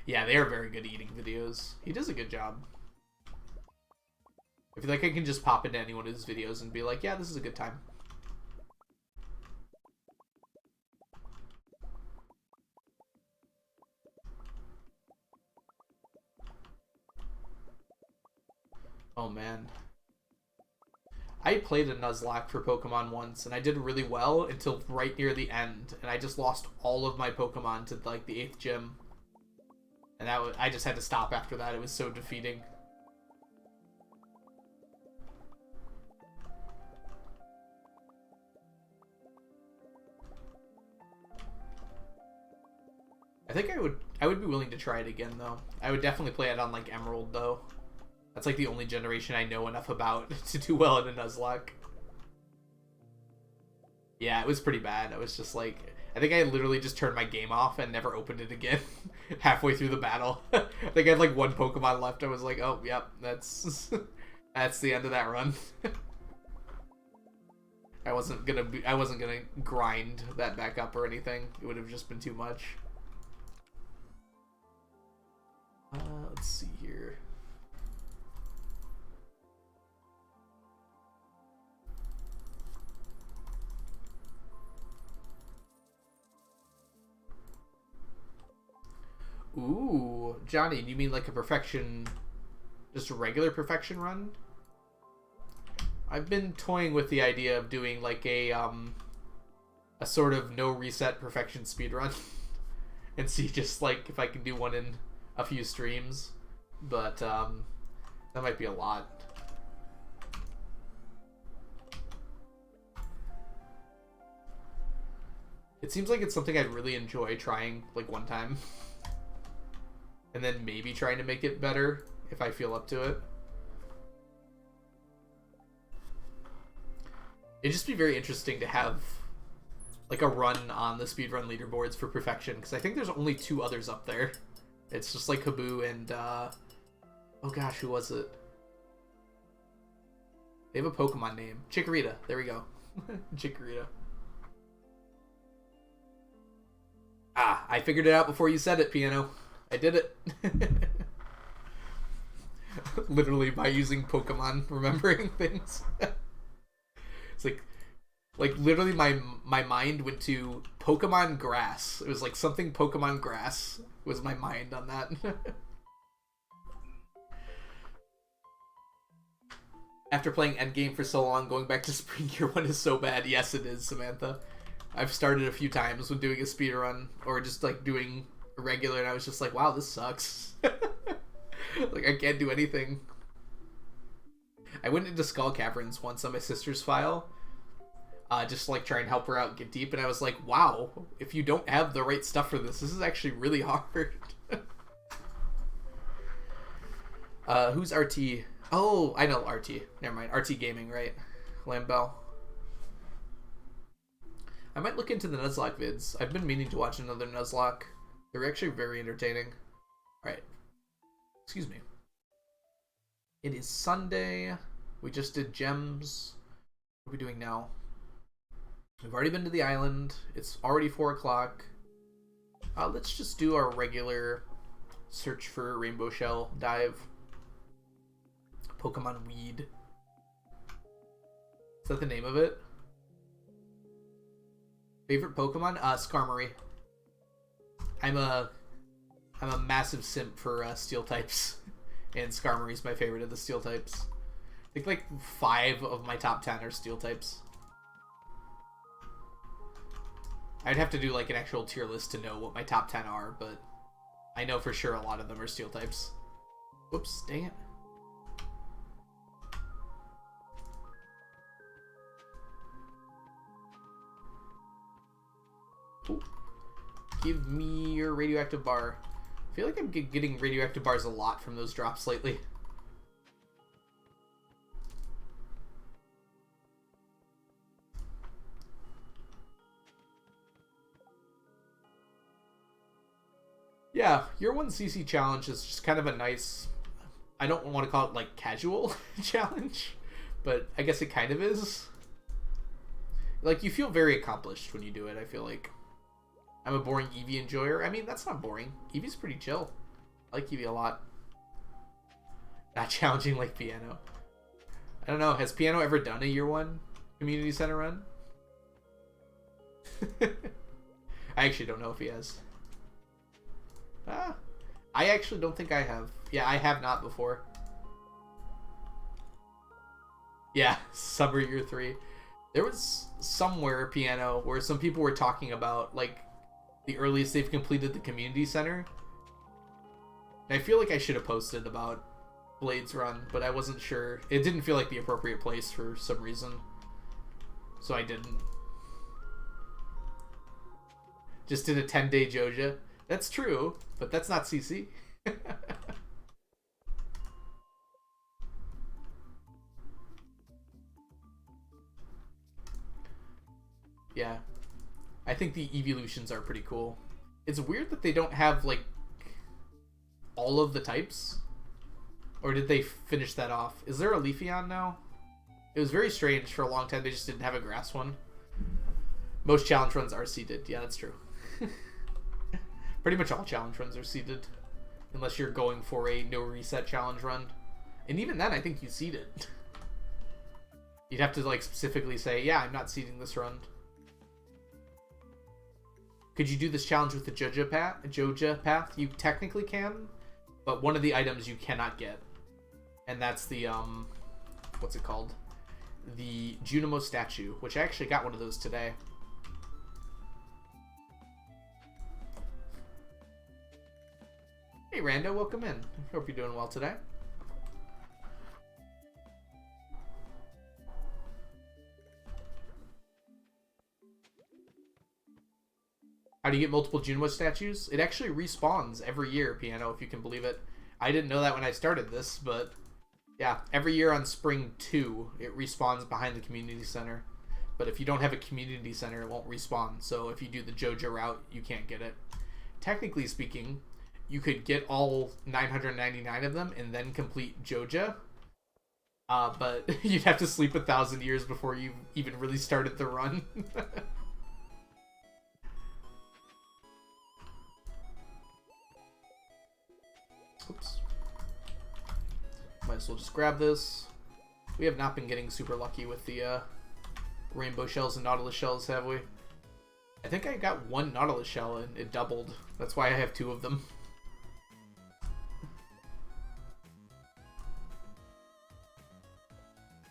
Yeah, they are very good eating videos. He does a good job. I feel like I can just pop into any one of his videos and be like, yeah, this is a good time. Oh, man. I played a Nuzlocke for Pokemon once, and I did really well until right near the end, and I just lost all of my Pokemon to, like, the 8th gym. And that was, I just had to stop after that. It was so defeating. I think I would be willing to try it again, though. I would definitely play it on, like, Emerald, though. That's, like, the only generation I know enough about to do well in a Nuzlocke. Yeah, it was pretty bad. I was just, like... I think I literally just turned my game off and never opened it again halfway through the battle. I think I had, like, 1 Pokemon left. I was like, oh, yep, that's... that's the end of that run. I wasn't gonna grind that back up or anything. It would have just been too much. Let's see here. Ooh, Johnny, do you mean like a perfection, just a regular perfection run? I've been toying with the idea of doing like a sort of no reset perfection speedrun and see just like if I can do one in a few streams, but that might be a lot. It seems like it's something I'd really enjoy trying, like, one time. And then maybe trying to make it better if I feel up to it. It'd just be very interesting to have, like, a run on the speedrun leaderboards for perfection, because I think there's only 2 others up there. It's just, like, Haboo and, oh gosh, who was it? They have a Pokemon name. Chikorita. There we go. Chikorita. Ah, I figured it out before you said it, Piano. I did it. Literally by using Pokemon, remembering things. It's like literally my mind went to Pokemon Grass. It was like something Pokemon Grass was my mind on that. After playing Endgame for so long, going back to Spring Year 1 is so bad. Yes, it is, Samantha. I've started a few times when doing a speedrun, or just like doing a regular, and I was just like, wow, this sucks. Like, I can't do anything. I went into Skull Caverns once on my sister's file, just to, like, try and help her out get deep, and I was like, wow, if you don't have the right stuff for this is actually really hard. Who's RT? Oh, I know RT. Never mind. RT Gaming, right? Lambell. I might look into the Nuzlocke vids. I've been meaning to watch another Nuzlocke. They're actually very entertaining. Alright. Excuse me. It is Sunday. We just did gems. What are we doing now? We've already been to the island. It's already 4 o'clock. Let's just do our regular search for Rainbow Shell dive. Pokemon Weed. Is that the name of it? Favorite Pokemon? Skarmory. I'm a massive simp for steel types, and Skarmory's my favorite of the steel types. I think like 5 of my top 10 are steel types. I'd have to do like an actual tier list to know what my top 10 are, but I know for sure a lot of them are steel types. Whoops, dang it. Ooh. Give me your radioactive bar. I feel like I'm getting radioactive bars a lot from those drops lately. Yeah, your 1cc challenge is just kind of a nice, I don't want to call it like casual challenge, but I guess it kind of is. Like, you feel very accomplished when you do it, I feel like. I'm a boring Eevee enjoyer. I mean, that's not boring. Eevee's pretty chill. I like Eevee a lot. Not challenging like Piano. I don't know. Has Piano ever done a year 1 community center run? I actually don't know if he has. I actually don't think I have. Yeah, I have not before. Yeah, summer year 3. There was somewhere, Piano, where some people were talking about, like, the earliest they've completed the community center. And I feel like I should have posted about Blade's run, but I wasn't sure. It didn't feel like the appropriate place for some reason. So I didn't. Just did a 10-day Joja. That's true, but that's not CC. Yeah. I think the evolutions are pretty cool. It's weird that they don't have, like, all of the types. Or did they finish that off? Is there a Leafeon now? It was very strange for a long time. They just didn't have a grass one. Most challenge runs are seeded. Yeah, that's true. Pretty much all challenge runs are seeded. Unless you're going for a no reset challenge run. And even then, I think you seed it. You'd have to, like, specifically say, yeah, I'm not seeding this run. Could you do this challenge with the Joja path? You technically can, but one of the items you cannot get. And that's the, what's it called? The Junimo statue, which I actually got one of those today. Hey Rando, welcome in. Hope you're doing well today. How do you get multiple Junimo statues? It actually respawns every year, Piano, if you can believe it. I didn't know that when I started this, but yeah, every year on Spring 2, it respawns behind the community center. But if you don't have a community center, it won't respawn. So if you do the Joja route, you can't get it. Technically speaking, you could get all 999 of them and then complete Joja. But you'd have to sleep 1,000 years before you even really started the run. Oops. Might as well just grab this. We have not been getting super lucky with the rainbow shells and nautilus shells, have we? I think I got one nautilus shell and it doubled. That's why I have 2 of them.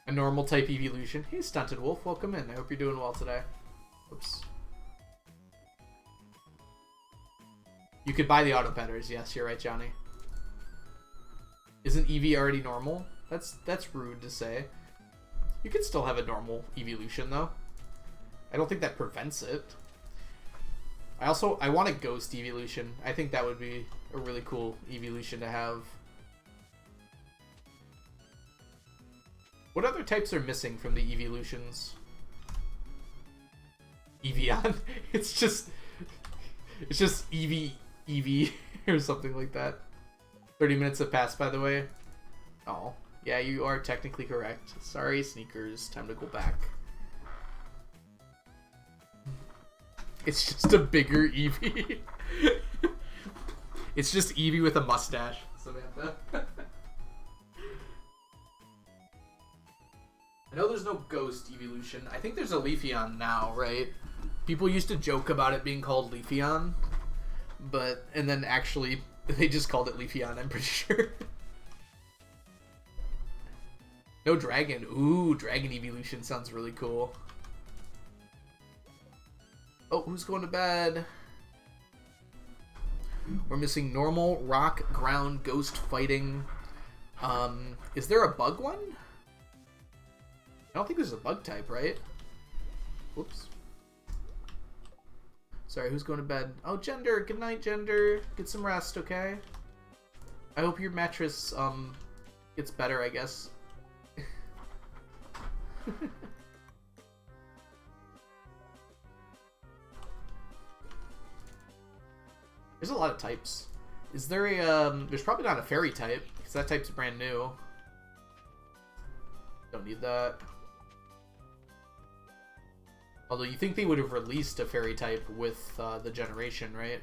A normal type evolution. Hey, Stunted Wolf, welcome in. I hope you're doing well today. Oops. You could buy the auto petters. Yes, you're right, Johnny. Isn't Eevee already normal? That's rude to say. You could still have a normal evolution, though. I don't think that prevents it. I want a ghost evolution. I think that would be a really cool evolution to have. What other types are missing from the evolutions? Evian. It's just Eevee or something like that. 30 minutes have passed, by the way. Oh, yeah, you are technically correct. Sorry, Sneakers. Time to go back. It's just a bigger Eevee. It's just Eevee with a mustache, Samantha. I know there's no ghost evolution. I think there's a Leafeon now, right? People used to joke about it being called Leafeon, and then actually they just called it Leafeon, I'm pretty sure. No dragon. Ooh, dragon evolution sounds really cool. Oh, who's going to bed? We're missing normal, rock, ground, ghost fighting. Is there a bug one? I don't think there's a bug type, right? Whoops. Sorry, who's going to bed? Oh, Gender. Good night, Gender. Get some rest, okay? I hope your mattress, gets better, I guess. There's a lot of types. Is there a, there's probably not a fairy type, because that type's brand new. Don't need that. Although you think they would have released a fairy type with the generation, right?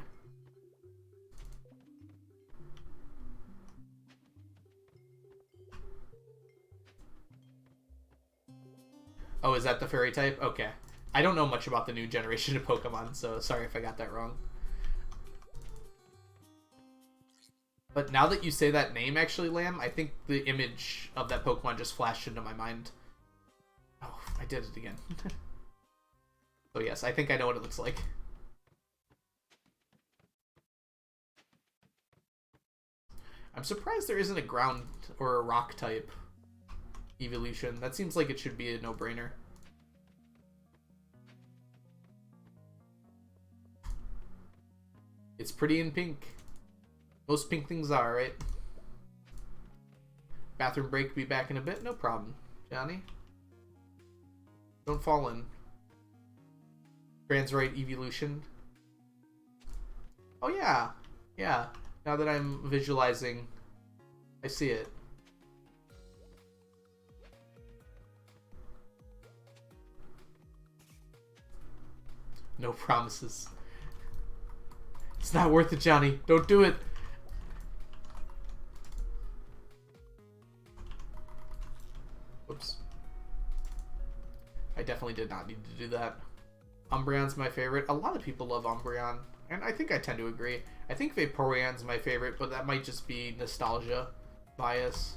Oh, is that the fairy type? Okay. I don't know much about the new generation of Pokemon, so sorry if I got that wrong. But now that you say that name, actually, Lamb, I think the image of that Pokemon just flashed into my mind. Oh, I did it again. So yes, I think I know what it looks like. I'm surprised there isn't a ground or a rock type evolution. That seems like it should be a no-brainer. It's pretty in pink. Most pink things are, right? Bathroom break, be back in a bit. No problem, Johnny. Don't fall in. Transrite evolution. Oh yeah. Yeah. Now that I'm visualizing, I see it. No promises. It's not worth it, Johnny. Don't do it. Whoops. I definitely did not need to do that. Umbreon's my favorite. A lot of people love Umbreon, and I think I tend to agree. I think Vaporeon's my favorite, but that might just be nostalgia bias.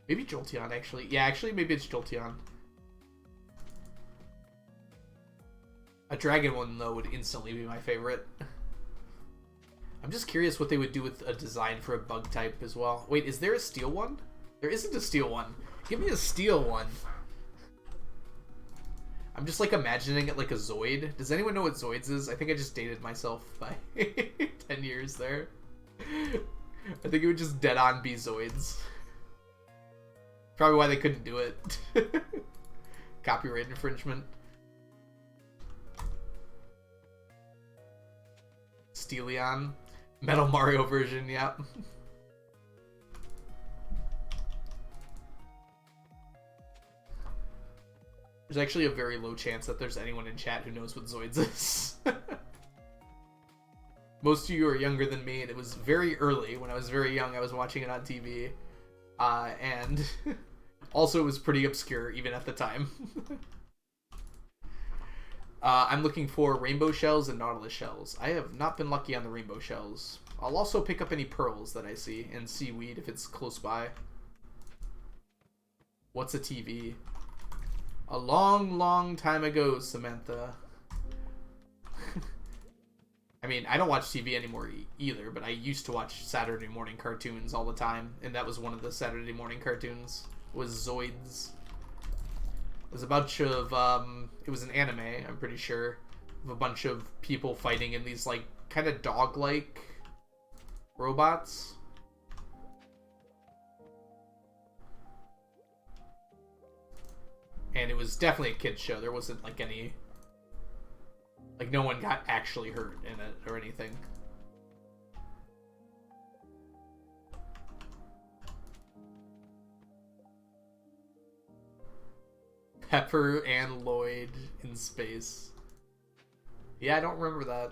Maybe Jolteon, actually. Yeah, actually, maybe it's Jolteon. A dragon one, though, would instantly be my favorite. I'm just curious what they would do with a design for a bug type as well. Wait, is there a steel one? There isn't a steel one. Give me a steel one. I'm just like imagining it like a Zoid. Does anyone know what Zoids is? I think I just dated myself by 10 years there. I think it would just dead on be Zoids. Probably why they couldn't do it. Copyright infringement. Steelion. Metal Mario version, yep. There's actually a very low chance that there's anyone in chat who knows what Zoids is. Most of you are younger than me, and it was very early. When I was very young, I was watching it on TV. And also it was pretty obscure, even at the time. I'm looking for rainbow shells and nautilus shells. I have not been lucky on the rainbow shells. I'll also pick up any pearls that I see, and seaweed if it's close by. What's a TV? A long, long time ago, Samantha. I mean, I don't watch TV anymore either, but I used to watch Saturday morning cartoons all the time, and that was one of the Saturday morning cartoons, was Zoids. It was a bunch of, it was an anime, I'm pretty sure, of a bunch of people fighting in these, like, kind of dog-like robots. And it was definitely a kid's show. There wasn't, like, any... Like, no one got actually hurt in it or anything. Pepper and Lloyd in space. Yeah, I don't remember that.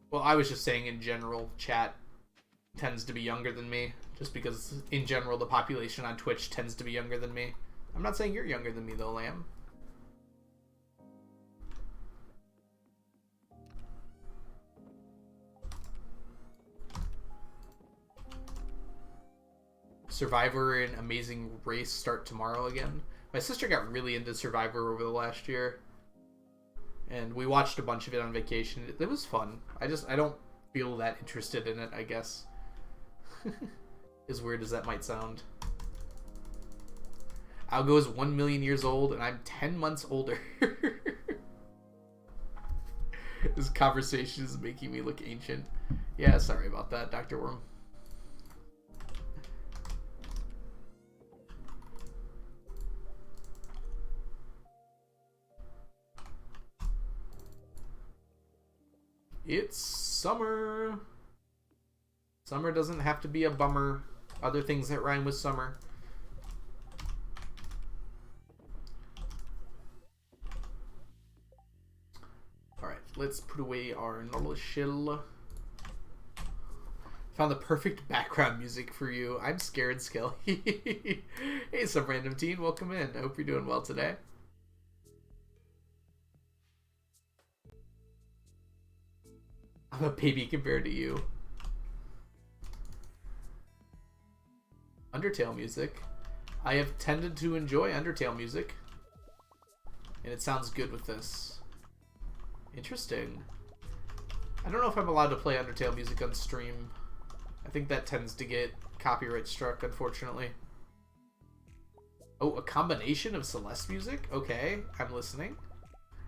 Well, I was just saying in general, chat tends to be younger than me. Just because, in general, the population on Twitch tends to be younger than me. I'm not saying you're younger than me, though, Lamb. Survivor and Amazing Race start tomorrow again. My sister got really into Survivor over the last year. And we watched a bunch of it on vacation. It was fun. I don't feel that interested in it, I guess. As weird as that might sound. Algo is 1 million years old, and I'm 10 months older. This conversation is making me look ancient. Yeah, sorry about that, Dr. Worm. It's summer. Summer doesn't have to be a bummer. Other things that rhyme with summer. Alright, let's put away our nautilus shell. Found the perfect background music for you. I'm scared, Skelly. Hey, some random teen, welcome in. I hope you're doing well today. I'm a baby compared to you. Undertale music. I have tended to enjoy Undertale music. And it sounds good with this. Interesting. I don't know if I'm allowed to play Undertale music on stream. I think that tends to get copyright struck, unfortunately. Oh, a combination of Celeste music? Okay, I'm listening.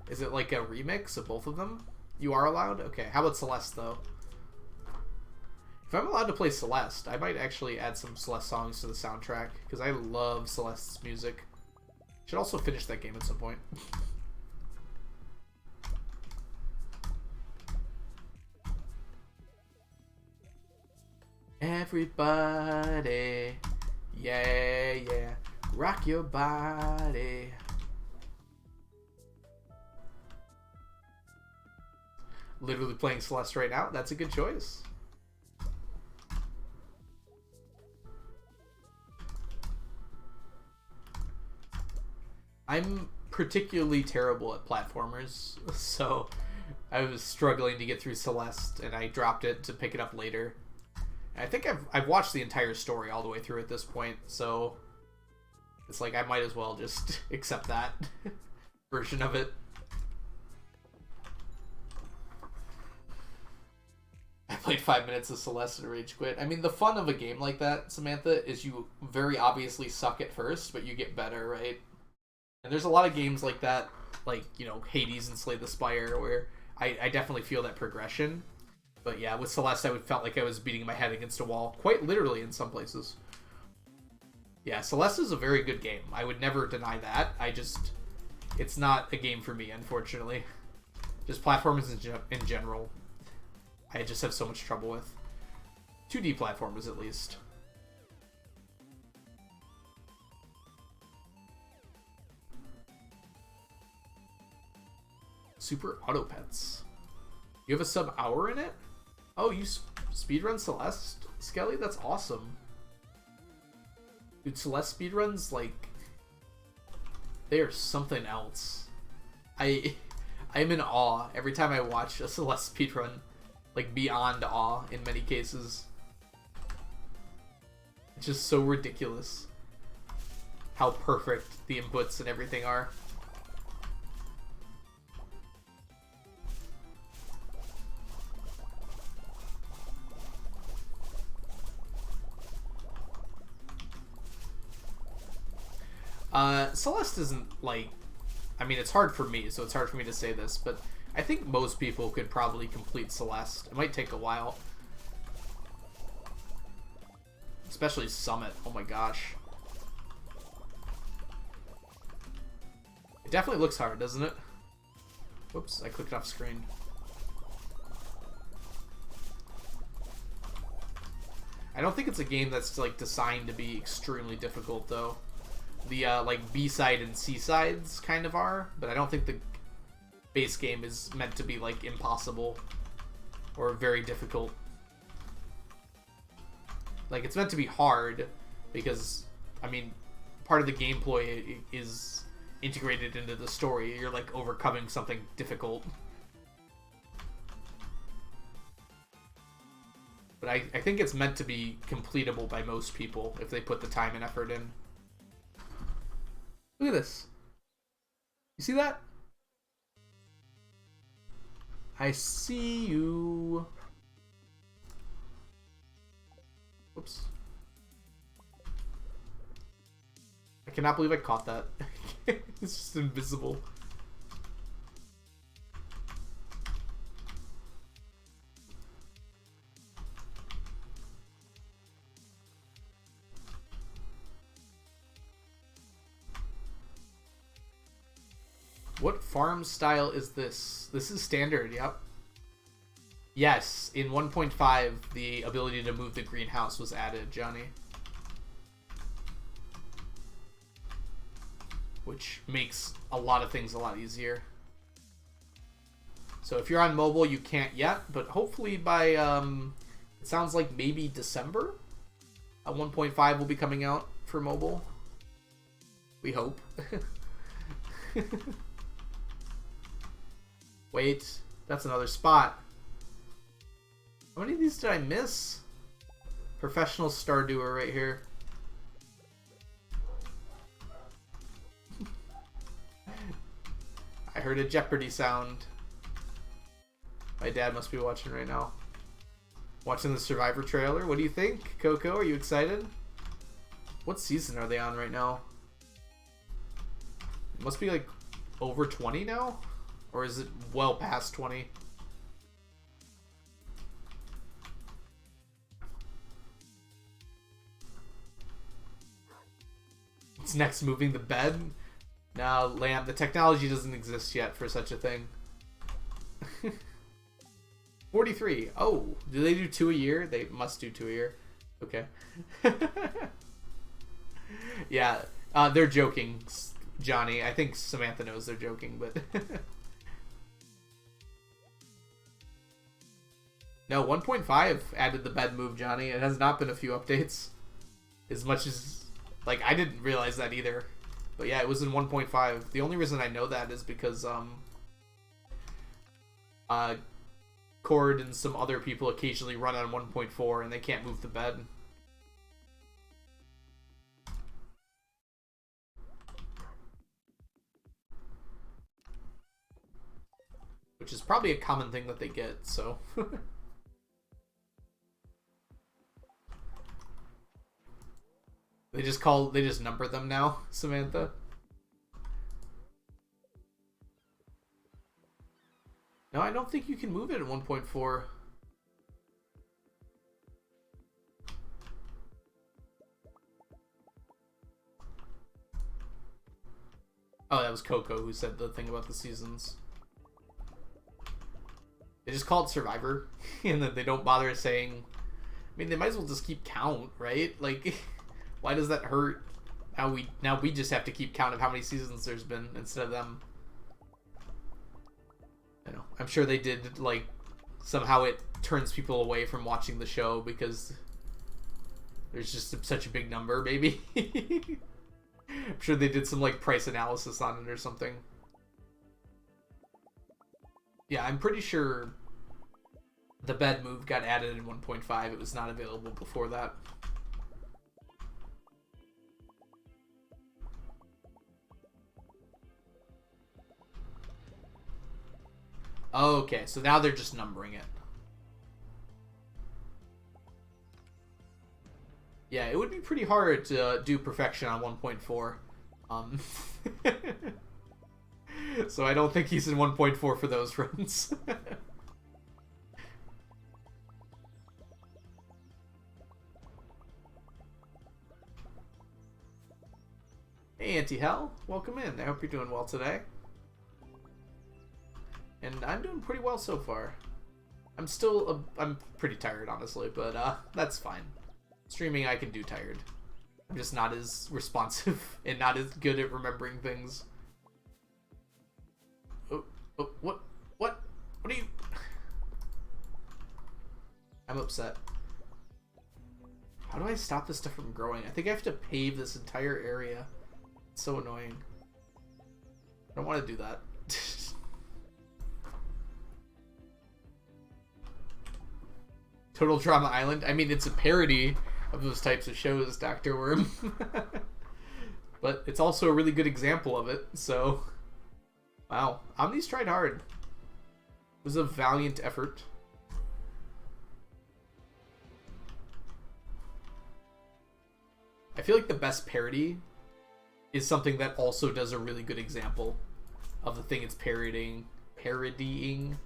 Is it like a remix of both of them? You are allowed? Okay, how about Celeste, though? If I'm allowed to play Celeste, I might actually add some Celeste songs to the soundtrack, because I love Celeste's music. Should also finish that game at some point. Everybody, yeah, yeah, rock your body. Literally playing Celeste right now. That's a good choice. I'm particularly terrible at platformers, so I was struggling to get through Celeste, and I dropped it to pick it up later. And I think I've watched the entire story all the way through at this point, so it's like I might as well just accept that version of it. played 5 minutes of Celeste and rage quit. I mean, the fun of a game like that, Samantha, is you very obviously suck at first, but you get better, right? And there's a lot of games like that, like, you know, Hades and Slay the Spire, where I definitely feel that progression. But yeah, with Celeste, I felt like I was beating my head against a wall, quite literally in some places. Yeah, Celeste is a very good game. I would never deny that. It's not a game for me, unfortunately. Just platformers in general, I just have so much trouble with. 2D platformers, at least. Super Auto Pets. You have a sub-hour in it? Oh, you speedrun Celeste, Skelly? That's awesome. Dude, Celeste speedruns, like, they are something else. I'm in awe every time I watch a Celeste speedrun. Like, beyond awe in many cases. It's just so ridiculous how perfect the inputs and everything are. Celeste isn't, like, I mean, it's hard for me, so it's hard for me to say this, but I think most people could probably complete Celeste. It might take a while. Especially Summit, oh my gosh. It definitely looks hard, doesn't it? Whoops, I clicked off screen. I don't think it's a game that's, like, designed to be extremely difficult, though. The, like, B-side and C-sides kind of are, but I don't think the base game is meant to be, like, impossible or very difficult. Like, it's meant to be hard because, I mean, part of the gameplay is integrated into the story. You're, like, overcoming something difficult. But I think it's meant to be completable by most people if they put the time and effort in. Look at this. You see that? I see you. Whoops. I cannot believe I caught that. It's just invisible. What farm style is this? This is standard, yep. Yes, in 1.5, the ability to move the greenhouse was added, Johnny. Which makes a lot of things a lot easier. So if you're on mobile, you can't yet, but hopefully by, it sounds like maybe December, 1.5 will be coming out for mobile. We hope. Wait, that's another spot. How many of these did I miss? Professional Stardewer right here. I heard a Jeopardy sound. My dad must be watching right now. Watching the Survivor trailer. What do you think, Coco? Are you excited? What season are they on right now? It must be like over 20 now? Or is it well past 20? What's next? Moving the bed? No, Lamb, the technology doesn't exist yet for such a thing. 43. Oh, do they do 2 a year? They must do 2 a year. Okay. Yeah, they're joking, Johnny. I think Samantha knows they're joking, but... No, 1.5 added the bed move, Johnny. It has not been a few updates. As much as... Like, I didn't realize that either. But yeah, it was in 1.5. The only reason I know that is because, Cord and some other people occasionally run on 1.4 and they can't move the bed. Which is probably a common thing that they get, so... They just number them now, Samantha. No, I don't think you can move it at 1.4. Oh, that was Coco who said the thing about the seasons. They just call it Survivor, and then they don't bother saying... I mean, they might as well just keep count, right? Like, why does that hurt? Now we just have to keep count of how many seasons there's been instead of them. I know. I'm sure they did, like, somehow it turns people away from watching the show because there's just such a big number, maybe. I'm sure they did some, like, price analysis on it or something. Yeah, I'm pretty sure the bed move got added in 1.5. It was not available before that. Okay, so now they're just numbering it. Yeah, it would be pretty hard to do perfection on 1.4. So I don't think he's in 1.4 for those runs. Hey, Anti-Hell. Welcome in. I hope you're doing well today. And I'm doing pretty well so far. I'm pretty tired, honestly, but that's fine. Streaming, I can do tired. I'm just not as responsive and not as good at remembering things. What are you... I'm upset. How do I stop this stuff from growing? I think I have to pave this entire area. It's so annoying. I don't want to do that. Total Drama Island? I mean, it's a parody of those types of shows, Dr. Worm. But it's also a really good example of it, so... Wow. Omni's tried hard. It was a valiant effort. I feel like the best parody is something that also does a really good example of the thing it's parodying. Parodying?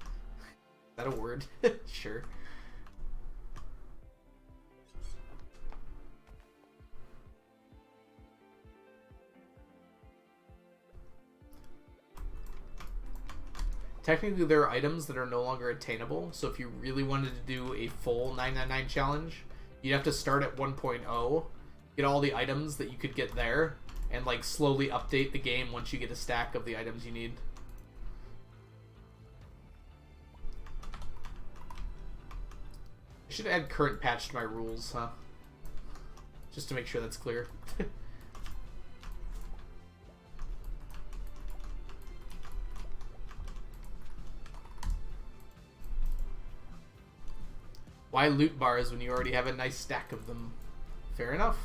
Is that a word? Sure. Technically, there are items that are no longer attainable, so if you really wanted to do a full 999 challenge, you'd have to start at 1.0, get all the items that you could get there, and like slowly update the game once you get a stack of the items you need. I should add current patch to my rules, huh? Just to make sure that's clear. Why loot bars when you already have a nice stack of them? Fair enough.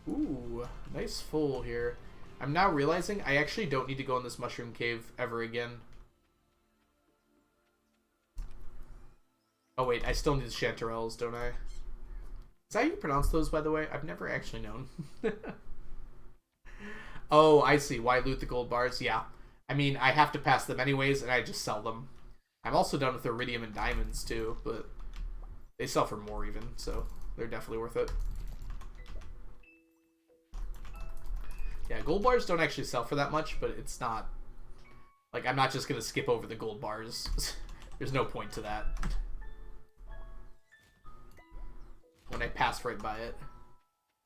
Ooh, nice full here. I'm now realizing I actually don't need to go in this mushroom cave ever again. Oh wait, I still need the chanterelles, don't I? Is that how you pronounce those, by the way? I've never actually known. Oh, I see. Why loot the gold bars? Yeah. I mean, I have to pass them anyways, and I just sell them. I'm also done with iridium and diamonds, too, but they sell for more even, so they're definitely worth it. Yeah, gold bars don't actually sell for that much, but it's not... Like, I'm not just going to skip over the gold bars. There's no point to that. When I pass right by it.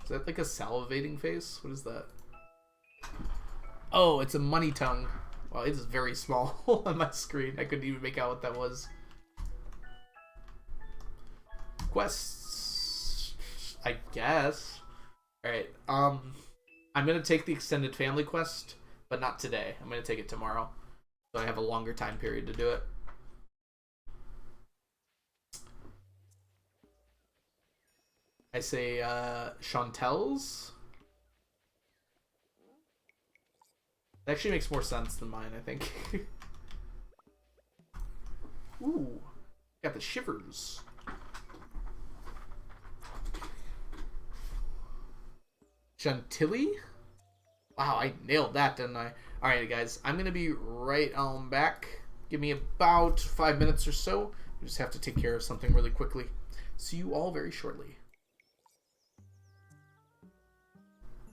Is that like a salivating face? What is that? Oh, it's a money tongue. Wow, it's very small on my screen. I couldn't even make out what that was. Quests, I guess. Alright, I'm gonna take the extended family quest, but not today. I'm gonna take it tomorrow. So I have a longer time period to do it. I say, Chantel's? It actually makes more sense than mine, I think. Ooh, got the shivers. Chantilly? Wow, I nailed that, didn't I? Alright, guys, I'm going to be right on back. Give me about 5 minutes or so. I just have to take care of something really quickly. See you all very shortly.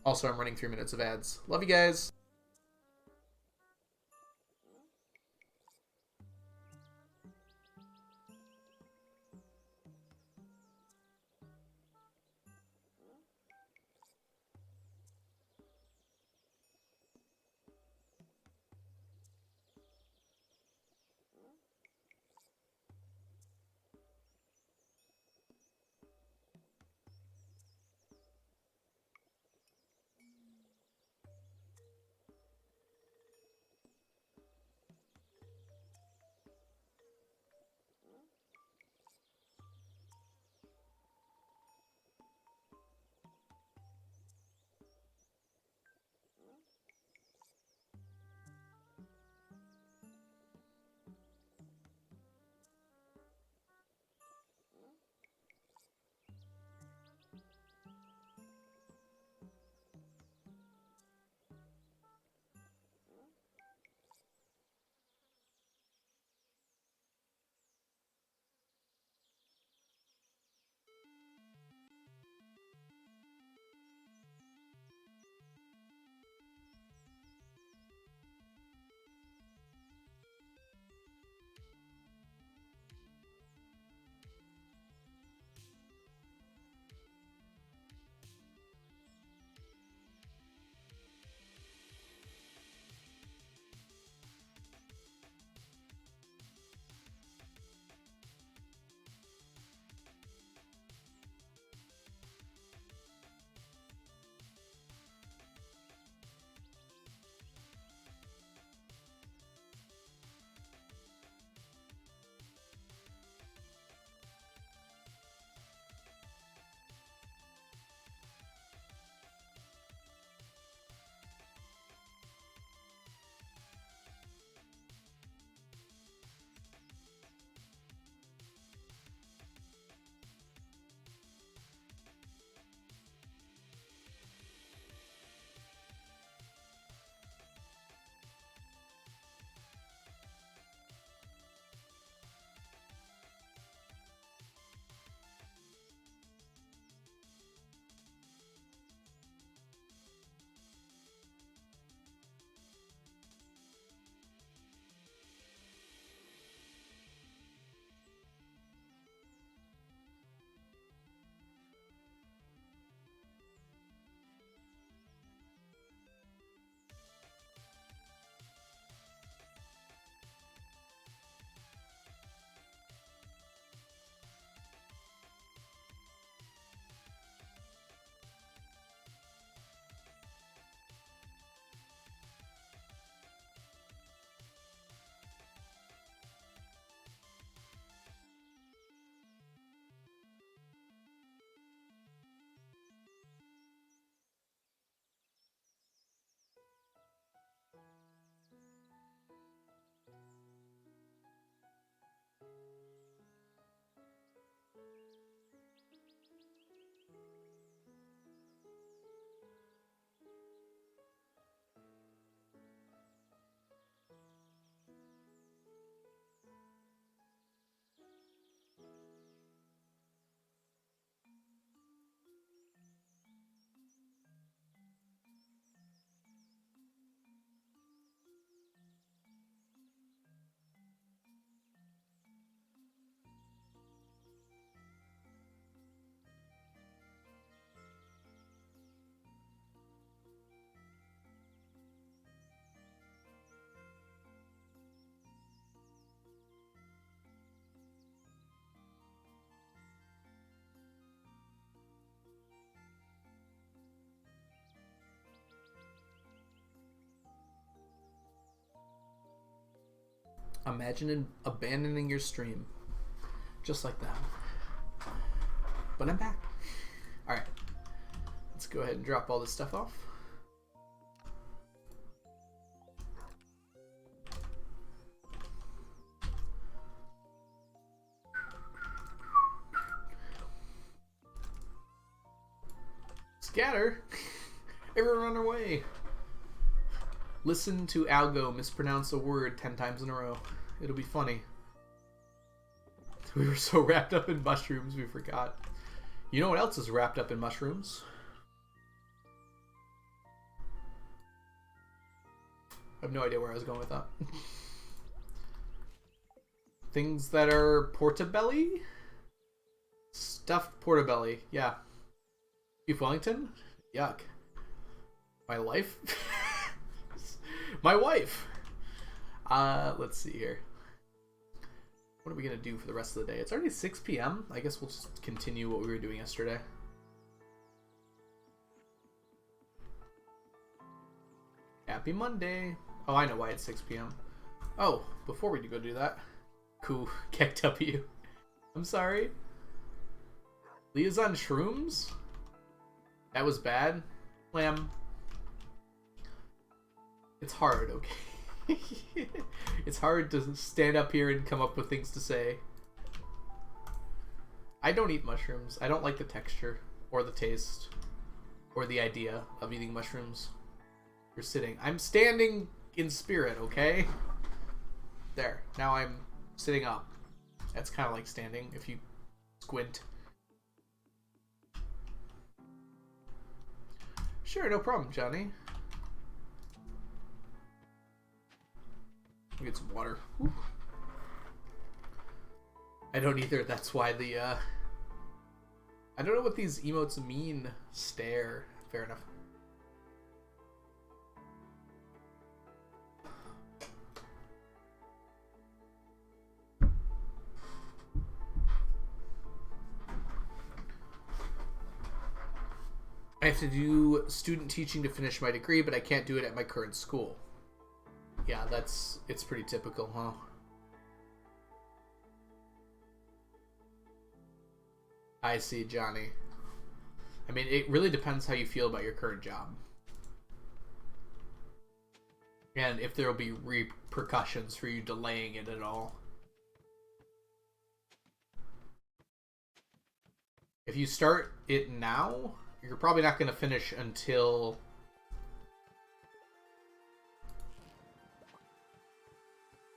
Also, I'm running 3 minutes of ads. Love you guys. Imagine abandoning your stream. Just like that. But I'm back. Alright. Let's go ahead and drop all this stuff off. Scatter! Everyone run away! Listen to Algo mispronounce a word 10 times in a row. It'll be funny. We were so wrapped up in mushrooms, we forgot. You know what else is wrapped up in mushrooms? I have no idea where I was going with that. Things that are portobello? Stuffed portobello, yeah. Beef Wellington? Yuck. My life? My wife! Let's see here. What are we going to do for the rest of the day? It's already 6 p.m. I guess we'll just continue what we were doing yesterday. Happy Monday. Oh, I know why it's 6 p.m. Oh, before we go do that. Cool. KW. I'm sorry. Leah's on shrooms? That was bad. Lamb. It's hard, okay? It's hard to stand up here and come up with things to say. I don't eat mushrooms. I don't like the texture or the taste or the idea of eating mushrooms. You're sitting. I'm standing in spirit, okay? There. Now I'm sitting up. That's kind of like standing if you squint. Sure, no problem, Johnny. Get some water. Whew. I don't either. That's why the I don't know what these emotes mean. Stare. Fair enough. I have to do student teaching to finish my degree, but I can't do it at my current school. Yeah, it's pretty typical, huh? I see, Johnny. I mean, it really depends how you feel about your current job. And if there will be repercussions for you delaying it at all. If you start it now, you're probably not going to finish until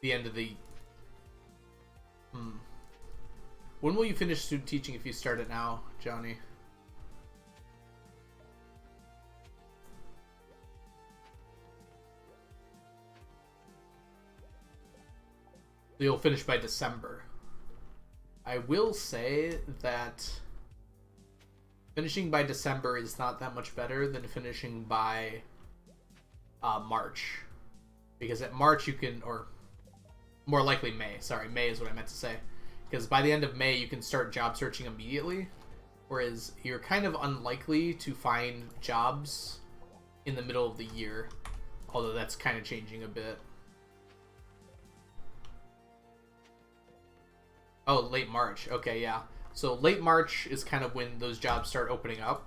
the end of the... When will you finish student teaching if you start it now, Johnny? You'll finish by December. I will say that finishing by December is not that much better than finishing by March. Because at March you can, or more likely May. Sorry, May is what I meant to say. Because by the end of May, you can start job searching immediately. Whereas you're kind of unlikely to find jobs in the middle of the year. Although that's kind of changing a bit. Oh, late March. Okay, yeah. So late March is kind of when those jobs start opening up.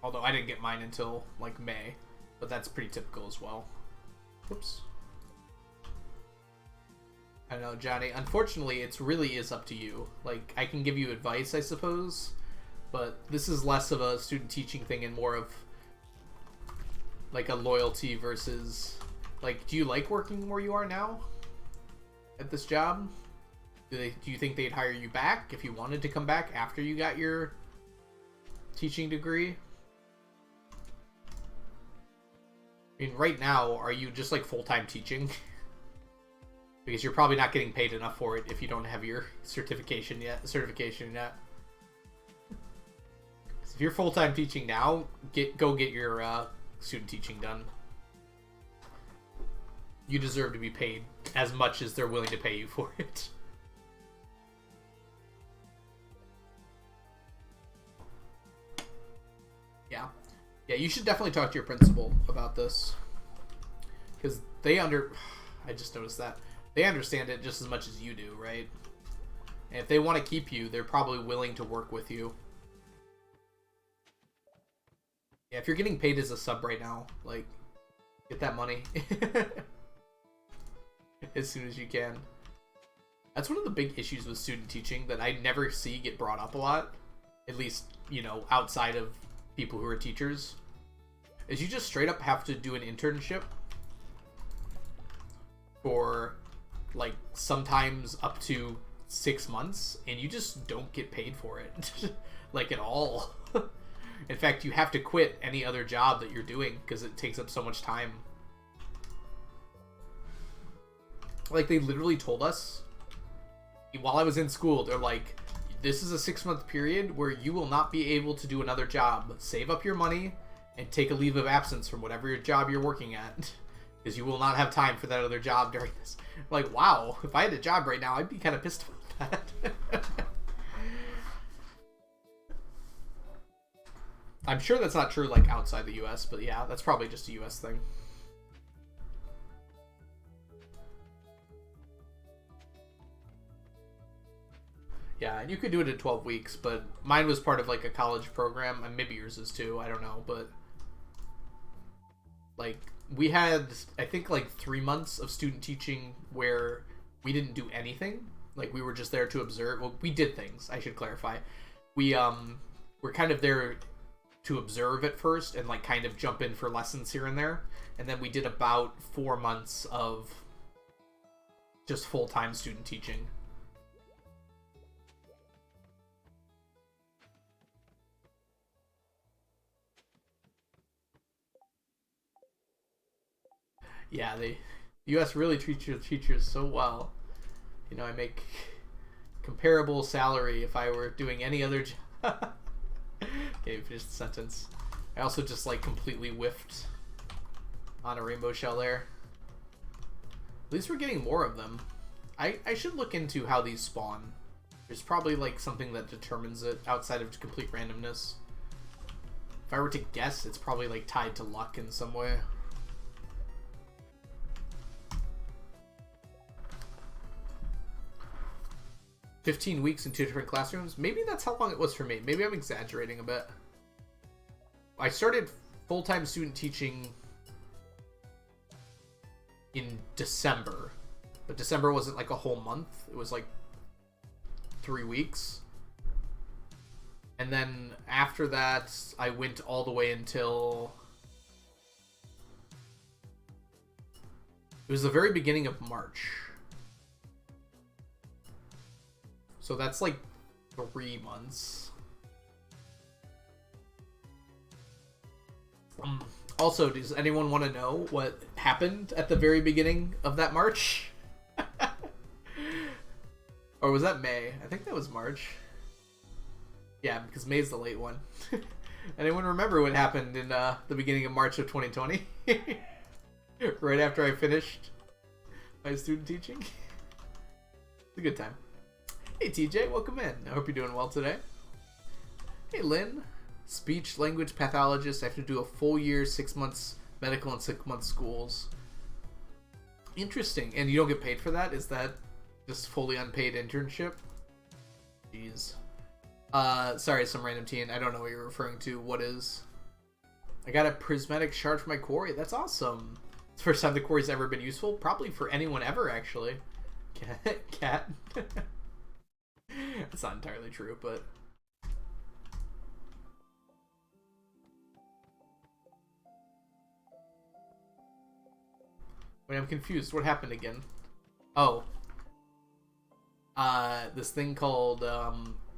Although I didn't get mine until like May. But that's pretty typical as well. Whoops. I know, Johnny. Unfortunately, it really is up to you. Like, I can give you advice, I suppose, but this is less of a student teaching thing and more of like a loyalty versus, like, do you like working where you are now at this job? Do you think they'd hire you back if you wanted to come back after you got your teaching degree? I mean, right now, are you just like full-time teaching? Because you're probably not getting paid enough for it if you don't have your certification yet. So if you're full-time teaching now, go get your student teaching done. You deserve to be paid as much as they're willing to pay you for it. Yeah. Yeah, you should definitely talk to your principal about this. Because I just noticed that. They understand it just as much as you do, right? And if they want to keep you, they're probably willing to work with you. Yeah, if you're getting paid as a sub right now, like, get that money. As soon as you can. That's one of the big issues with student teaching that I never see get brought up a lot. at least, you know, outside of people who are teachers, is you just straight up have to do an internship for like sometimes up to 6 months, and you just don't get paid for it like at all. In fact, you have to quit any other job that you're doing because it takes up so much time. Like, they literally told us while I was in school, they're like, this is a 6-month period where you will not be able to do another job. Save up your money and take a leave of absence from whatever your job you're working at, because you will not have time for that other job during this. Like, wow, if I had a job right now, I'd be kind of pissed about that. I'm sure that's not true, like, outside the US, but yeah, that's probably just a US thing. Yeah, and you could do it in 12 weeks, but mine was part of, like, a college program, and maybe yours is too, I don't know, but... Like, we had, I think, like, 3 months of student teaching where we didn't do anything. Like, we were just there to observe. Well, we did things, I should clarify. We, were kind of there to observe at first and, like, kind of jump in for lessons here and there. And then we did about 4 months of just full-time student teaching. Yeah, the U.S. really treats your teachers so well. You know, I make comparable salary if I were doing any other job. Okay, finish the sentence. I also just, like, completely whiffed on a rainbow shell there. At least we're getting more of them. I should look into how these spawn. There's probably, like, something that determines it outside of complete randomness. If I were to guess, it's probably, like, tied to luck in some way. "15 weeks in 2 different classrooms." Maybe that's how long it was for me. Maybe I'm exaggerating a bit. I started full-time student teaching in December. But December wasn't like a whole month. It was like 3 weeks. And then after that, I went all the way until... It was the very beginning of March. So that's like 3 months. Also, does anyone want to know what happened at the very beginning of that March? Or was that May? I think that was March. Yeah, because May's the late one. Anyone remember what happened in the beginning of March of 2020? Right after I finished my student teaching? It's a good time. Hey TJ, welcome in. I hope you're doing well today. Hey Lynn, speech language pathologist. I have to do a full year, 6 months medical and 6 months schools. Interesting. And you don't get paid for that? Is that just fully unpaid internship? Jeez. Sorry, some random teen. I don't know what you're referring to. What is? I got a prismatic shard for my quarry. That's awesome. It's the first time the quarry's ever been useful. Probably for anyone ever, actually. Cat. That's not entirely true, but... Wait, I'm confused. What happened again? Oh. This thing called,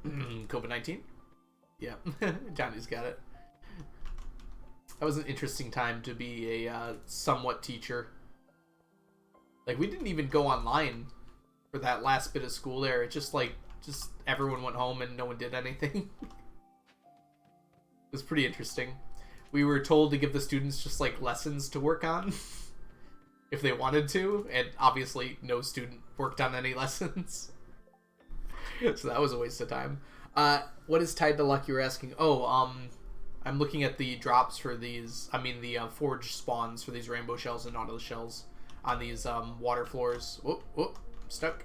COVID-19? Yeah. Johnny's got it. That was an interesting time to be a, somewhat teacher. Like, we didn't even go online for that last bit of school there. It just, like, everyone went home and no one did anything. It was pretty interesting. We were told to give the students just, like, lessons to work on if they wanted to, and obviously no student worked on any lessons. So that was a waste of time. What is tied to luck, you were asking? Oh, I'm looking at the drops for these, the forge spawns for these rainbow shells and nautilus shells on these water floors. Whoop, whoop, I'm stuck.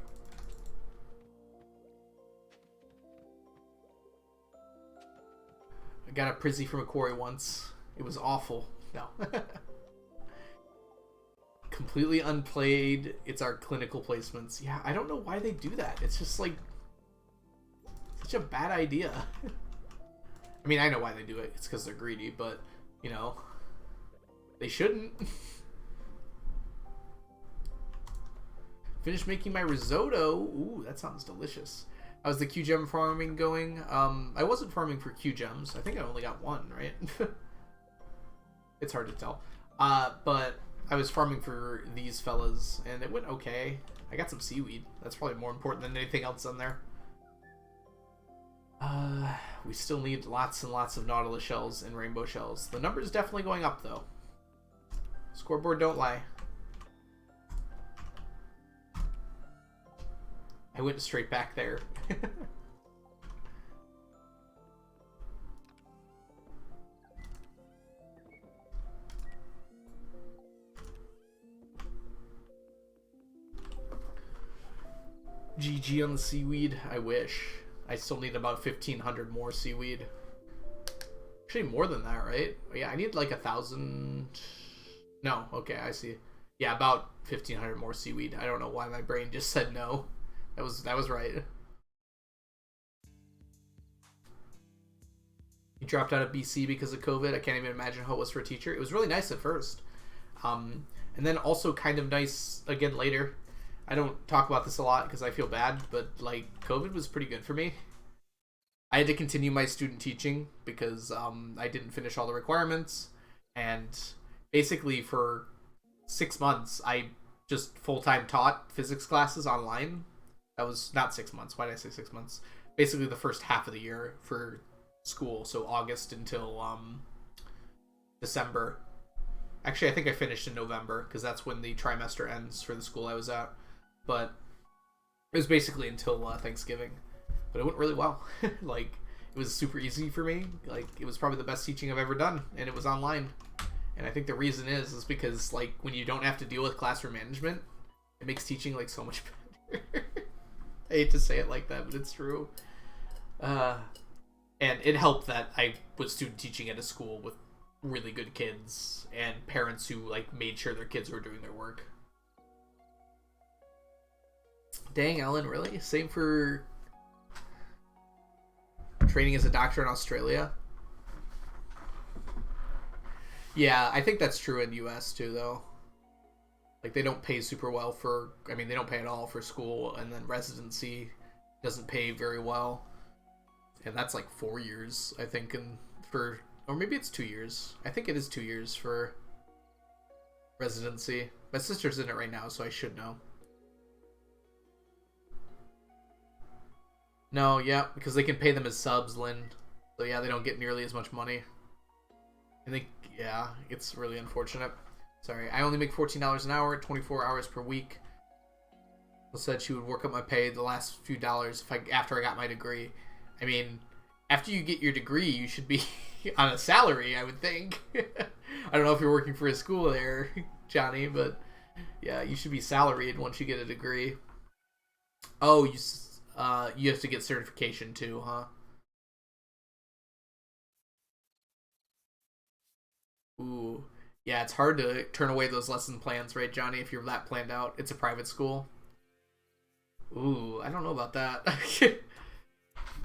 I got a prizzy from a quarry once. It was awful. No. Completely unplayed. It's our clinical placements. Yeah, I don't know why they do that. It's just like such a bad idea. I mean, I know why they do it. It's because they're greedy, but, you know, they shouldn't. Finished making my risotto. Ooh, that sounds delicious. How's the Q gem farming going? I wasn't farming for Q gems. I think I only got one, right? It's hard to tell. But I was farming for these fellas, and it went okay. I got some seaweed. That's probably more important than anything else on there. We still need lots and lots of nautilus shells and rainbow shells. The number is definitely going up, though. Scoreboard don't lie. I went straight back there. GG on the seaweed. I wish. I still need about 1,500 more seaweed. Actually, more than that, right? Yeah, I need like 1,000. No, okay, I see. Yeah, about 1,500 more seaweed. I don't know why my brain just said no. That was right. He dropped out of BC because of COVID. I can't even imagine how it was for a teacher. It was really nice at first. And then also kind of nice again later. I don't talk about this a lot because I feel bad, but like COVID was pretty good for me. I had to continue my student teaching because I didn't finish all the requirements, and basically for 6 months I just full-time taught physics classes online. That was not 6 months. Why did I say 6 months? Basically the first half of the year for school, so August until December. Actually, I think I finished in November because that's when the trimester ends for the school I was at. But it was basically until Thanksgiving. But it went really well. Like, it was super easy for me. Like, it was probably the best teaching I've ever done, and it was online. And I think the reason is because, like, when you don't have to deal with classroom management, it makes teaching, like, so much better. I hate to say it like that, but it's true. And it helped that I was student teaching at a school with really good kids and parents who, like, made sure their kids were doing their work. Dang, Ellen, really? Same for training as a doctor in Australia? Yeah, I think that's true in the US too, though. Like, they don't pay super well for... I mean, they don't pay at all for school, and then residency doesn't pay very well. And that's like 4 years, I think, and for... Or maybe it's 2 years. I think it is 2 years for residency. My sister's in it right now, so I should know. No, yeah, because they can pay them as subs, Lynn. So yeah, they don't get nearly as much money. And they, yeah, it's really unfortunate. Sorry, I only make $14 an hour, 24 hours per week. She said she would work up my pay the last few dollars after I got my degree. I mean, after you get your degree, you should be on a salary, I would think. I don't know if you're working for a school there, Johnny, but yeah, you should be salaried once you get a degree. Oh, you have to get certification too, huh? Ooh. Yeah, it's hard to turn away those lesson plans, right, Johnny, if you're that planned out. It's a private school. Ooh, I don't know about that. I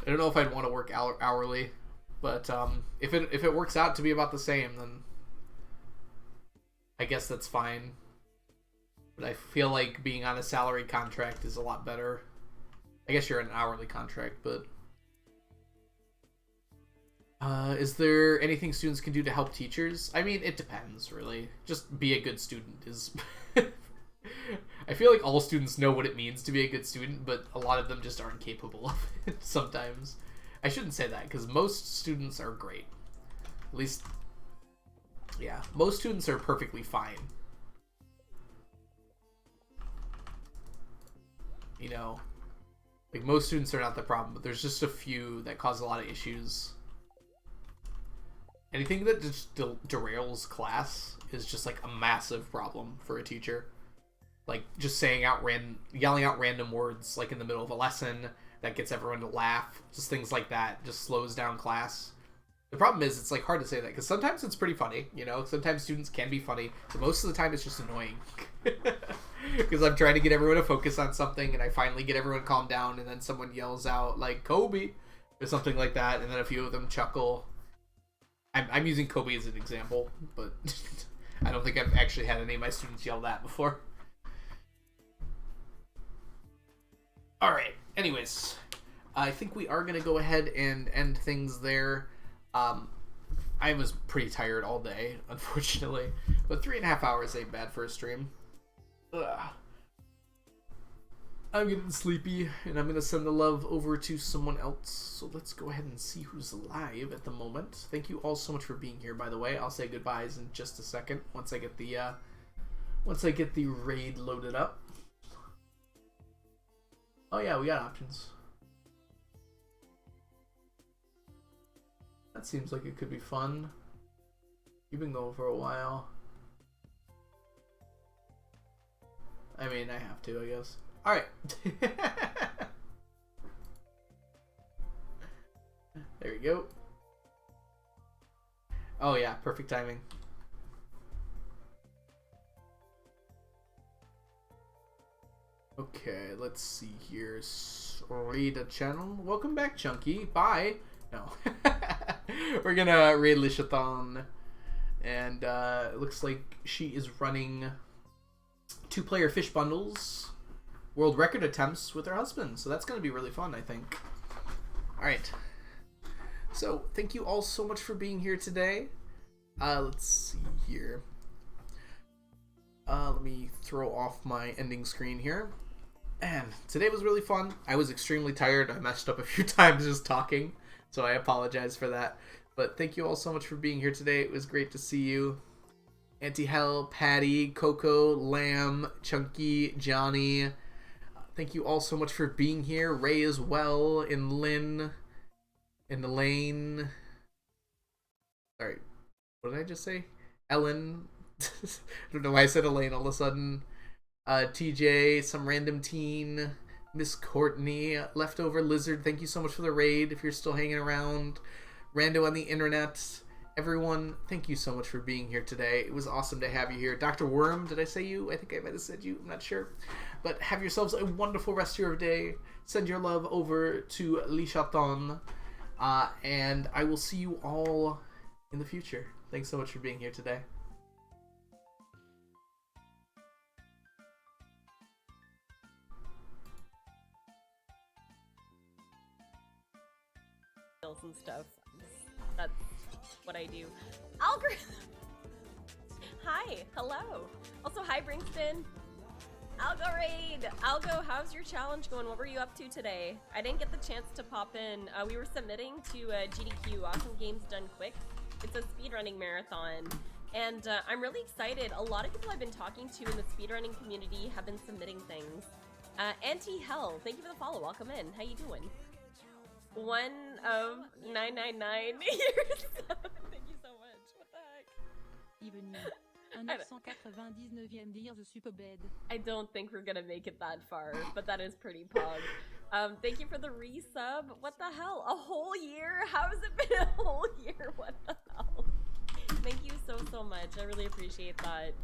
don't know if I'd want to work hourly, but if it works out to be about the same, then I guess that's fine. But I feel like being on a salary contract is a lot better. I guess you're on an hourly contract, but... is there anything students can do to help teachers? I mean, it depends, really. Just be a good student is... I feel like all students know what it means to be a good student, but a lot of them just aren't capable of it sometimes. I shouldn't say that, because most students are great. At least, yeah, most students are perfectly fine. You know, like, most students are not the problem, but there's just a few that cause a lot of issues. Anything that just derails class is just like a massive problem for a teacher. Like, just yelling out random words like in the middle of a lesson that gets everyone to laugh. Just things like that just slows down class. The problem is, it's like hard to say that because sometimes it's pretty funny, you know. Sometimes students can be funny, but most of the time it's just annoying. Because I'm trying to get everyone to focus on something, and I finally get everyone calmed down, and then someone yells out like Kobe, or something like that, and then a few of them chuckle. I'm using Kobe as an example, but I don't think I've actually had any of my students yell that before. Alright, anyways, I think we are going to go ahead and end things there. I was pretty tired all day, unfortunately, but 3.5 hours ain't bad for a stream. Ugh. I'm getting sleepy, and I'm going to send the love over to someone else. So let's go ahead and see who's live at the moment. Thank you all so much for being here, by the way. I'll say goodbyes in just a second once I get the raid loaded up. Oh yeah, we got options. That seems like it could be fun. You've been going for a while. I mean, I have to, I guess. Alright. There we go. Oh yeah, perfect timing. Okay, let's see here. Raid a channel. Welcome back, Chunky. Bye. No. We're gonna raid Lishathon. And it looks like she is running 2-player fish bundles. World record attempts with her husband. So that's going to be really fun, I think. Alright. So, thank you all so much for being here today. Let's see here. Let me throw off my ending screen here. And today was really fun. I was extremely tired. I messed up a few times just talking. So I apologize for that. But thank you all so much for being here today. It was great to see you. Anti-Hell, Patty, Coco, Lamb, Chunky, Johnny. Thank you all so much for being here. Ray as well, and Lynn, and Elaine. Sorry, what did I just say? Ellen. I don't know why I said Elaine all of a sudden. TJ, some random teen, Miss Courtney, Leftover Lizard. Thank you so much for the raid. If you're still hanging around, Rando on the internet. Everyone, thank you so much for being here today. It was awesome to have you here. Dr. Worm, did I say you? I think I might have said you. I'm not sure. But have yourselves a wonderful rest of your day. Send your love over to Lishathon. And I will see you all in the future. Thanks so much for being here today. And stuff. That's what I do. Algorithm. Hi, hello. Also, hi Brinkston. Algo Raid. Algo, how's your challenge going? What were you up to today? I didn't get the chance to pop in. We were submitting to GDQ, Awesome Games Done Quick. It's a speedrunning marathon, and I'm really excited. A lot of people I've been talking to in the speedrunning community have been submitting things. Anti-Hell, thank you for the follow. Welcome in. How you doing? 1 of 999 years. Thank you so much. What the heck? I don't think we're gonna make it that far, but that is pretty pog. Thank you for the resub. What the hell? A whole year? How has it been a whole year? What the hell? Thank you so much. I really appreciate that.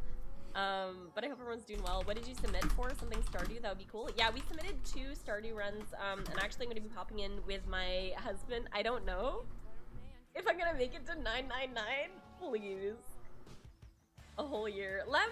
But I hope everyone's doing well. What did you submit for? Something Stardew? That would be cool. Yeah, we submitted 2 Stardew runs, and actually I'm going to be popping in with my husband. I don't know if I'm going to make it to 999. Please. A whole year. Lamb